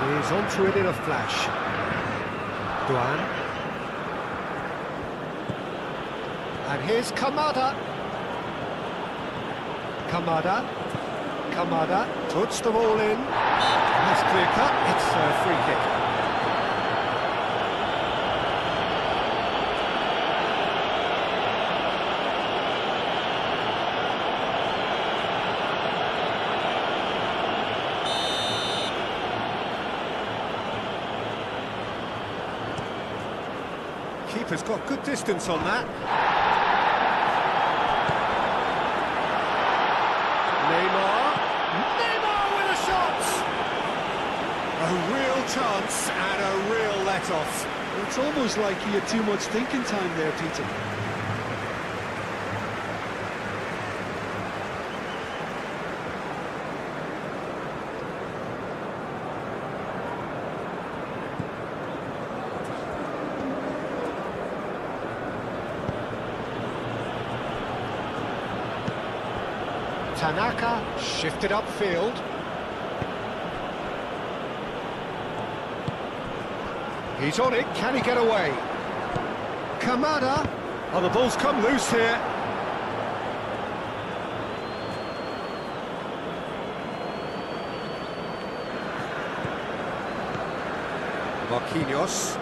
He's onto it in a flash. Duan. And here's Kamada. Kamada puts the ball in. Nice clear cut. It's a free kick. Keeper's got good distance on that. Neymar with a shot! A real chance and a real let-off. It's almost like he had too much thinking time there, Peter. Tanaka shifted upfield. He's on it, can he get away? Kamada! Oh, the ball's come loose here. Marquinhos.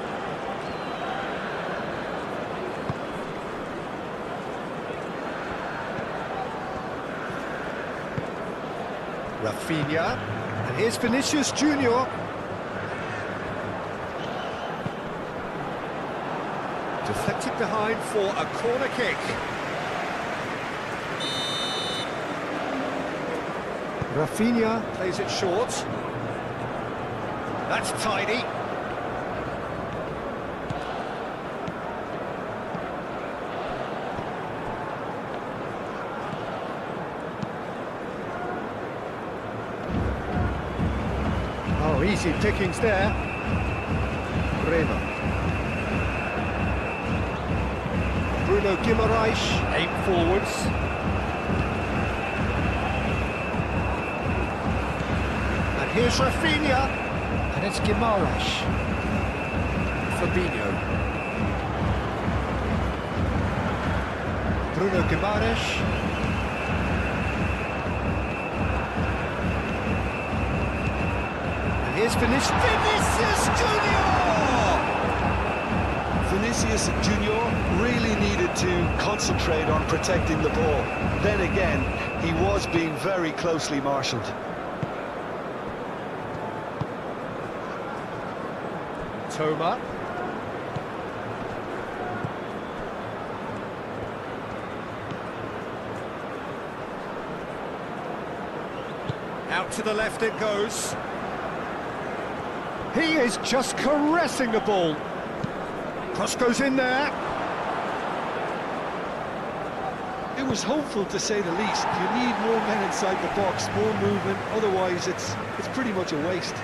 Rafinha, and here's Vinicius Junior. Deflected behind for a corner kick. Rafinha plays it short. That's tidy. Oh, easy pickings there. Rema. Bruno Guimaraes, aim forwards. And here's Rafinha. And it's Guimaraes. Fabinho. Bruno Guimaraes. Here's Vinicius Junior! Vinicius Junior really needed to concentrate on protecting the ball. Then again, he was being very closely marshalled. Toma. Out to the left it goes. He is just caressing the ball. Cross goes in there. It was hopeful, to say the least. You need more men inside the box, more movement, otherwise it's pretty much a waste.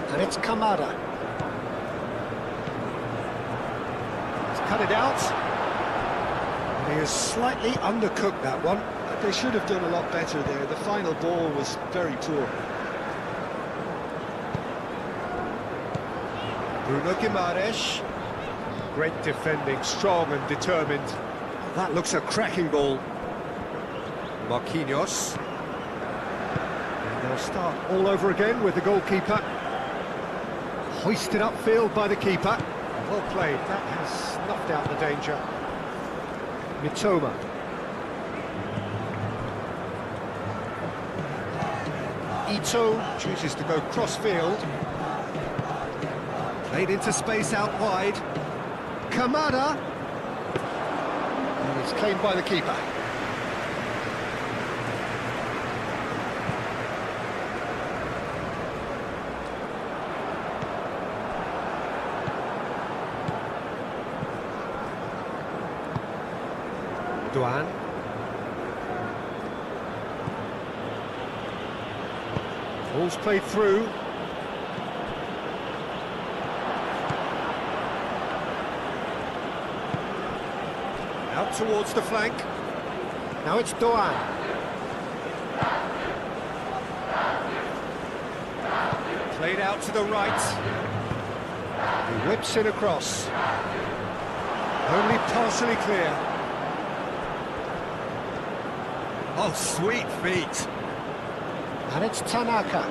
And it's Kamada. He's cut it out. He has slightly undercooked that one. They should have done a lot better there. The final ball was very poor. Bruno Guimaraes. Great defending, strong and determined. That looks a cracking ball. Marquinhos. And they'll start all over again with the goalkeeper. Hoisted upfield by the keeper. Well played, that has snuffed out the danger. Mitoma. Ito chooses to go cross-field. Played into space out wide. Kamada. And it's claimed by the keeper. Duan. Ball's played through. Out towards the flank. Now it's Duan. Played out to the right. He whips it across. Only partially clear. Oh, sweet feet. And it's Tanaka.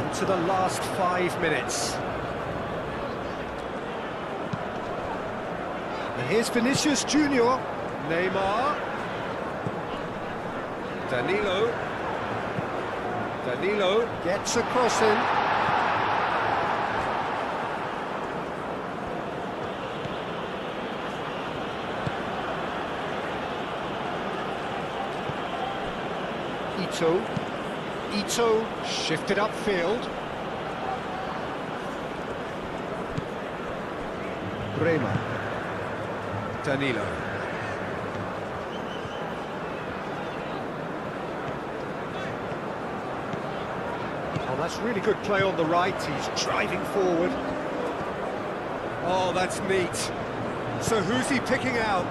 Into the last 5 minutes. And here's Vinicius Junior. Neymar. Danilo gets across him. Ito shifted upfield. Bremer. Danilo. Oh, that's really good play on the right. He's driving forward. Oh, that's neat. So who's he picking out?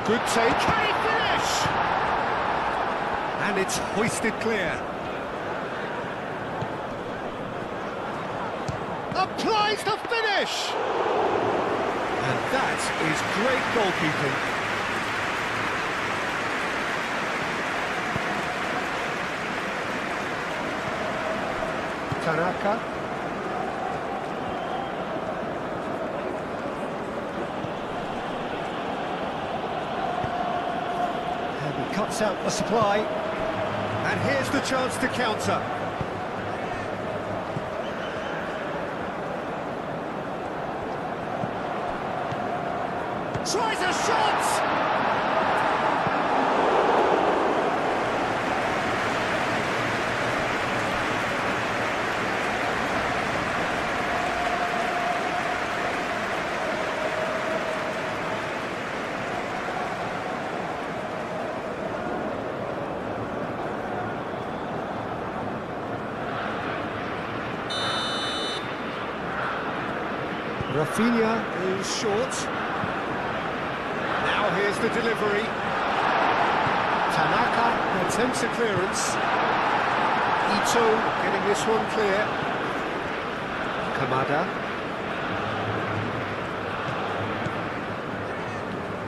Good take. Can he finish? And it's hoisted clear. Applies the finish! And that is great goalkeeping. Tanaka. And he cuts out the supply. And here's the chance to counter. Tries a shot! Rafinha is short. Now here's the delivery. Tanaka attempts a clearance. Ito getting this one clear. Kamada.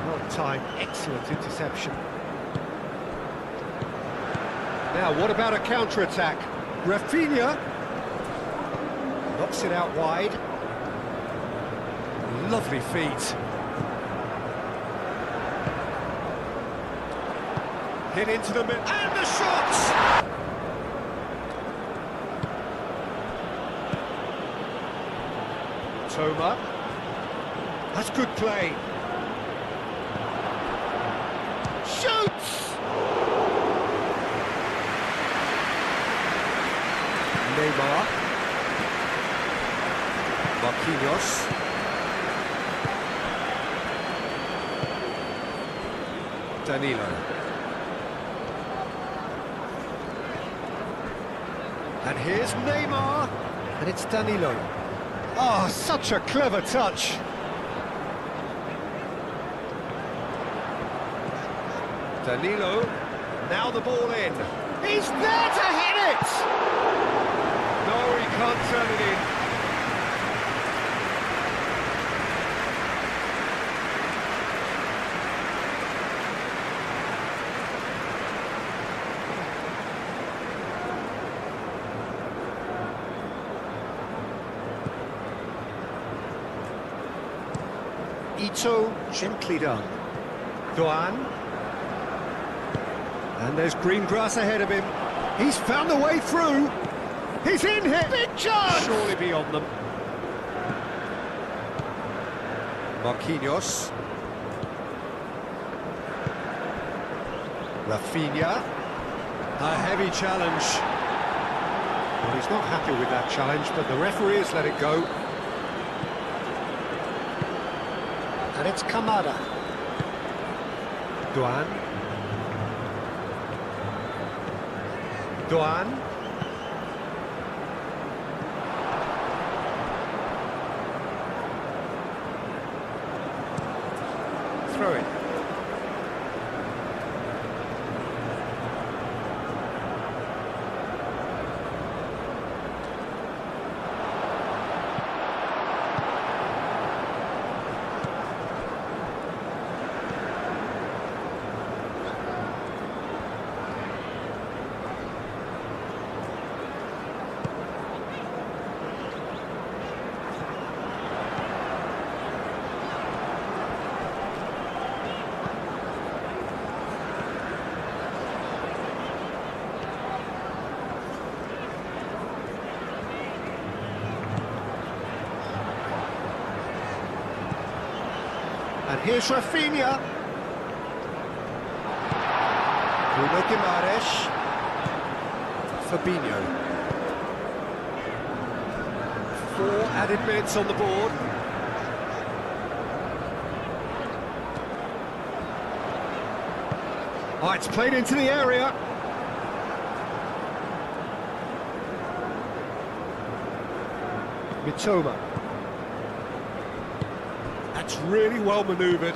Well timed, excellent interception. Now what about a counter-attack? Rafinha knocks it out wide. Lovely feet. Hit into the middle, and the shots! Toma. That's good play. Shoots! Neymar. Marquinhos. Danilo. And here's Neymar, and it's Danilo. Oh, such a clever touch. Danilo, now the ball in. He's there to hit it! No, he can't turn it in. Ito, gently done. Doan. And there's green grass ahead of him. He's found the way through. He's in here. Big chance! Surely beyond them. Marquinhos. Rafinha. A heavy challenge. Well, he's not happy with that challenge, but the referee has let it go. And it's Kamada. Doan. Doan. Throw it. And here's Rafinha. Bruno Guimaraes. Fabinho. 4 added minutes on the board. Oh, it's played into the area. Mitoma. That's really well manoeuvred.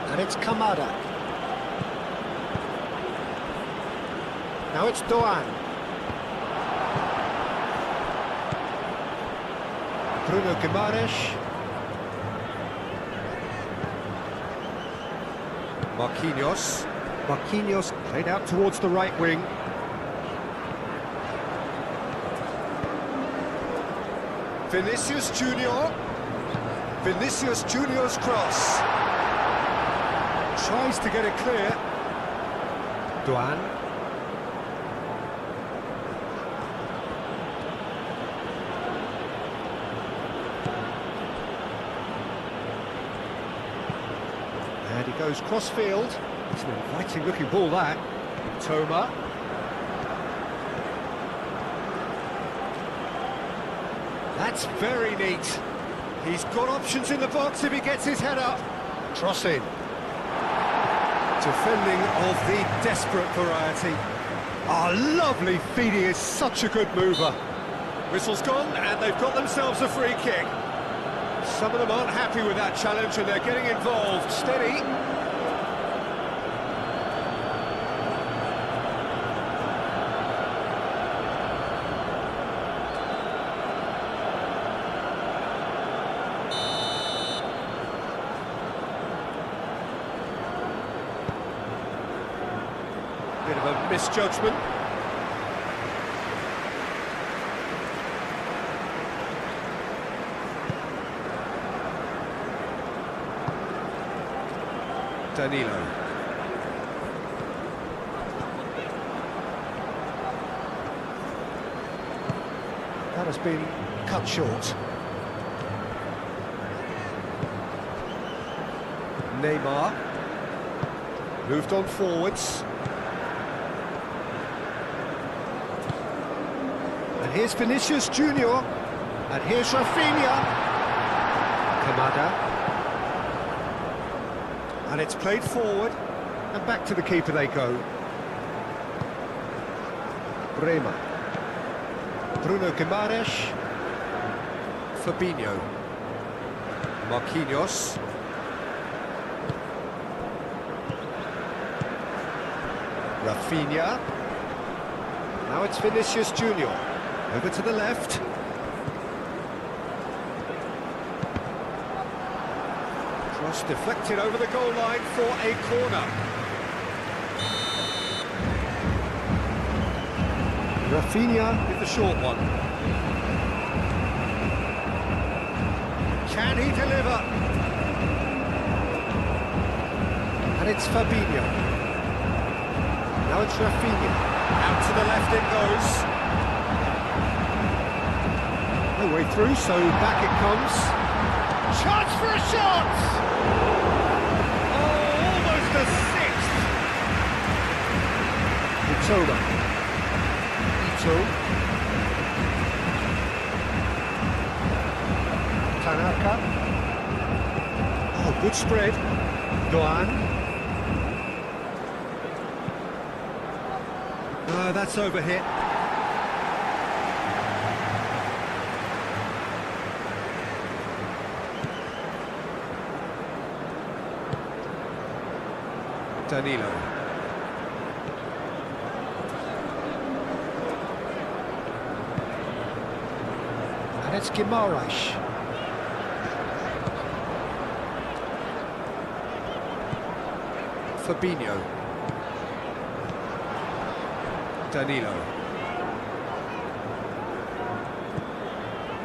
And it's Kamada. Now it's Doan. Bruno Guimaraes. Marquinhos played out towards the right wing. Vinicius Junior. Vinicius Junior's cross. Tries to get it clear. Doan. And he goes cross-field. It's an inviting-looking ball, that. Toma. That's very neat. He's got options in the box if he gets his head up. Crossing. Defending of the desperate variety. Ah, lovely feeding, is such a good mover. Whistle's gone, and they've got themselves a free kick. Some of them aren't happy with that challenge, and they're getting involved. Steady. Bit of a misjudgment. Danilo. That has been cut short. Neymar. Moved on forwards. And here's Vinicius Junior. And here's Rafinha. Kamada. And it's played forward, and back to the keeper they go. Bremer. Bruno Guimaraes. Fabinho. Marquinhos. Rafinha. Now it's Vinicius Junior. Over to the left. Cross deflected over the goal line for a corner. Rafinha with the short one. Can he deliver? And it's Fabinho. Now it's Rafinha. Out to the left it goes. No way through, so back it comes. Chance for a shot! Oh, almost a sixth! Mitoma. Ito. Tanaka. Oh, good spread. Doan. That's overhit. Danilo. And it's Guimaraes. Fabinho. Danilo.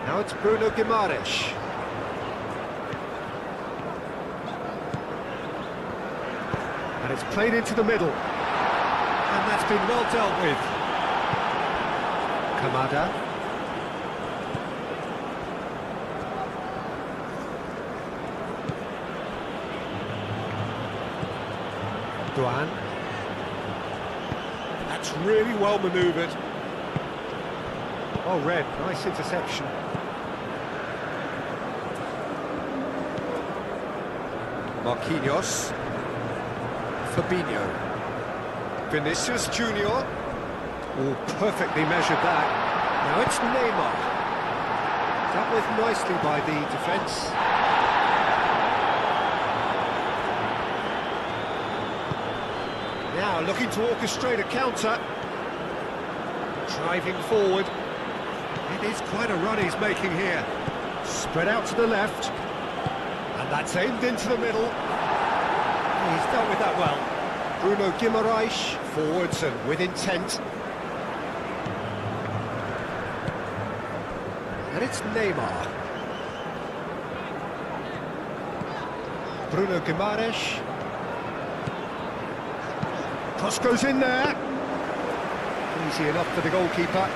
Now it's Bruno Guimaraes. And it's played into the middle. And that's been well dealt with. Kamada. Duan. That's really well manoeuvred. Oh, Red, nice interception. Marquinhos. Fabinho. Vinicius Junior. Oh, perfectly measured that. Now it's Neymar. Dealt with nicely by the defence. Now looking to orchestrate a counter. Driving forward. It is quite a run he's making here. Spread out to the left. And that's aimed into the middle. He's dealt with that well. Bruno Guimaraes, forwards and with intent. And it's Neymar. Bruno Guimaraes. Cross goes in there. Easy enough for the goalkeeper.